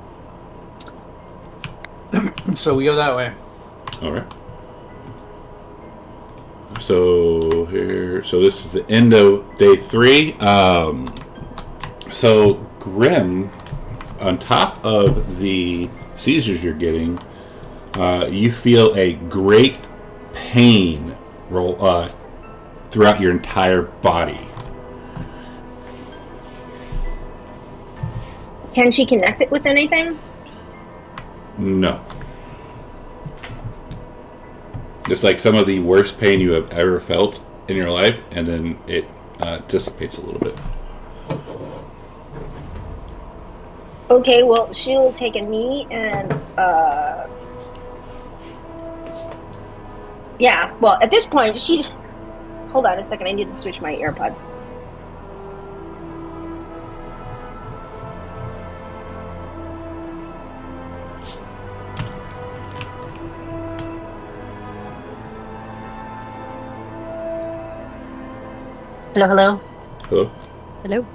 So we go that way. All right. So this is the end of day 3. So Grim, on top of the seizures you're getting, you feel a great pain roll throughout your entire body. Can she connect it with anything? No. It's like some of the worst pain you have ever felt in your life, and then it dissipates a little bit. Okay, well, she'll take a knee and, yeah, well, at this point, hold on a second, I need to switch my AirPod. Hello, hello? Hello? Hello.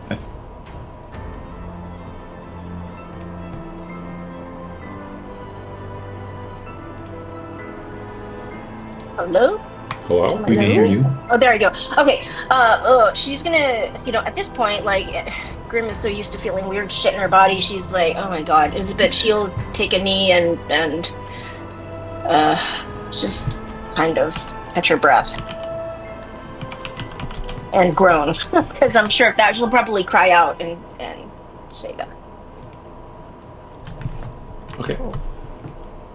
Hello? Hello? We can hear you. Oh, there we go. Okay. She's gonna, at this point, like, Grim is so used to feeling weird shit in her body. She's like, oh my god. But she'll take a knee and just kind of catch her breath. And groan. Because I'm sure if that, she'll probably cry out and say that. Okay.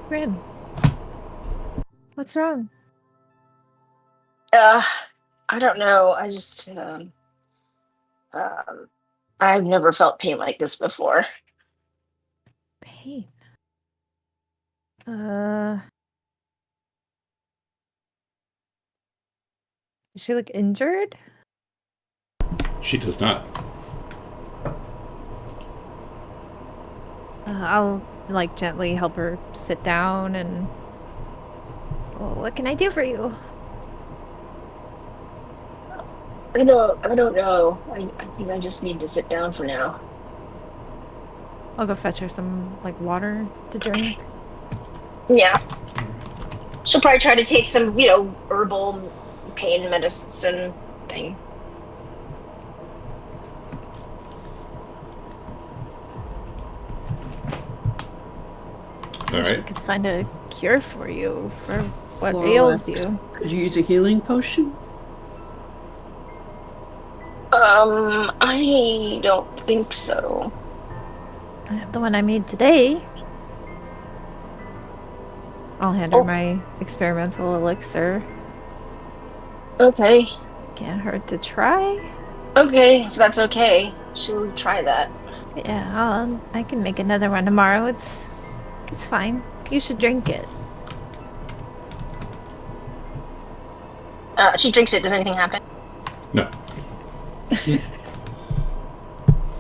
Grim. What's wrong? I don't know. I just, I've never felt pain like this before. Pain. Does she look injured? She does not. I'll like gently help her sit down and. Well, what can I do for you? I don't know. I think I just need to sit down for now. I'll go fetch her some like water to drink. Yeah. She'll probably try to take some, herbal pain medicine thing. All Wish we right. could find a cure for you for what Laura ails asks, you. Could you use a healing potion? I don't think so. I have the one I made today. I'll hand her Oh. my experimental elixir. Okay. Can't hurt to try. Okay, if that's okay. She'll try that. Yeah, I can make another one tomorrow. It's fine. You should drink it. She drinks it. Does anything happen? No.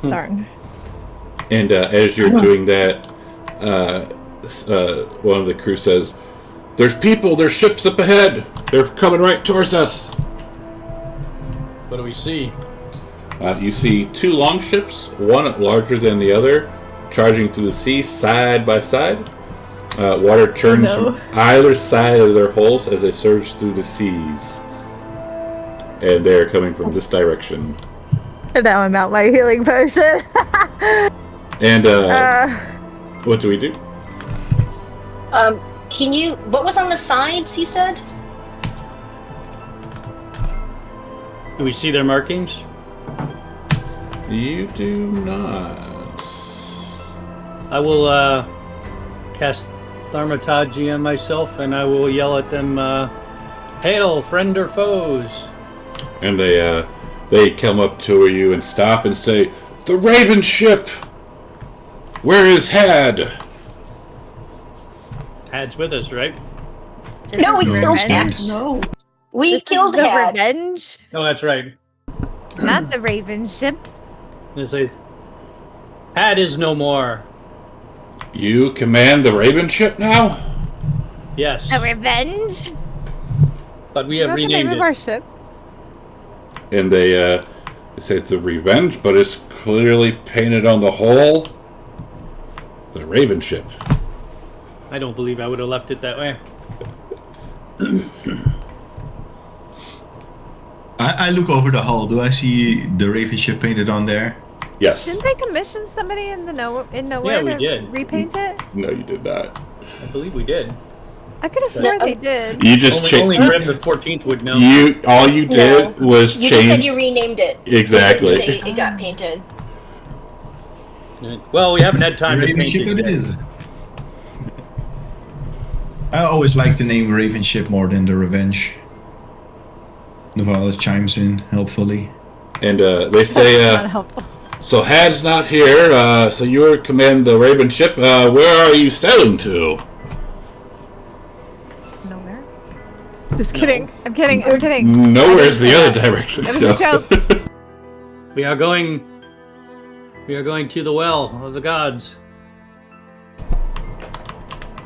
Darn. And as you're doing that, one of the crew says, "There's people. There's ships up ahead. They're coming right towards us." What do we see? You see two longships, one larger than the other, charging through the sea side by side. Water churns from either side of their hulls as they surge through the seas. And they're coming from this direction. And now I'm out my healing potion. And what do we do? What was on the sides, you said? Do we see their markings? You do not. I will cast Thaumaturgy on myself, and I will yell at them, "Hail, friend or foes!" And they come up to you and stop and say, "The Raven ship! Where is Had?" Had's with us, right? No, we is killed revenge. Had. No. We This killed is the Had. revenge, Oh, that's right. not the Raven ship. They say, "Had is no more." You command the Raven ship now? Yes, The revenge. but we have Not the name renamed of it. our ship. And they say it's the Revenge, but it's clearly painted on the hull. The Raven ship. I don't believe I would have left it that way. I look over the hull. Do I see the Raven ship painted on there? Yes. Didn't they commission somebody in nowhere Yeah, we to did. repaint it? No, you did not. I believe we did. I could have sworn they did. You just Only changed. Grim the 14th would know. All you did was You change. just said you renamed it. Exactly. You didn't say it got painted. Well, we haven't had time to Raven paint ship it it yet. is. I always like the name Raven ship more than the Revenge. Navala chimes in helpfully. And they That's say, not helpful. "So Had's not here. So you command the Raven ship. Where are you sailing to?" Nowhere. Just kidding. I'm kidding. I'm kidding. Nowhere's I the didn't other say direction. That was a joke. We are going to the well of the gods.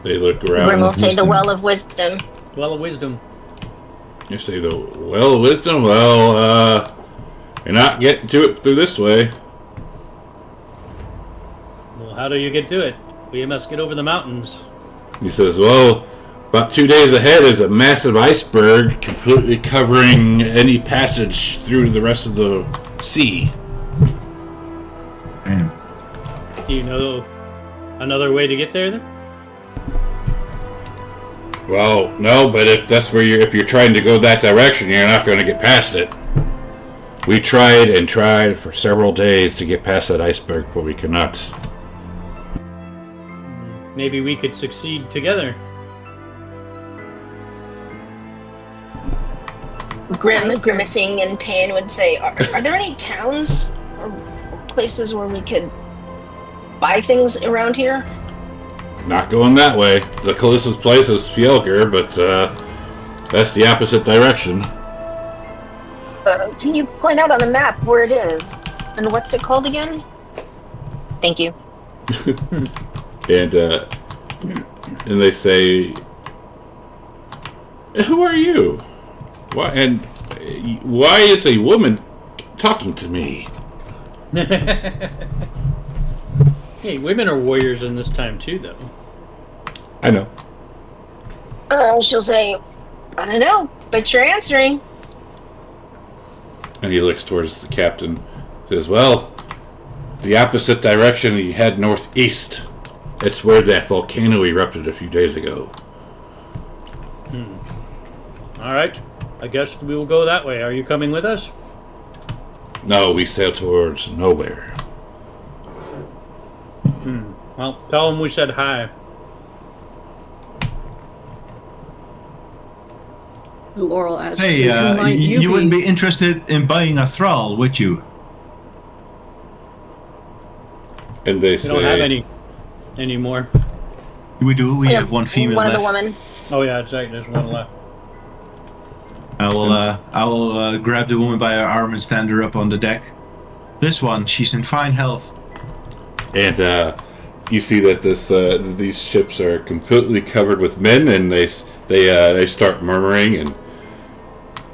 They look Grim will around. say the wisdom. well of wisdom. Well of wisdom. You say the Well of Wisdom. Well, you're not getting to it through this way. Well, how do you get to it? We must get over the mountains. He says, "Well, about 2 days ahead is a massive iceberg completely covering any passage through the rest of the sea." Do you know another way to get there then? Well, no, but if you're trying to go that direction, you're not going to get past it. We tried and tried for several days to get past that iceberg, but we cannot. Maybe we could succeed together. Grimacing in pain, would say, are there any towns or places where we could buy things around here? Not going that way. The closest place is Fjellger, but that's the opposite direction. Can you point out on the map where it is? And what's it called again? Thank you. And they say, "Who are you? Why is a woman talking to me?" Hey, women are warriors in this time too, though. I know. She'll say, I don't know, but you're answering. And he looks towards the captain. Says, "Well, the opposite direction. You head northeast. It's where that volcano erupted a few days ago." All right. I guess we will go that way. Are you coming with us? No, we sail towards nowhere. Well, tell them we said hi. Laurel asks, Hey, who might you wouldn't be interested in buying a thrall, would you? And they We say, don't have any anymore. We do. We have one female One left. of the women. Oh yeah, that's right. There's one left. I will grab the woman by her arm and stand her up on the deck. This one, she's in fine health. And you see that these ships are completely covered with men, and they start murmuring. And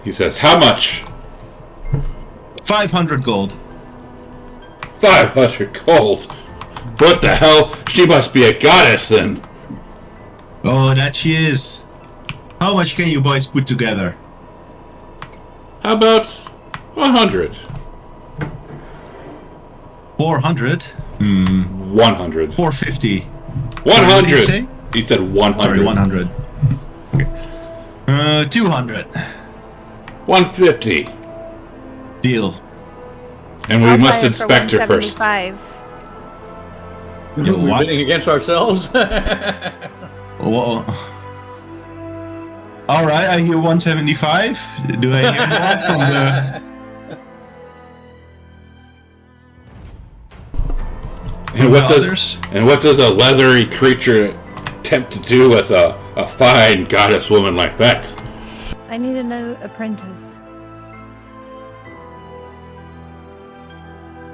he says, "How much?" 500 gold. 500 gold. What the hell? She must be a goddess then. Oh, that she is. How much can you boys put together? How about 100? 400? 100. 450. 100. He said 100. Sorry, 100. Okay. 200. 150. Deal. And we I'll must buy it for inspect her first. 175. You We're what? bidding against ourselves. Whoa. All right, I hear 175. Do I hear more from the? And what does a leathery creature attempt to do with a fine goddess woman like that? I need a new apprentice.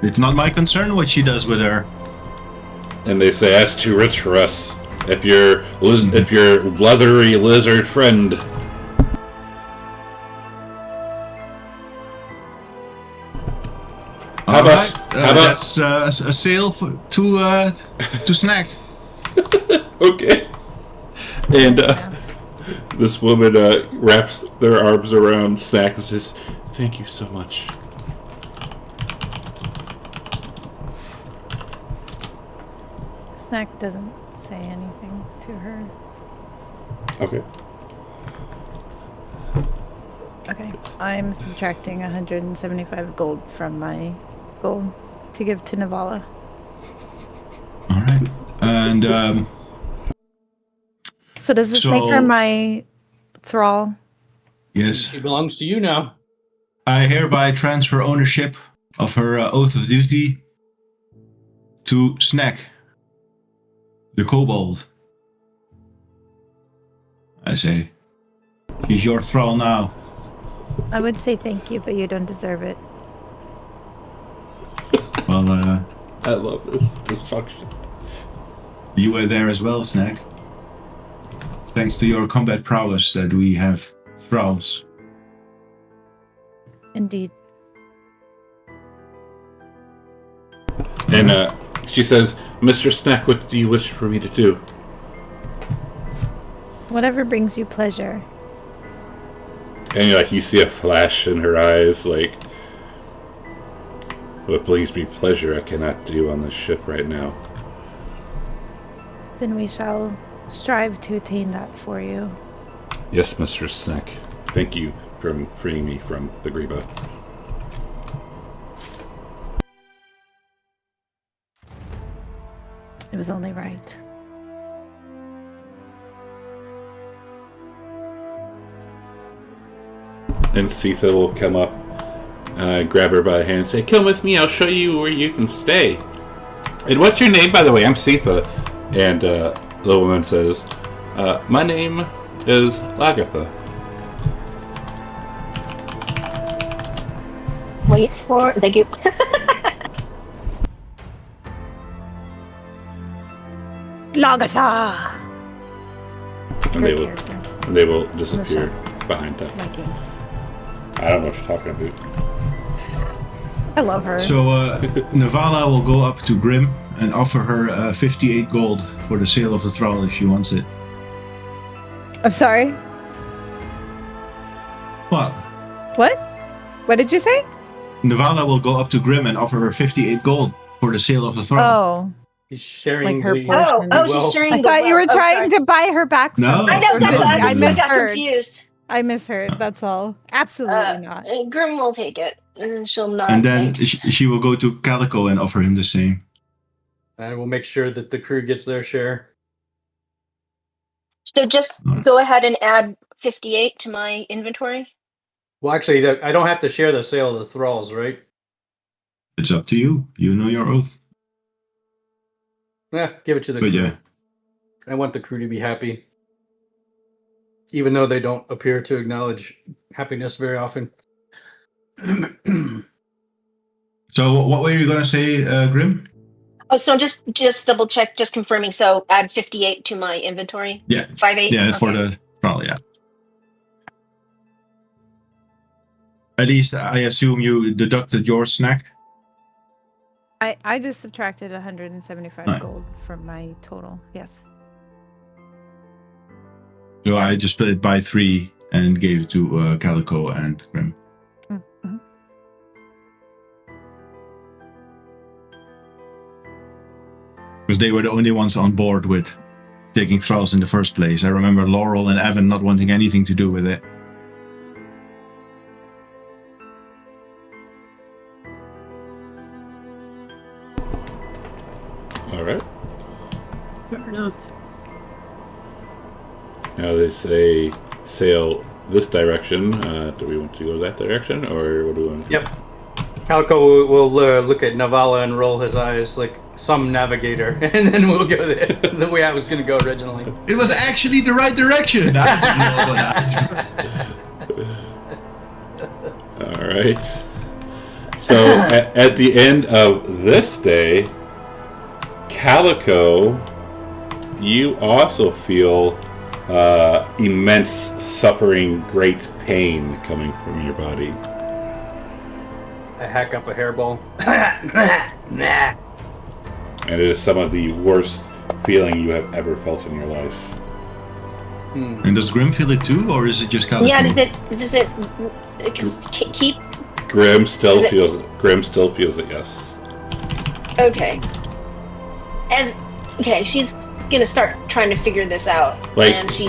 It's not my concern what she does with her. And they say that's too rich for us. If your leathery lizard friend. How about that's a sale to snack? Okay. And this woman wraps their arms around Snack and says, "Thank you so much." Snack doesn't say anything to her. Okay. Okay, I'm subtracting 175 gold from my gold to give to Navala. All right, and So does this make her my thrall? yes, She belongs to you now. I hereby transfer ownership of her oath of duty to Snack, the kobold. I say, she's your thrall now. I would say thank you, but you don't deserve it. Well, I love this function. you were there as well, Snack. Thanks to your combat prowess that we have thralls. Indeed. And she says, "Mr. Snack, what do you wish for me to do?" Whatever brings you pleasure. And you see a flash in her eyes, like, "What brings me pleasure I cannot do on this ship right now." Then we shall strive to attain that for you. Yes, Mistress Snack. Thank you for freeing me from the Greba. It was only right. And Sitha will come up, grab her by the hand and say, "Come with me, I'll show you where you can stay." "And what's your name, by the way?" "I'm Sitha." And the woman says, "My name is Lagatha." Wait for thank you. Lagatha! And they will disappear behind them. Vikings. I don't know what you're talking about. I love her. So Navala will go up to Grim and offer her 58 gold for the sale of the thrall if she wants it. I'm sorry. What? What? What did you say? Navala will go up to Grim and offer her 58 gold for the sale of the thrall. Oh. He's sharing Like her the portion. She's sharing I the thought you were wealth. trying to buy her back from No. me. I know, that's No, I no, no. got misheard. confused. I misheard, that's all. Absolutely not. Grim will take it, and then she'll nod. And then thanks. she will go to Calico and offer him the same. And we'll make sure that the crew gets their share. So just go ahead and add 58 to my inventory. Well, actually, I don't have to share the sale of the thralls, right? It's up to you. You know your oath. Yeah, give it to the But crew. yeah. I want the crew to be happy. Even though they don't appear to acknowledge happiness very often. So what were you going to say, Grim? Oh, so just double check, just confirming. So add 58 to my inventory. Yeah. 58. Yeah, Okay. for the thrall, yeah. At least I assume you deducted your snack. I just subtracted 175 Right. gold from my total. Yes. So I just split it by 3 and gave it to Calico and Grim. Mm-hmm. Because they were the only ones on board with taking thralls in the first place. I remember Laurel and Evan not wanting anything to do with it. All right. Fair enough. Now they say sail this direction. Do we want to go that direction, or what do we want to do? Yep. Calico will look at Navala and roll his eyes like some navigator, and then we'll go the way I was going to go originally. It was actually the right direction. All right. So at the end of this day, Calico, you also feel immense suffering, great pain coming from your body. I hack up a hairball. And it is some of the worst feeling you have ever felt in your life. And does Grim feel it too, or is it just Calico? Yeah, does it keep? Grim still feels it. Grim still feels it, yes. Okay. She's gonna start trying to figure this out. Like- and she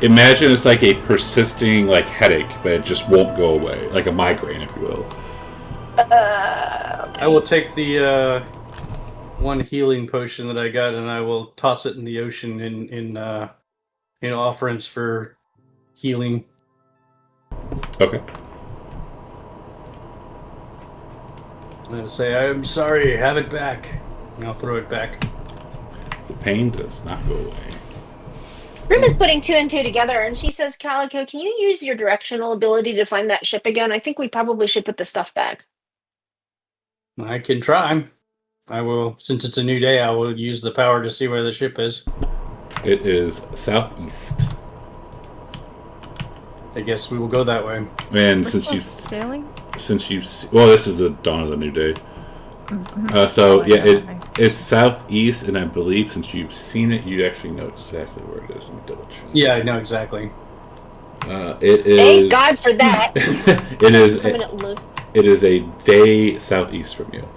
Imagine it's like a persisting headache, but it just won't go away. Like a migraine, if you will. I will take the one healing potion that I got, and I will toss it in the ocean in offerings for healing. Okay. And I'll say, "I'm sorry, have it back." And I'll throw it back. The pain does not go away. Grim is putting 2 and 2 together, and she says, "Calico, can you use your directional ability to find that ship again? I think we probably should put the stuff back." I can try. I will, since it's a new day, I will use the power to see where the ship is. It is southeast. I guess we will go that way. And We're still sailing? well, this is the dawn of the new day. It's southeast, and I believe since you've seen it, you actually know exactly where it is. Let me double check. Yeah, I know exactly. It is. Thank God for that. It is. Permanent loop. It is a day southeast from you.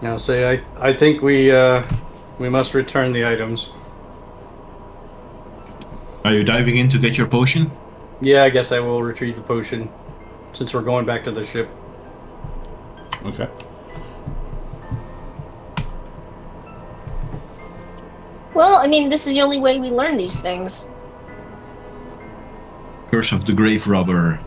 I'll say I think we must return the items. Are you diving in to get your potion? Yeah, I guess I will retrieve the potion since we're going back to the ship. Okay. Well, I mean, this is the only way we learn these things. Curse of the Grave Robber.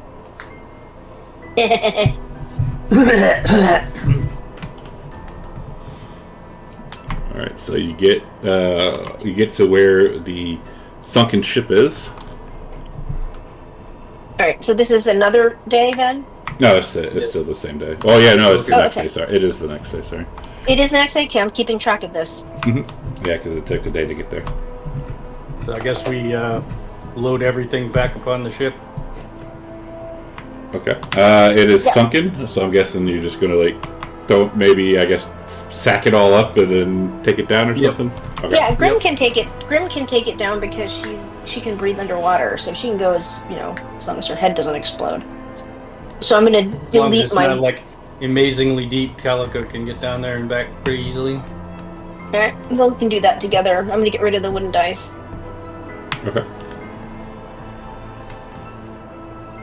All right. So you get to where the sunken ship is. All right, so this is another day then? No, it's still the same day. Oh yeah, no, it's the next okay. day. Sorry, it is the next day. Sorry. It is next day. Okay, I'm keeping track of this. Yeah, because it took a day to get there. So I guess we load everything back upon the ship. Okay. It is sunken, so I'm guessing you're just gonna don't maybe sack it all up and then take it down or something. Okay. Yeah, Grim can take it. Grim can take it down because she can breathe underwater, so she can go as long as her head doesn't explode. So I'm gonna delete As my. not like amazingly deep, Calico can get down there and back pretty easily. All right, well, we can do that together. I'm gonna get rid of the wooden dice. Okay.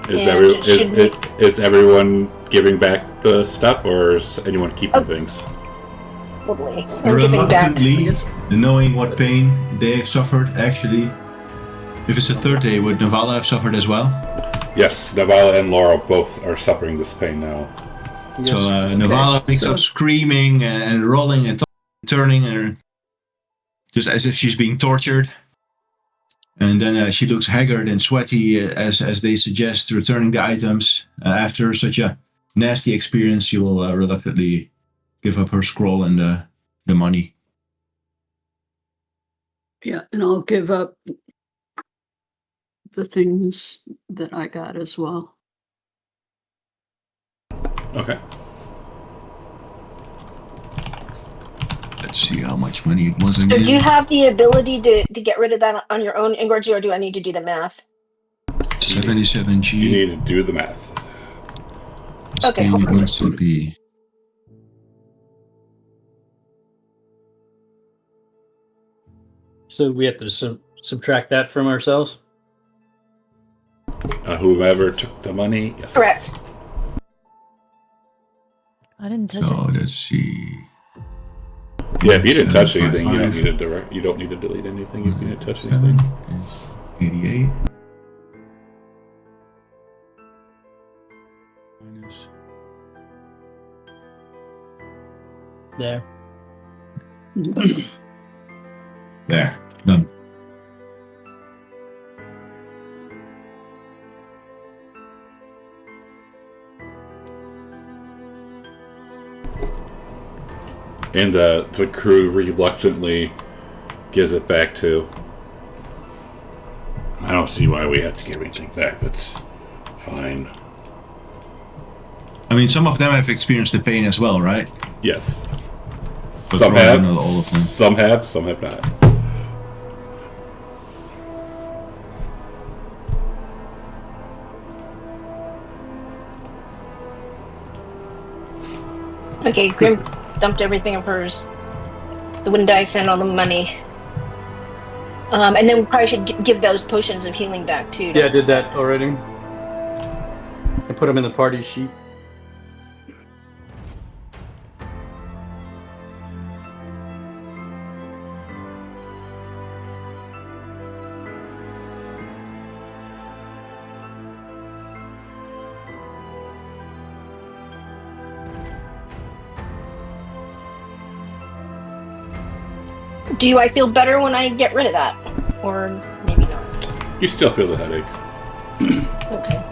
And Is everyone giving back the stuff, or is anyone keeping things? Totally. I'm giving back. Reluctantly, knowing what pain they have suffered, actually. If it's the third day, would Navala have suffered as well? Yes, Navala and Laura both are suffering this pain now. Yes. So Navala picks up screaming and rolling and turning, and just as if she's being tortured. And then she looks haggard and sweaty as they suggest returning the items. After such a nasty experience, she will reluctantly give up her scroll and the money. Yeah, and I'll give up the things that I got as well. Okay. Let's see how much money it was So again. do you have the ability to get rid of that on your own, Ingorgy, or do I need to do the math? 77G. You need to do the math. Okay, Speed hold on. wants to be. So we have to subtract that from ourselves? Whoever took the money, yes. Correct. I didn't touch So it. let's see. Yeah, if you didn't touch anything, you 755. don't need to delete anything if you didn't touch 7 anything. is 88. Minus. There. There, done. And the crew reluctantly gives it back to. I don't see why we have to give anything back, but fine. I mean, some of them have experienced the pain as well, right? Yes. But Some probably have, not all of them. some have not. Okay, Grim dumped everything of hers. The wooden dice and all the money. And then we probably should give those potions of healing back too. Yeah, I did that already. I put them in the party sheet. Do I feel better when I get rid of that? Or maybe not? You still feel the headache. Okay.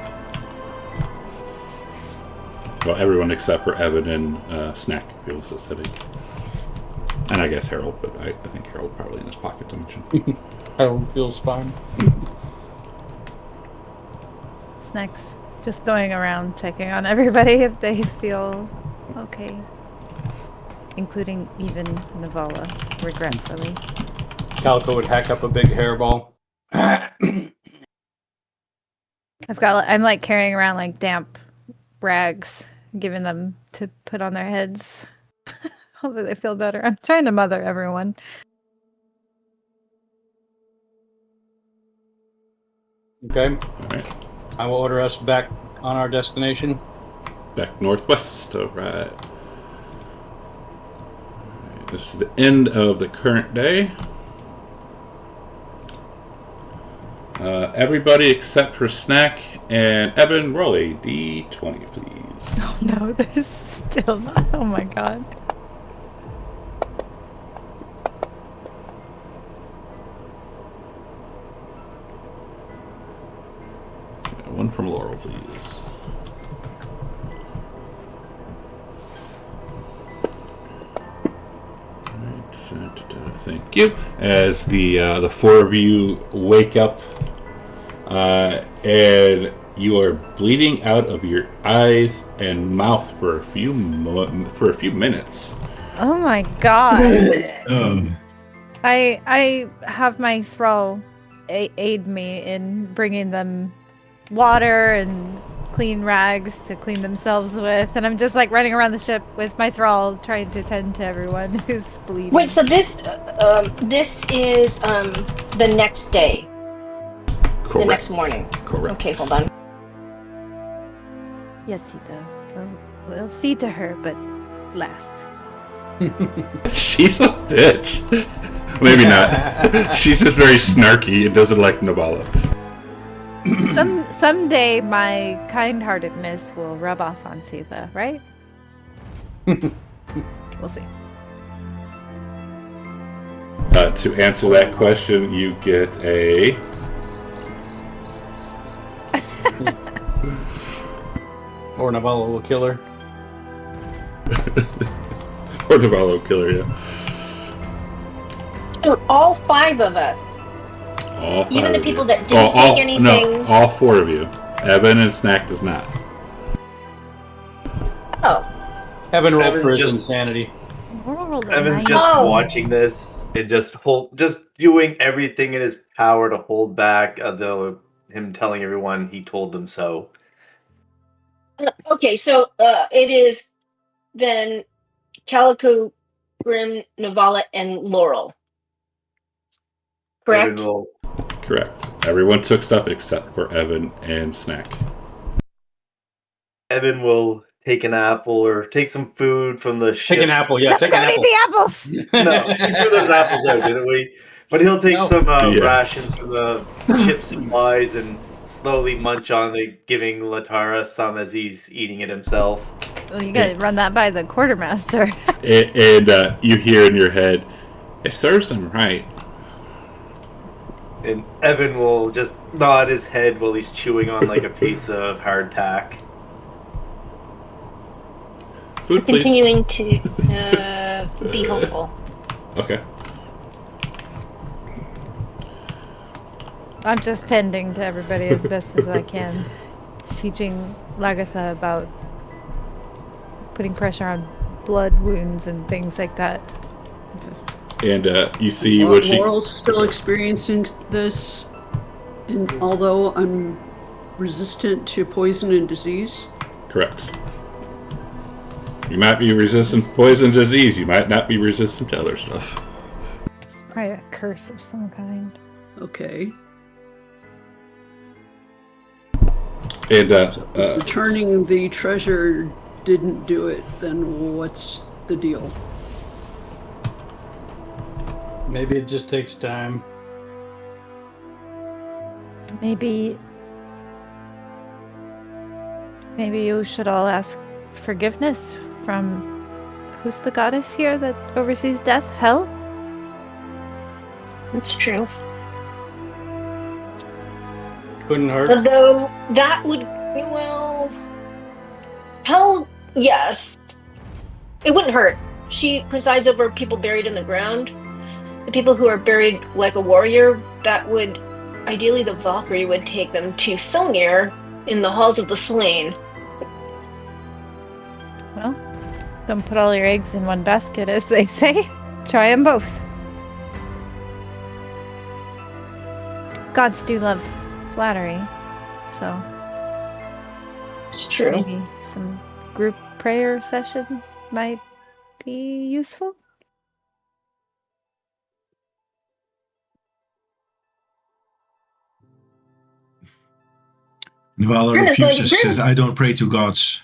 Well, everyone except for Evan and Snack feels this headache. And I guess Harold, but I think Harold probably in his pocket to mention. Harold feels fine. Snacks just going around checking on everybody if they feel okay. Including even Navala, regretfully. Calico would hack up a big hairball. I'm like carrying around like damp rags, giving them to put on their heads. Hopefully they feel better. I'm trying to mother everyone. Okay. All right. I will order us back on our destination. Back northwest. All right. This is the end of the current day. Everybody except for Snack and Evan, roll a d20, please. Oh no, there's still not. Oh my god. One from Laurel, please. Thank you. As the four of you wake up, and you are bleeding out of your eyes and mouth for a few minutes. Oh my god. Um, I have my thrall aid me in bringing them water and clean rags to clean themselves with, and I'm just like running around the ship with my thrall trying to tend to everyone who's bleeding. Wait, so this is the next day, Correct. the next morning. Correct. Okay, hold on. Yes, Sita. We'll see to her, but last. She's a bitch. Maybe not. She's just very snarky and doesn't like Nabala. Someday my kind-heartedness will rub off on Sita, right? We'll see. To answer that question, you get a... Or Navala will kill her. or Nabala will kill her, yeah. Dude, all five of us. All five Even the of people you. that didn't take anything. No, all four of you. Evan and Snack does not. Oh. Evan rolled Evan's for his just- insanity. Evan's just Oh. watching this and just doing everything in his power to hold back him telling everyone he told them so. Okay, so it is then Calico, Grim, Navala, and Laurel. Correct? Evan will, Correct. Everyone took stuff except for Evan and Snack. Evan will take an apple or take some food from the ship. Take an apple, yeah. Take an Don't eat apple. the apples! No, we threw those apples out, didn't we? But he'll take No. some Yes. rations from the ship supplies and slowly munch on it, giving Latara some as he's eating it himself. Well, you gotta run that by the quartermaster. And you hear in your head, it serves them right. And Evan will just nod his head while he's chewing on like a piece of hardtack. Food, please. Continuing to be hopeful. Okay. I'm just tending to everybody as best as I can. Teaching Lagatha about putting pressure on blood wounds and things like that. And you see what she... Laurel's still experiencing this, and although I'm resistant to poison and disease. Correct. You might be resistant to poison disease. You might not be resistant to other stuff. It's probably a curse of some kind. Okay. And Returning the treasure didn't do it, then what's the deal? Maybe it just takes time. Maybe you should all ask forgiveness from who's the goddess here that oversees death? Hell? It's true. Couldn't hurt. Although that would, well, hell, yes. It wouldn't hurt. She presides over people buried in the ground. The people who are buried like a warrior, that would, ideally the Valkyrie would take them to Thonir in the halls of the slain. Well, don't put all your eggs in one basket, as they say. Try them both. Gods do love flattery, so It's true. maybe some group prayer session might be useful? Navala Grim is going to- refuses, Grim- says, I don't pray to gods.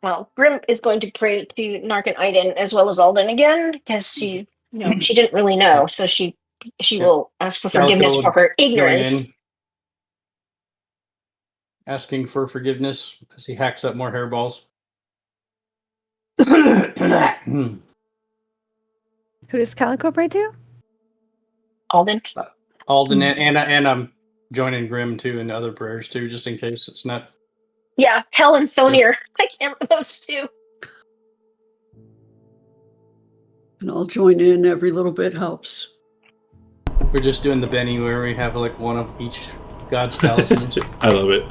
Well, Grim is going to pray to Nark and Iden as well as Alden again because she didn't really know, so she Yeah. will ask for Calico forgiveness will for her join ignorance. in, asking for forgiveness as he hacks up more hairballs. Who does Calico pray to? Alden. Alden and I'm joining Grim too in other prayers too, just in case it's not. Yeah, Hell and Thonir. I can't remember those two. And I'll join in. Every little bit helps. We're just doing the Benny where we have like one of each god's talismans. I love it.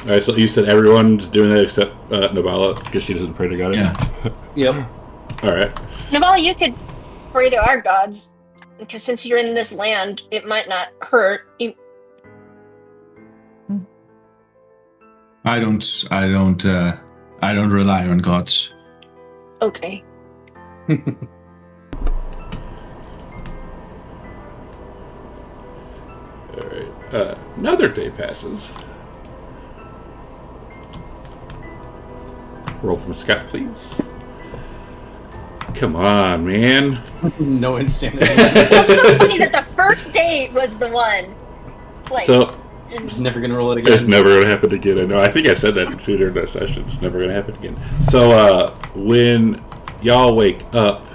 All right, so you said everyone's doing that except Navala because she doesn't pray to goddess. Yeah. Yep. All right. Navala, you could pray to our gods because since you're in this land, it might not hurt. I don't rely on gods. Okay. All right. Another day passes. Roll from Scott, please. Come on, man. No insanity. It's so funny that the first day was the one. Like, So It's never gonna roll it it's again. never going to happen again. I know. I think I said that too during that session. It's never going to happen again. So when y'all wake up,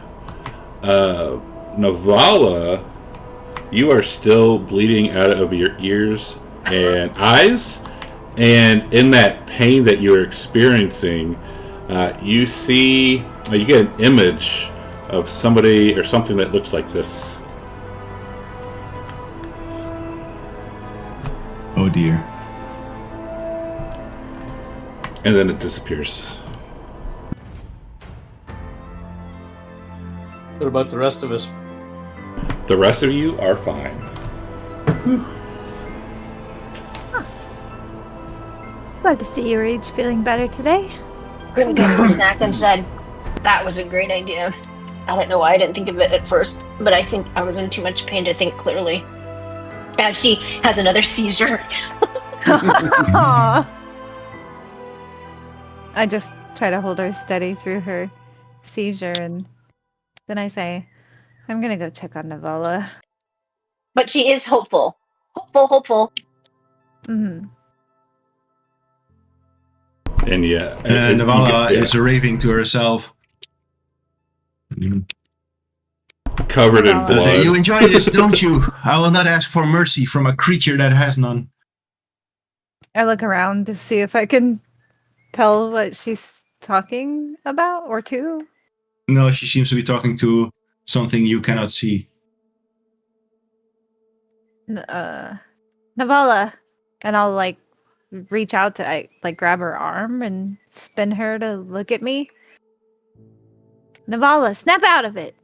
Navala, you are still bleeding out of your ears and eyes. And in that pain that you're experiencing, you see, you get an image of somebody or something that looks like this. Oh dear. And then it disappears. What about the rest of us? The rest of you are fine. Glad to see your age feeling better today. Grim gave some snack and said, "That was a great idea." I don't know why I didn't think of it at first, but I think I was in too much pain to think clearly. As she has another seizure. Aw. I just try to hold her steady through her seizure, and then I say, I'm gonna go check on Navala. But she is hopeful. Hopeful. Mm-hmm. And yeah. And Navala is raving to herself. covered in Navala. blood. You enjoy this, don't you? I will not ask for mercy from a creature that has none. I look around to see if I can tell what she's talking about or to. No, she seems to be talking to something you cannot see. Navala. And I'll like reach out to like grab her arm and spin her to look at me. Navala, snap out of it.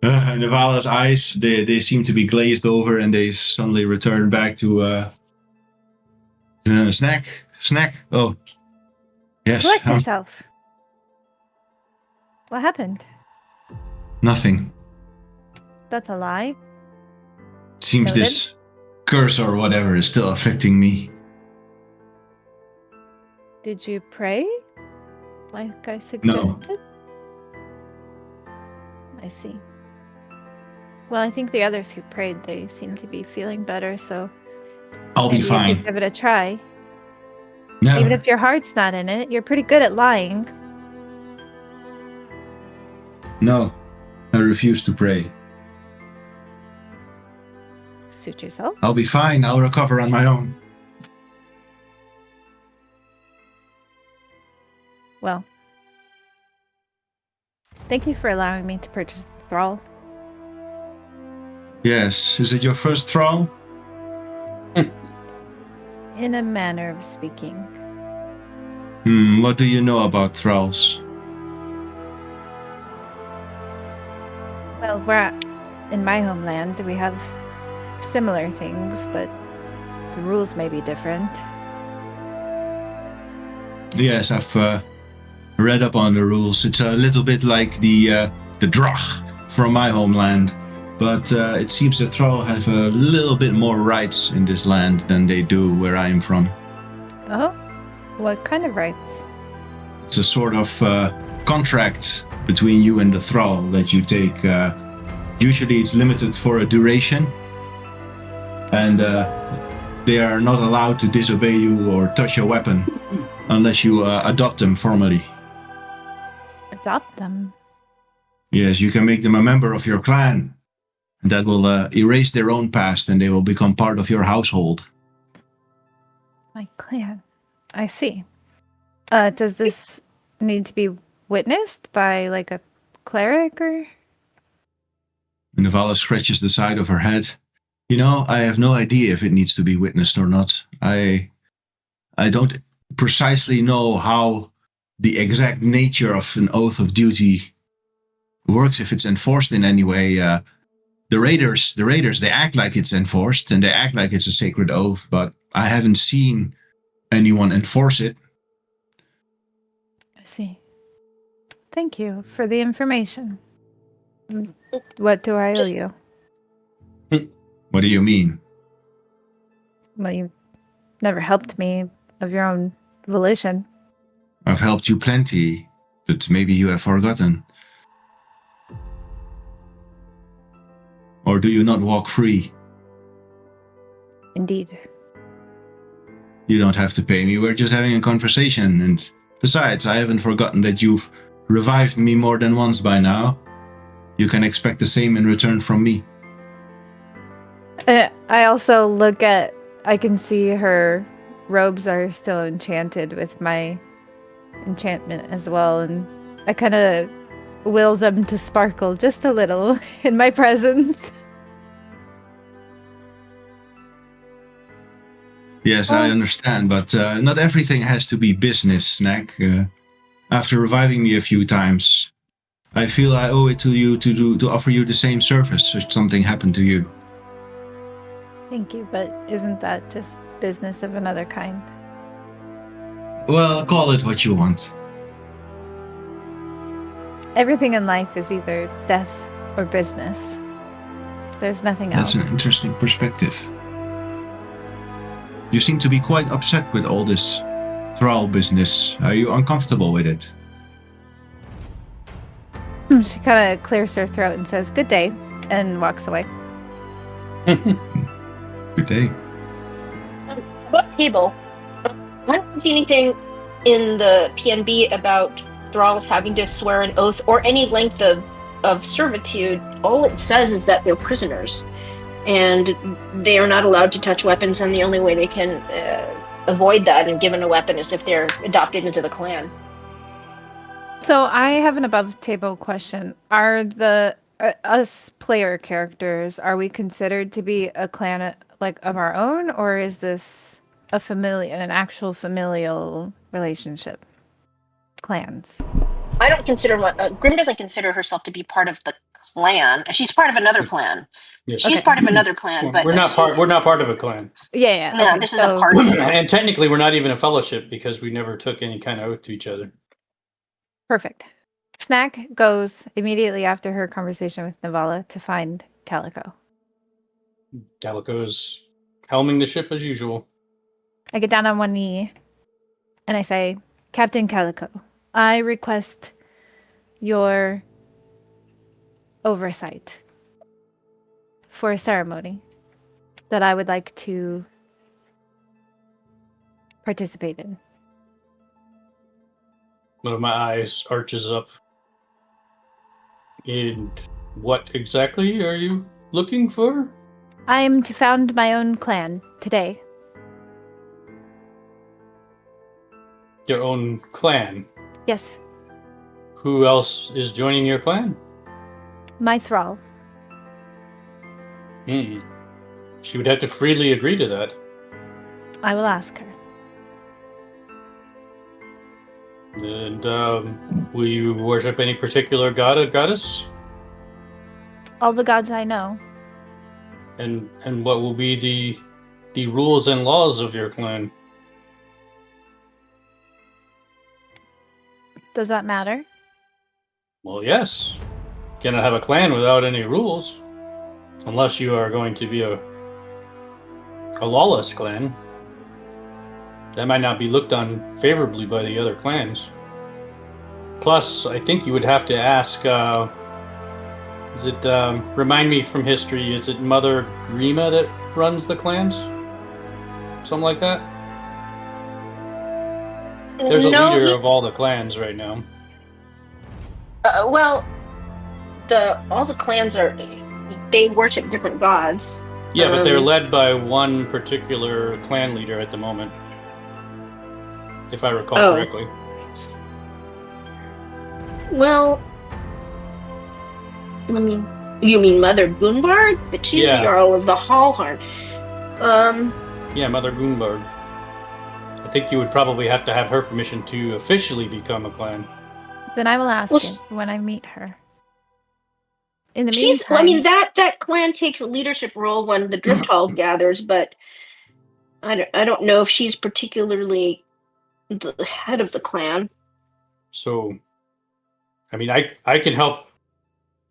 Navala's eyes, they seem to be glazed over and they suddenly return back to snack. Oh, yes. Collect yourself. What happened? Nothing. That's a lie. Seems Noted. this curse or whatever is still afflicting me. Did you pray? Like I suggested? I see. Well, I think the others who prayed, they seem to be feeling better, so I'll be maybe you could fine. give it a try. Never. Even if your heart's not in it, you're pretty good at lying. No, I refuse to pray. Suit yourself. I'll be fine. I'll recover on my own. Well, thank you for allowing me to purchase the thrall. Yes. Is it your first thrall? In a manner of speaking. What do you know about thralls? Well, in my homeland, we have similar things, but the rules may be different. Yes, I've read up on the rules. It's a little bit like the Drach from my homeland, but it seems the Thrall have a little bit more rights in this land than they do where I am from. Oh, what kind of rights? It's a sort of contract between you and the Thrall that you take. Usually it's limited for a duration, and they are not allowed to disobey you or touch a weapon unless you adopt them formally. Adopt them? Yes, you can make them a member of your clan, and that will erase their own past and they will become part of your household. My clan. I see. Does this need to be witnessed by like a cleric or? Navala scratches the side of her head. You know, I have no idea if it needs to be witnessed or not. I don't precisely know how the exact nature of an oath of duty works, if it's enforced in any way. The raiders, they act like it's enforced and they act like it's a sacred oath, but I haven't seen anyone enforce it. I see. Thank you for the information. What do I owe you? What do you mean? Well, you never helped me of your own volition. I've helped you plenty, but maybe you have forgotten. Or do you not walk free? Indeed. You don't have to pay me, we're just having a conversation, and besides, I haven't forgotten that you've revived me more than once by now. You can expect the same in return from me. I also look at, I can see her robes are still enchanted with my enchantment as well, and I kind of will them to sparkle just a little in my presence. Yes, I understand, but not everything has to be business, Snack. After reviving me a few times, I feel I owe it to you to offer you the same service should something happen to you. Thank you, but isn't that just business of another kind? Well, call it what you want. Everything in life is either death or business. There's nothing else. That's an interesting perspective. You seem to be quite upset with all this Thrall business. Are you uncomfortable with it? She kind of clears her throat and says, "Good day," and walks away. Good day. Above table, I don't see anything in the PNB about thralls having to swear an oath or any length of servitude. All it says is that they're prisoners, and they are not allowed to touch weapons, and the only way they can avoid that and given a weapon is if they're adopted into the clan. So I have an above table question. Are the us player characters, are we considered to be a clan like of our own, or is this an actual familial relationship? Clans. I don't consider Grim doesn't consider herself to be part of the clan. She's part of another clan. Yeah. She's Okay. part of another clan, but We're not part of a clan. Yeah. No, Okay, this is a party. And technically we're not even a fellowship because we never took any kind of oath to each other. Perfect. Snack goes immediately after her conversation with Navala to find Calico. Calico's helming the ship as usual. I get down on one knee and I say, "Captain Calico, I request your oversight for a ceremony that I would like to participate in." One of my eyes arches up. And what exactly are you looking for? I am to found my own clan today. Your own clan? Yes, Who else is joining your clan? my thrall. She would have to freely agree to that. I will ask her. And will you worship any particular god or goddess? All the gods I know. And what will be the rules and laws of your clan? Does that matter? Well, yes. Cannot have a clan without any rules. Unless you are going to be a lawless clan. That might not be looked on favorably by the other clans. Plus, I think you would have to ask, remind me from history, is it Mother Grima that runs the clans? Something like that? There's a leader of all the clans right now. Well, all the clans they worship different gods. Yeah, but they're led by one particular clan leader at the moment. If I recall correctly. Well, you mean Mother Gunbard? But she's the Jarl of the Hallhorn. Yeah, Mother Gunbard. I think you would probably have to have her permission to officially become a clan. Then I will ask it when I meet her. In the meantime... I mean, that clan takes a leadership role when the Drift Hall gathers, but I don't know if she's particularly the head of the clan. So, I mean, I can help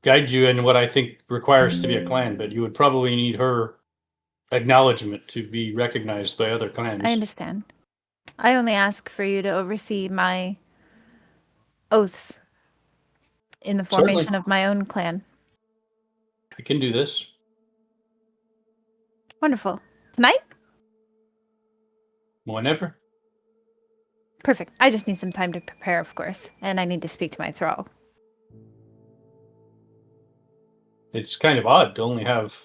guide you in what I think requires to be a clan, but you would probably need her acknowledgement to be recognized by other clans. I understand. I only ask for you to oversee my oaths in the formation of my own clan. I can do this. Wonderful. Tonight? Whenever. Perfect. I just need some time to prepare, of course, and I need to speak to my thrall. It's kind of odd to only have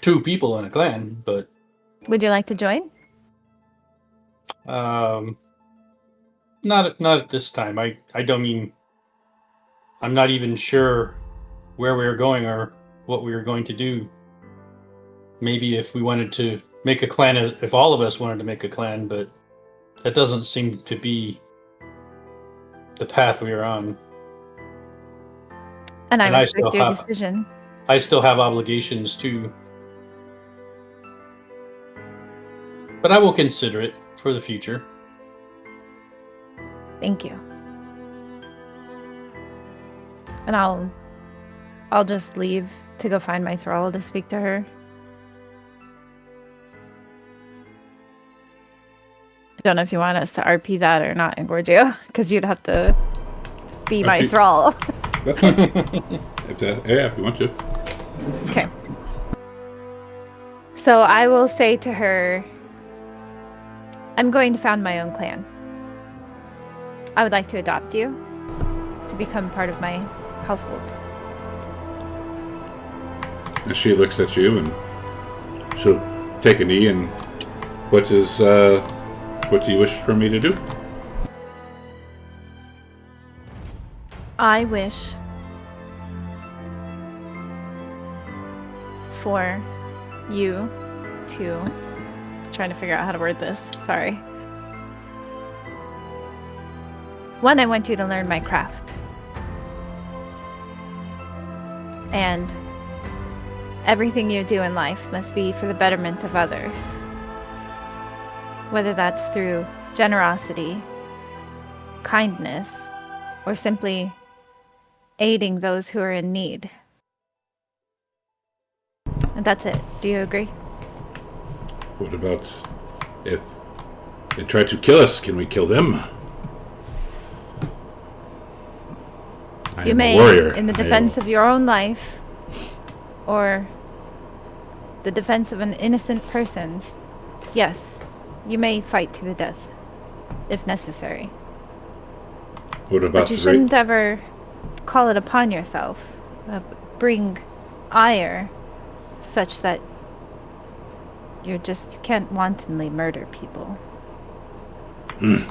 2 people in a clan, but... Would you like to join? Not at this time. I don't mean... I'm not even sure where we are going or what we are going to do. Maybe if we wanted to make a clan, if all of us wanted to make a clan, but that doesn't seem to be the path we are on. And I respect your decision. I still have obligations too. But I will consider it for the future. Thank you. And I'll just leave to go find my thrall to speak to her. I don't know if you want us to RP that or not, Engorgio, because you'd have to be my thrall. That's fine. If you want to. Okay. So I will say to her, I'm going to found my own clan. I would like to adopt you to become part of my household. And she looks at you and she'll take a knee and what do you wish for me to do? I wish for you to... I'm trying to figure out how to word this. Sorry. One, I want you to learn my craft. And everything you do in life must be for the betterment of others. Whether that's through generosity, kindness, or simply aiding those who are in need. And that's it. Do you agree? What about if they try to kill us? Can we kill them? You may, in the defense of your own life, or the defense of an innocent person, yes, you may fight to the death, if necessary. What about but you shouldn't ever call it upon yourself. Bring ire such that you can't wantonly murder people. And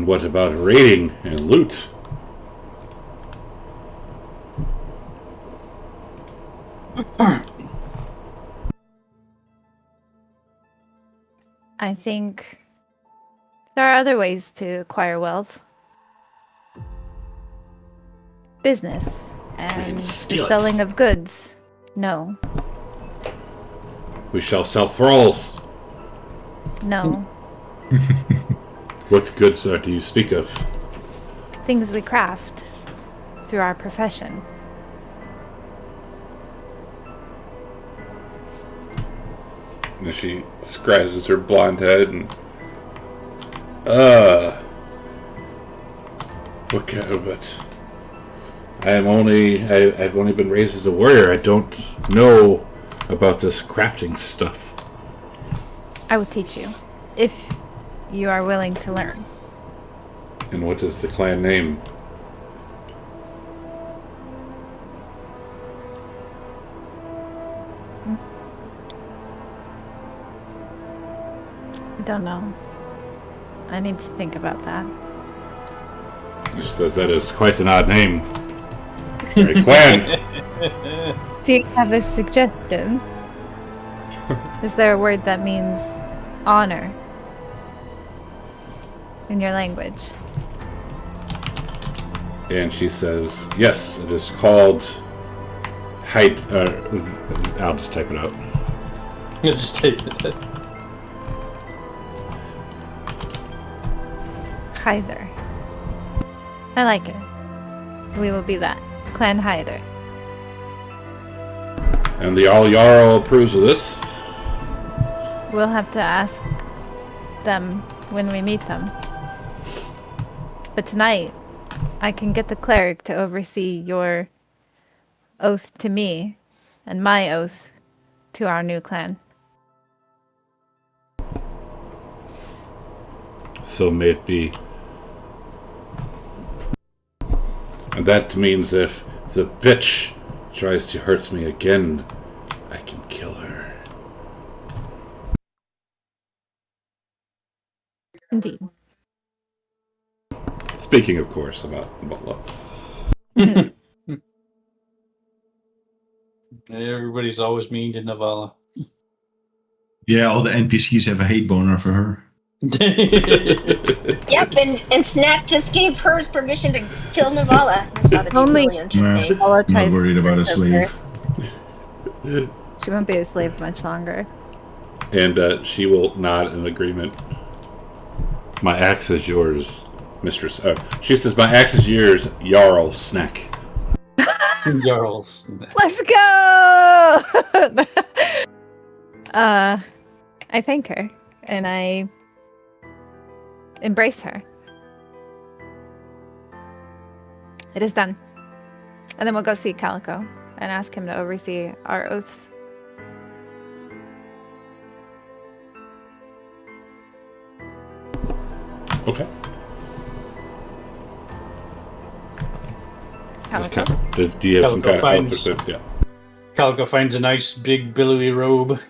what about raiding and loot? I think there are other ways to acquire wealth. Business and the selling of goods. No. We shall sell thralls. No. What goods do you speak of? Things we craft through our profession. And she scratches her blonde head and what kind of it? I've only been raised as a warrior. I don't know about this crafting stuff. I will teach you, if you are willing to learn. And what is the clan name? I don't know. I need to think about that. She says that is quite an odd name. Very clan. Do you have a suggestion? Is there a word that means honor in your language? And she says, yes, it is called Hide. I'll just type it out. You just take it. Hyder. I like it. We will be that. Clan Hyder. And the All Jarl approves of this. We'll have to ask them when we meet them. But tonight, I can get the cleric to oversee your oath to me and my oath to our new clan. So may it be. And that means if the bitch tries to hurt me again, I can kill her. Indeed. Speaking, of course, about love. Everybody's always mean to Navala. Yeah, all the NPCs have a hate boner for her. Yep, and Snap just gave hers permission to kill Navala. I thought it'd be Only- really interesting. Nah, not worried about a slave. She won't be a slave much longer. And she will nod in agreement. My axe is yours, mistress. She says, my axe is yours, Jarl Snack. Jarls. Let's go! I thank her, and I embrace her. It is done. And then we'll go see Calico and ask him to oversee our oaths. Okay. Calico. Do you have some Calico kind of finds- outfit? Yeah. Calico finds a nice big billowy robe.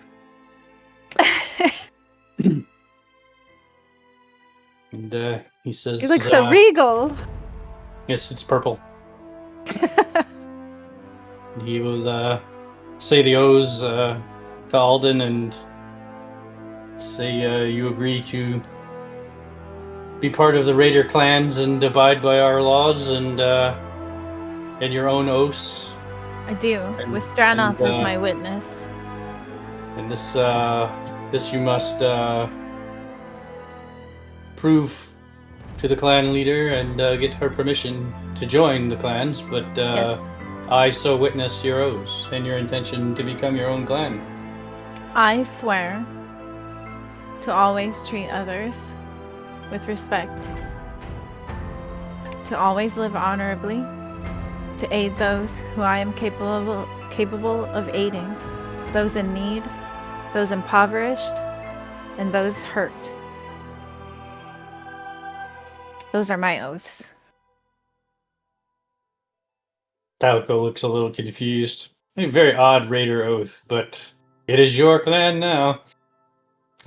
And he says, You look so regal. Yes, it's purple. He will say the oaths to Alden and say you agree to be part of the Raider clans and abide by our laws and your own oaths. I do, with Dranoff as my witness. And this you must prove to the clan leader and get her permission to join the clans, but Yes. I so witness your oaths and your intention to become your own clan. I swear to always treat others with respect, to always live honorably, to aid those who I am capable of aiding, those in need, those impoverished, and those hurt. Those are my oaths. Talco looks a little confused. A very odd raider oath, but it is your clan now.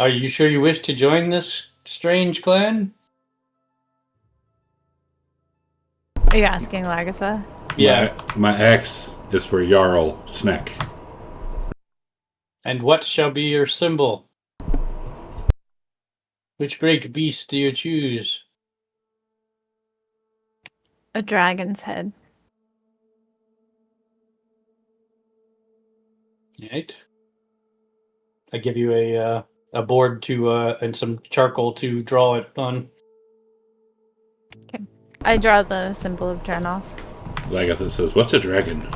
Are you sure you wish to join this strange clan? Are you asking Lagatha? Yeah. My axe is for Jarl Snack. And what shall be your symbol? Which great beast do you choose? A dragon's head. Right. I give you a a board to and some charcoal to draw it on. Okay. I draw the symbol of Dranoff. Lagatha says, "What's a dragon?"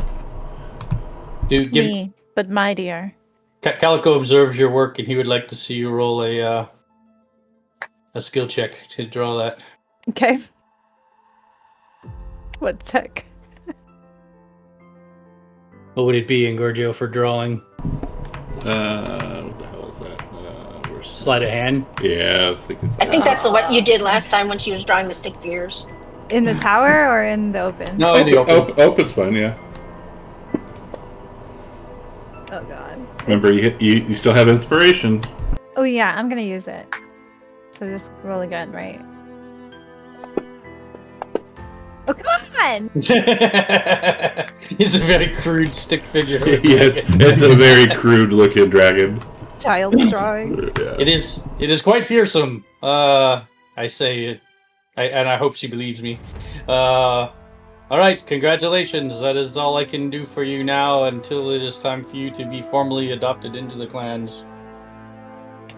Me, but mightier. Calico observes your work, and he would like to see you roll a skill check to draw that. Okay. What check? What would it be, Engorgio, for drawing? What the hell is that? Where's Sleight of hand? Yeah, I think that's what you did last time when she was drawing the stick figures. In the tower or in the open? No, in the open. Open's fine, yeah. Oh god. Remember, you still have inspiration. Oh yeah, I'm gonna use it. So just roll again, right? Oh come on! It's a very crude stick figure. Yes, it's a very crude-looking dragon. Child's drawing. Yeah. It is quite fearsome. I say it, and I hope she believes me. All right, congratulations. That is all I can do for you now until it is time for you to be formally adopted into the clans.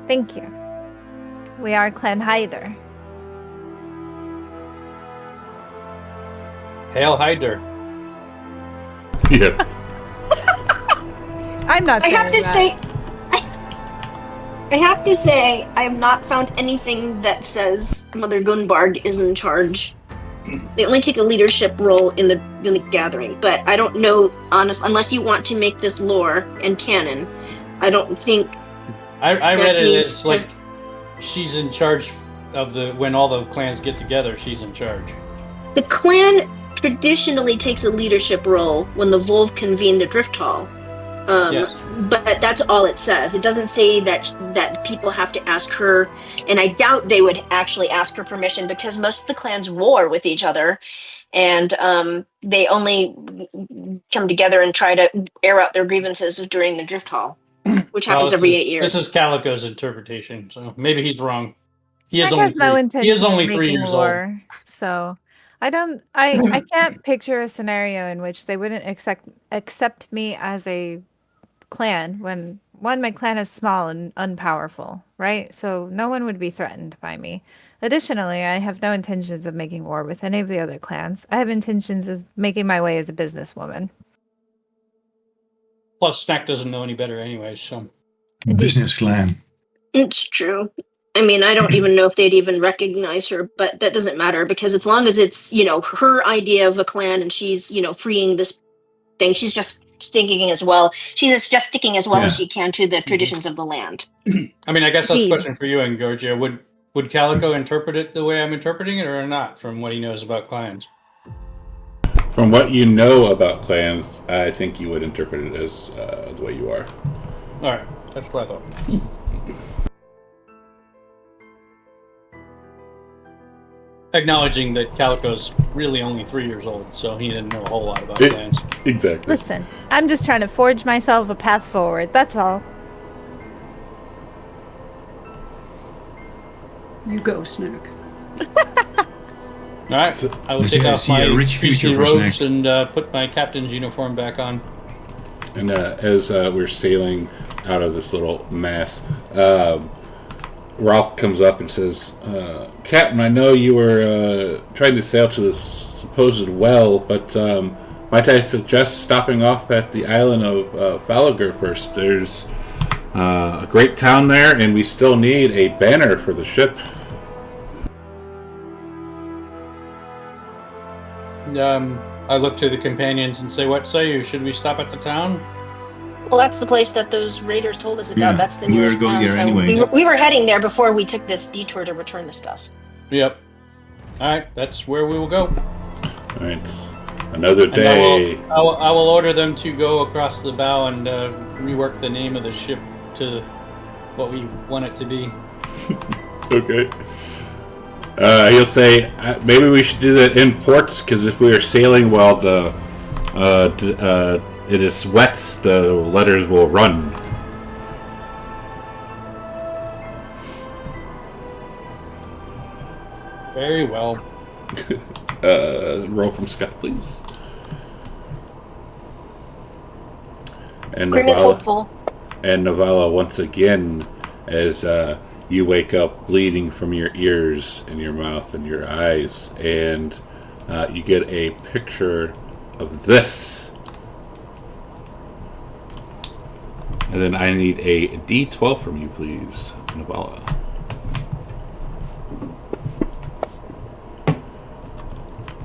Thank you. We are Clan Hyder. Hail Hyder. Yeah. I'm not I saying have to that. say, I have to say, I have not found anything that says Mother Gunbarg is in charge. They only take a leadership role in the gathering, but I don't know, honestly, unless you want to make this lore and canon. I don't think. I read it needs as to- like she's in charge of when all the clans get together. She's in charge. The clan traditionally takes a leadership role when the Volv convene the Drift Hall. Yes. But that's all it says. It doesn't say that people have to ask her, and I doubt they would actually ask her permission because most of the clans war with each other, and they only come together and try to air out their grievances during the Drift Hall, which happens every 8 years. This is Calico's interpretation, so maybe he's wrong. He is Jack only has no three. intention He is of only 3 making years old. war, so I can't picture a scenario in which they wouldn't accept me as a clan when my clan is small and unpowerful, right? So no one would be threatened by me. Additionally, I have no intentions of making war with any of the other clans. I have intentions of making my way as a businesswoman. Plus, Snack doesn't know any better anyway, so. Business clan. It's true. I mean, I don't even know if they'd even recognize her, but that doesn't matter because as long as it's, her idea of a clan and she's, freeing this thing, she's just sticking as well. She's just sticking as well as she can to the traditions of the land. I mean, I guess that's a Indeed. question for you, Engorgia. Would Calico interpret it the way I'm interpreting it or not from what he knows about clans? From what you know about clans, I think you would interpret it as the way you are. All right, that's what I thought. Acknowledging that Calico's really only 3 years old, so he didn't know a whole lot about clans. Exactly. Listen, I'm just trying to forge myself a path forward. That's all. You go, Snack. All right, So- I will I take see- I off see my a rich priestly future for robes Snack. and put my captain's uniform back on. And as we're sailing out of this little mess, Ralph comes up and says, Captain, I know you were trying to sail to this supposed well, but might I suggest stopping off at the island of Falagur first? There's a great town there, and we still need a banner for the ship. I look to the companions and say, "What say you? Should we stop at the town?" Well, that's the place that those raiders told us about. Yeah, That's the we were nearest going town. there So anyway. we were heading there before we took this detour to return the stuff. Yep. All right, that's where we will go. All right, another And day. I will order them to go across the bow and rework the name of the ship to what we want it to be. Okay. He'll say, maybe we should do that in ports, because if we are sailing while it is wet, the letters will run. Very well. Roll from Scuff, please. And Grim is hopeful. Navala once again as you wake up bleeding from your ears and your mouth and your eyes, and you get a picture of this. And then I need a D12 from you, please, Navala.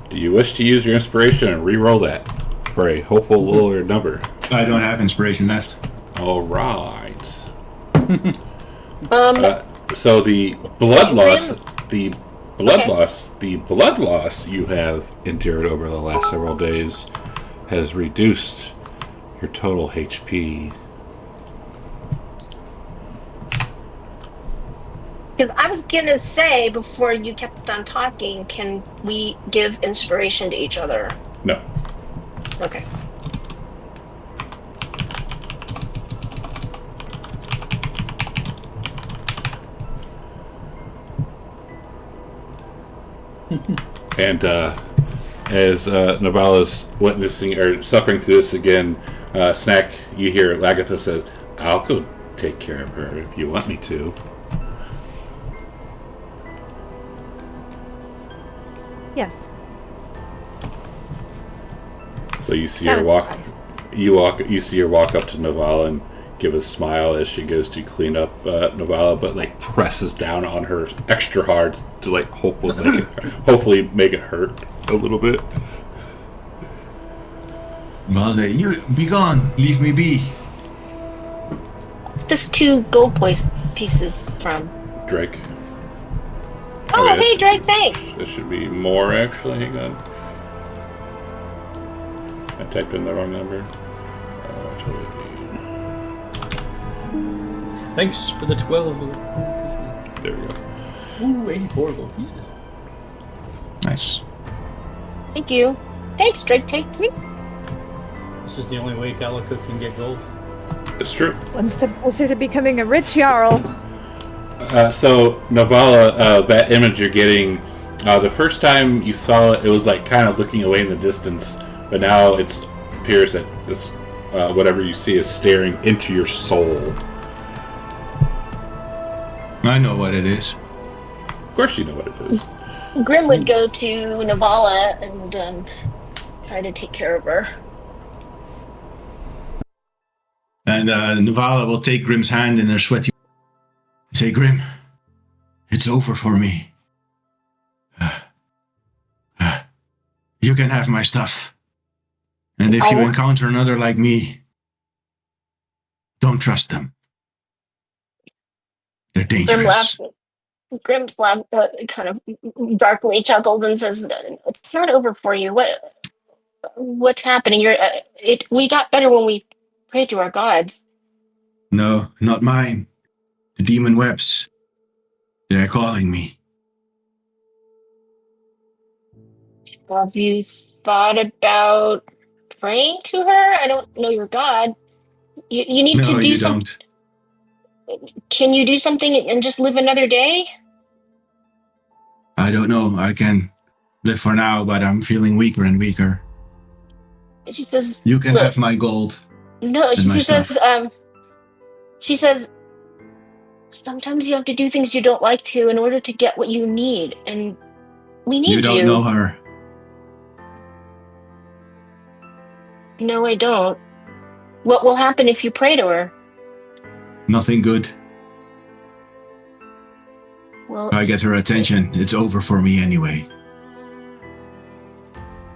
Do you wish to use your inspiration and re-roll that for a hopeful lower number? I don't have inspiration left. All right. So the blood loss you have endured over the last several days has reduced your total HP. Because I was gonna say before you kept on talking, can we give inspiration to each other? No. Okay. And as Nabala's witnessing or suffering through this again, Snack, you hear Lagatha says, "I'll go take care of her if you want me to." Yes. So you see That her would walk. suffice. You see her walk up to Navala and give a smile as she goes to clean up Navala, but like presses down on her extra hard to like hopefully make it hurt a little bit. Well, you be gone. Leave me be. What's this 2 gold pieces from? Drake. Oh, Okay, hey, Drake, thanks. This should be more actually. Hang on. I typed in the wrong number. Thanks for the 12. There we go. Ooh, 84 gold pieces. Nice. Thank you. Thanks, Drake. Takes. This is the only way Calico can get gold. It's true. One step closer to becoming a rich Jarl. So Navala, that image you're getting, the first time you saw it, it was like kind of looking away in the distance, but now it appears that this whatever you see is staring into your soul. I know what it is. Of course, you know what it is. Grim would go to Navala and try to take care of her. And Navala will take Grim's hand in her sweaty. Say, Grim, it's over for me. You can have my stuff. And if you encounter another like me, don't trust them. They're dangerous. Grim's laugh kind of darkly chuckles and says, "It's not over for you. What's happening? We got better when we prayed to our gods." No, not mine. The demon webs. They're calling me. Have you thought about praying to her? I don't know your god. You need to do something. Can you do something and just live another day? I don't know. I can live for now, but I'm feeling weaker and weaker. She says, "You can have my gold." No, she says, sometimes you have to do things you don't like to in order to get what you need, and we need you. You don't know her. No, I don't. What will happen if you pray to her? Nothing good. Well, If I get her attention, it's over for me anyway.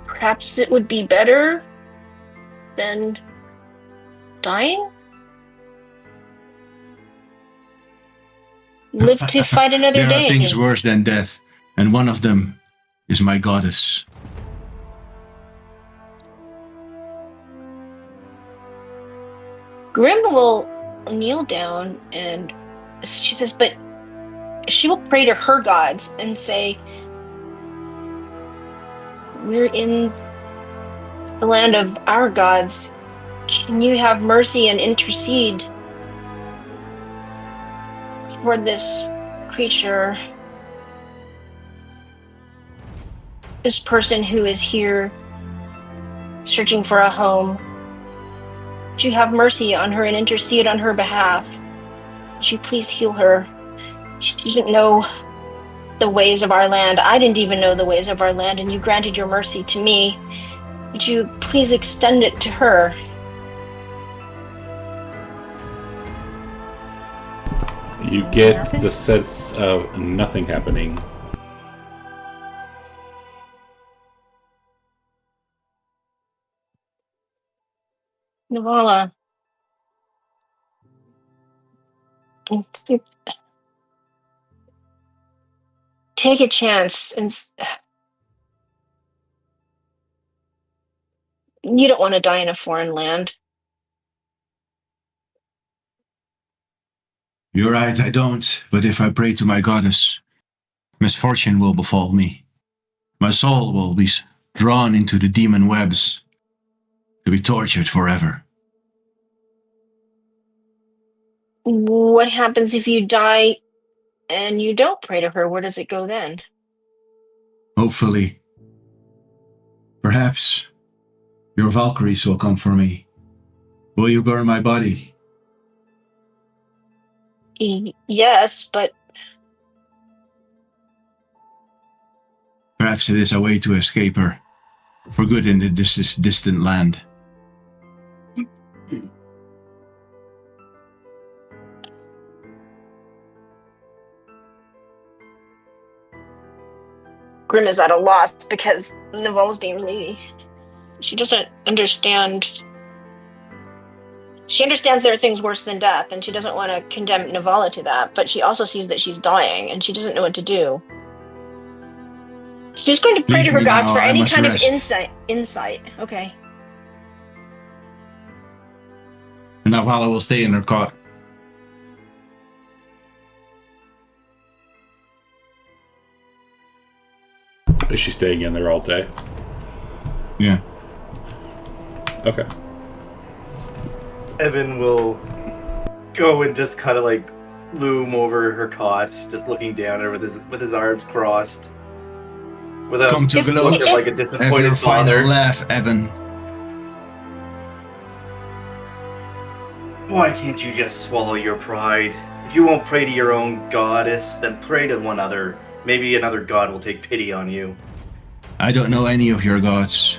Perhaps it would be better than dying? Live to fight another There day. are things worse than death, and one of them is my goddess. Grim will kneel down and she says, but she will pray to her gods and say, "We're in the land of our gods. Can you have mercy and intercede for this creature, this person who is here searching for a home? Would you have mercy on her and intercede on her behalf?" Would you please heal her? She didn't know the ways of our land. I didn't even know the ways of our land, and you granted your mercy to me. Would you please extend it to her? You get the sense of nothing happening. Navala. Take a chance. You don't want to die in a foreign land. You're right, I don't. But if I pray to my goddess, misfortune will befall me. My soul will be drawn into the demon webs to be tortured forever. What happens if you die and you don't pray to her? Where does it go then? Hopefully, perhaps, your Valkyries will come for me. Will you burn my body? Yes, but Perhaps it is a way to escape her for good in this distant land. Grim is at a loss because Navala's being really... She doesn't understand. She understands there are things worse than death, and she doesn't want to condemn Navala to that, but she also sees that she's dying, and she doesn't know what to do. She's going to pray to her gods for any kind of insight. Okay. And Navala will stay in her cot. Is she staying in there all day? Yeah. Okay. Evan will go and just kind of like loom over her cot, just looking down at her with his arms crossed. Without Come to gloat. like a Have disappointed your final father. laugh, Evan. Why can't you just swallow your pride? If you won't pray to your own goddess, then pray to one other. Maybe another god will take pity on you. I don't know any of your gods.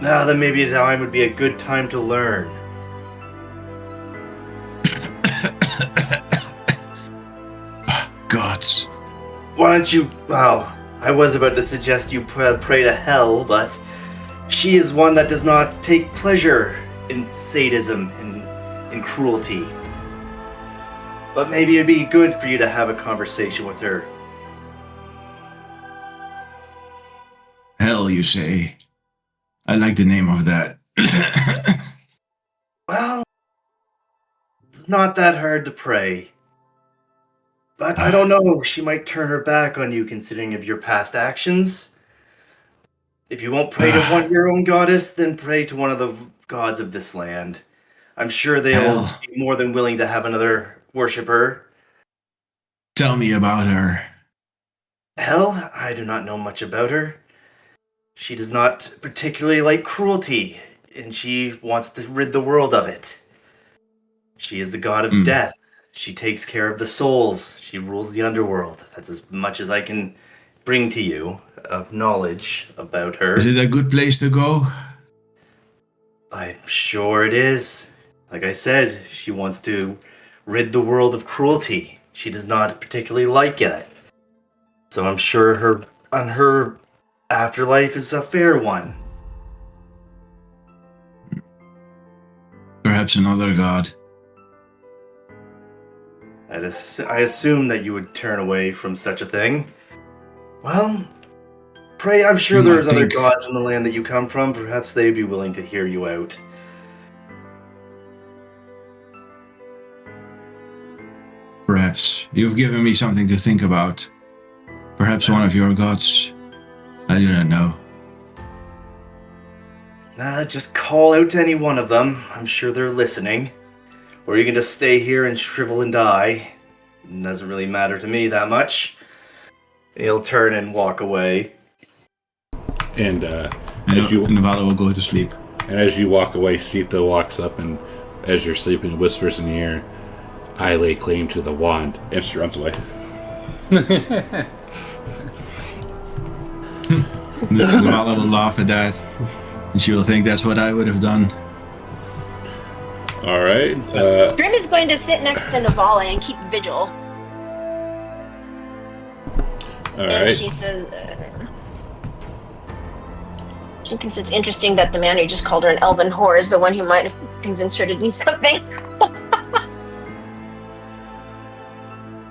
Now, then maybe time would be a good time to learn. Gods. Why don't you... Well, I was about to suggest you pray to hell, but she is one that does not take pleasure in sadism and in cruelty. But maybe it'd be good for you to have a conversation with her. Hell, you say? I like the name of that. Well, it's not that hard to pray. But I don't know, she might turn her back on you considering of your past actions. If you won't pray to your own goddess, then pray to one of the gods of this land. I'm sure they'll be more than willing to have another worshipper. Tell me about her. Hell, I do not know much about her. She does not particularly like cruelty, and she wants to rid the world of it. She is the god of death. She takes care of the souls. She rules the underworld. That's as much as I can bring to you of knowledge about her. Is it a good place to go? I'm sure it is. Like I said, she wants to rid the world of cruelty. She does not particularly like it. So I'm sure her afterlife is a fair one. Perhaps another god. I assume that you would turn away from such a thing. Well, pray, I'm sure there's other gods in the land that you come from. Perhaps they'd be willing to hear you out. Perhaps. You've given me something to think about. Perhaps one of your gods. I do not know. Just call out to any one of them. I'm sure they're listening. Or you can just stay here and shrivel and die. It doesn't really matter to me that much. He'll turn and walk away. And Navala will go to sleep. And as you walk away, Sita walks up and, as you're sleeping, whispers in your ear, I lay claim to the wand. And she runs away. Navala will laugh at that, and she will think that's what I would have done. All right. Grim is going to sit next to Navala and keep vigil. All And right. she says, she thinks it's interesting that the man who just called her an elven whore is the one who might have convinced her to do something.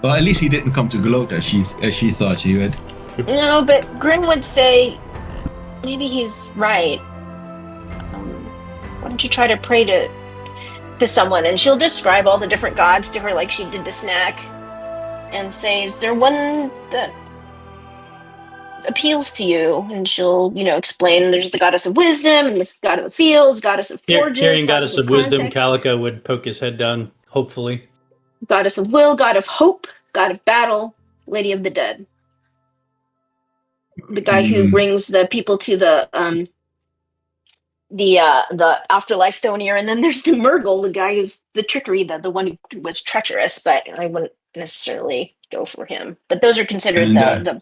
Well, at least he didn't come to gloat as she thought he would. No, but Grim would say, maybe he's right. Why don't you try to pray to someone? And she'll describe all the different gods to her like she did to Snack and say, is there one that appeals to you? And she'll, explain there's the goddess of wisdom and the god of the fields, goddess of forges, Hearing goddess of wisdom, context, Calico would poke his head down, hopefully. goddess of will, god of hope, god of battle, lady of the dead. The guy who brings the people to the afterlife Thonir, and then there's the Murgle, the guy who's the trickery, the one who was treacherous, but I wouldn't necessarily go for him. But those are considered And,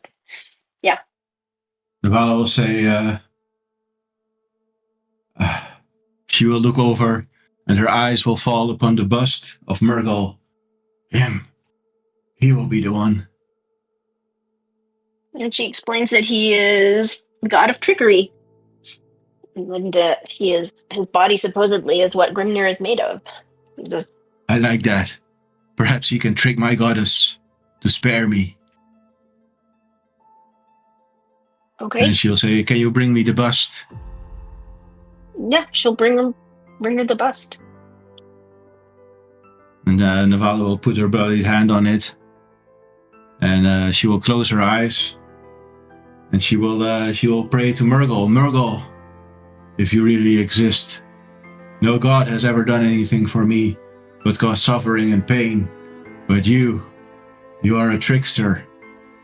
Navala will say, she will look over, and her eyes will fall upon the bust of Murgle. Him. He will be the one. and she explains that he is the god of trickery. And his body supposedly is what Grimnir is made of. I like that. Perhaps he can trick my goddess to spare me. Okay. And she'll say, can you bring me the bust? Yeah, she'll bring her the bust. And Navala will put her bloody hand on it. And she will close her eyes. And she will pray to Murgle. Murgle, if you really exist, no god has ever done anything for me but cause suffering and pain. But you are a trickster.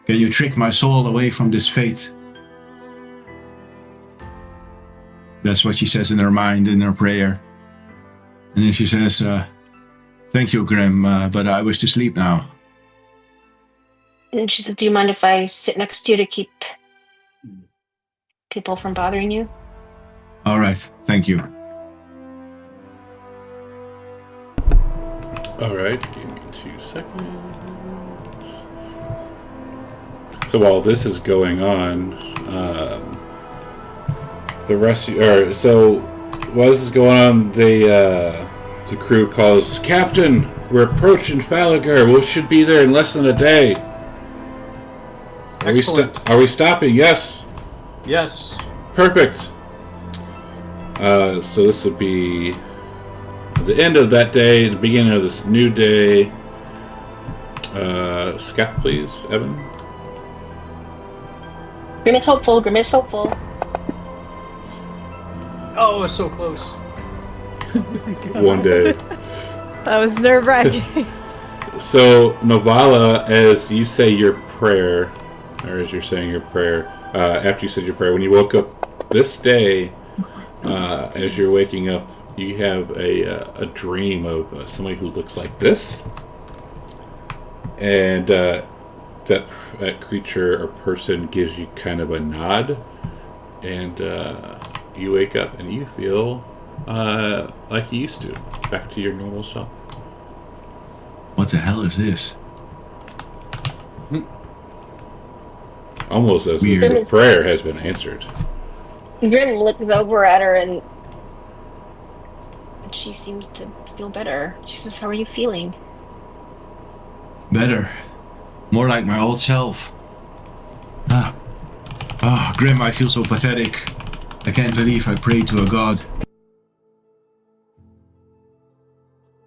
Can you trick my soul away from this fate? That's what she says in her mind, in her prayer. And then she says, thank you, Grim, but I wish to sleep now. And she said, do you mind if I sit next to you to keep people from bothering you? All right, thank you. All right. Give me 2 seconds. So while this is going on, the rest, so while this is going on, the crew calls, Captain, we're approaching Falagar. We should be there in less than a day. Are we stopping? Yes. Yes. Perfect. So this would be the end of that day, the beginning of this new day. Scaff, please, Evan. Grim is hopeful. Grim is hopeful. Oh, it's so close. One day. That was nerve-wracking. So, Navala, as you say your prayer, or as you're saying your prayer, after you said your prayer, when you woke up this day, as you're waking up, you have a dream of somebody who looks like this. And that creature or person gives you kind of a nod. And you wake up and you feel like you used to. Back to your normal self. What the hell is this? Almost as Weird. if the prayer has been answered. Grim looks over at her and she seems to feel better. She says, how are you feeling? Better. More like my old self. Grim, I feel so pathetic. I can't believe I prayed to a god.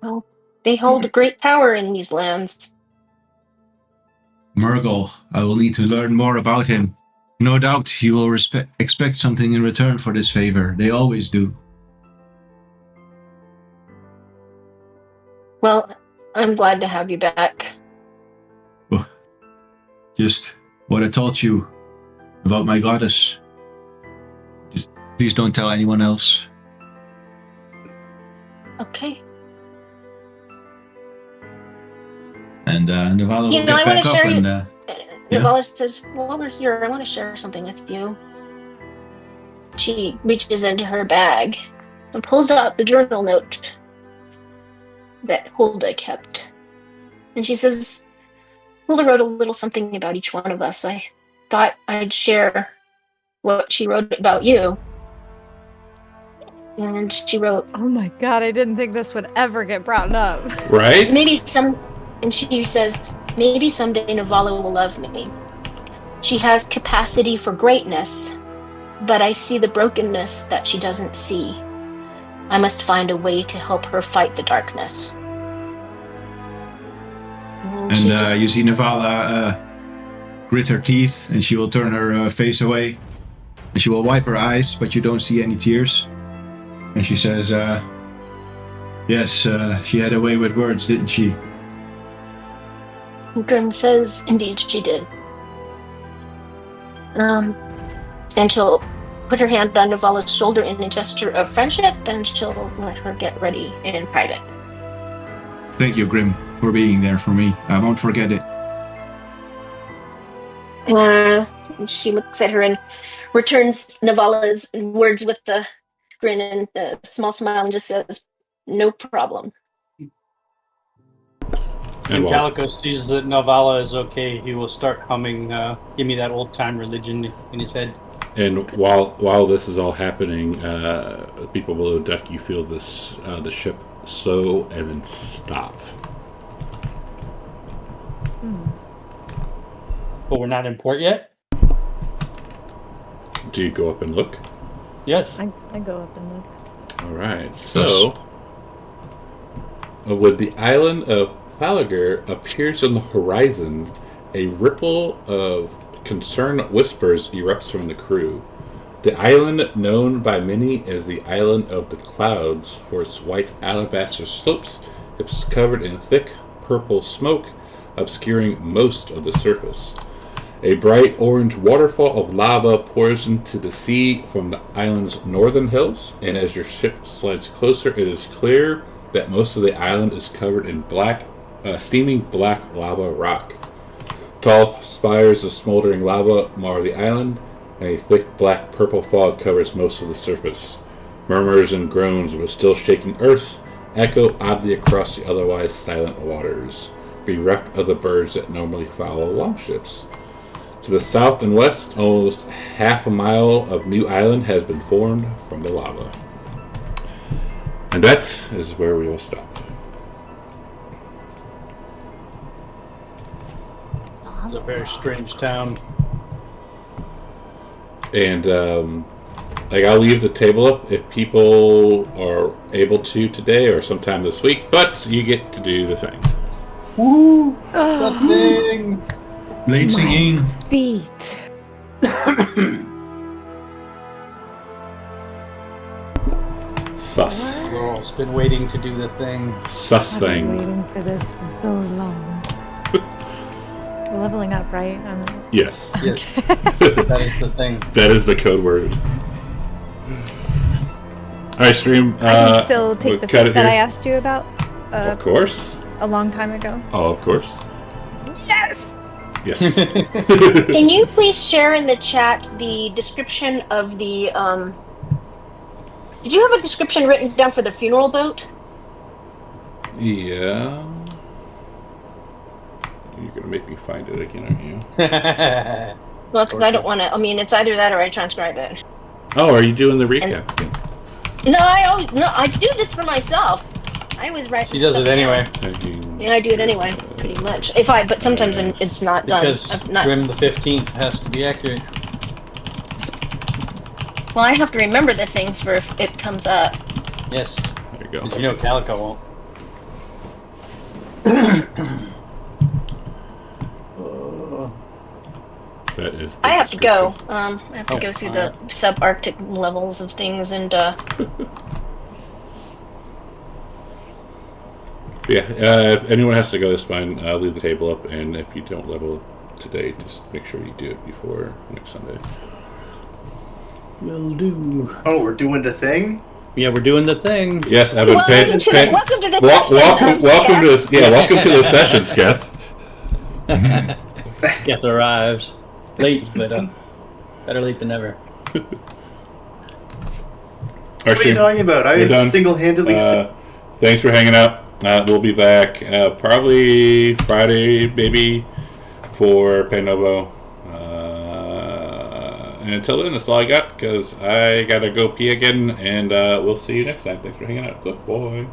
Well, they hold great power in these lands. Murgle, I will need to learn more about him. No doubt he will expect something in return for this favor. They always do. Well, I'm glad to have you back. Just what I taught you about my goddess. Just please don't tell anyone else. Okay. and Navala You will know, get I want back to up share you. and yeah. Navala says, "While we're here, I want to share something with you." She reaches into her bag and pulls out the journal note that Hulda kept, and she says, "Hulda wrote a little something about each one of us. I thought I'd share what she wrote about you." And she wrote, Oh my god, I didn't think this would ever get brought up. Right? and she says, "Maybe someday Navala will love me. She has capacity for greatness, but I see the brokenness that she doesn't see. I must find a way to help her fight the darkness." And she just, You see Navala grit her teeth, and she will turn her face away. And she will wipe her eyes, but you don't see any tears. And she says, yes, she had a way with words, didn't she? Grim says, "Indeed, she did." And she'll put her hand on Navala's shoulder in a gesture of friendship, and she'll let her get ready in private. Thank you, Grim, for being there for me. I won't forget it. She looks at her and returns Navala's words with the grin and a small smile and just says, "No problem." When while- Calico sees that Navala is okay, he will start humming "Give Me That Old Time Religion" in his head. And while this is all happening, people below deck, you feel this the ship slow and then stop. But we're not in port yet? Do you go up and look? Yes. I go up and look. All right. So, with the island of Falager appears on the horizon, a ripple of concerned whispers erupts from the crew. The island, known by many as the Island of the Clouds for its white alabaster slopes, is covered in thick purple smoke, obscuring most of the surface. A bright orange waterfall of lava pours into the sea from the island's northern hills, and as your ship slides closer, it is clear that most of the island is covered in steaming black lava rock. Tall spires of smoldering lava mar the island, and a thick black purple fog covers most of the surface. Murmurs and groans of a still shaking earth echo oddly across the otherwise silent waters, bereft of the birds that normally follow longships. To the south and west, almost half a mile of new island has been formed from the lava. And that is where we will stop. It's a very strange town. And I'll leave the table up if people are able to today or sometime this week, but you get to do the thing. Woo! The thing! Late singing. Beat. Sus. Laurel's been waiting to do the thing. Sus I've been thing. waiting for this for so long. We're leveling up, right? Yes. Yes. That is the thing. That is the code word. Alright, stream. I can still we'll take the cut feat it that I here. asked you about Of course. a long time ago. Oh, of course. Yes! Yes. Can you please share in the chat the description of the did you have a description written down for the funeral boat? Yeah. You're gonna make me find it again, aren't you? Well, because I don't want to. I mean, it's either that or I transcribe it. Oh, are you doing the recap again? No, I do this for myself. I was writing. She does stuff it anyway. down. Yeah, I do it anyway, pretty much. But sometimes it's not done. Because I've not. Grim the 15th has to be accurate. Well, I have to remember the things for if it comes up. Yes. There you go. Because you know Calico won't. That is. The I have to go. description. I have to Oh, go through the subarctic levels of things, and Yeah. If anyone has to go, that's fine. I'll leave the table up, and if you don't level up today, just make sure you do it before next Sunday. Will do. Oh, we're doing the thing? Yeah, we're doing the thing. Yes, Evan. welcome to the session, welcome to the session, Sketh. Sketh arrives late, but better late than never. What are you talking about? We're done. Single-handedly. Thanks for hanging out. We'll be back probably Friday, maybe, for Penovo. And until then, that's all I got, because I gotta go pee again, and we'll see you next time. Thanks for hanging out. Good boy.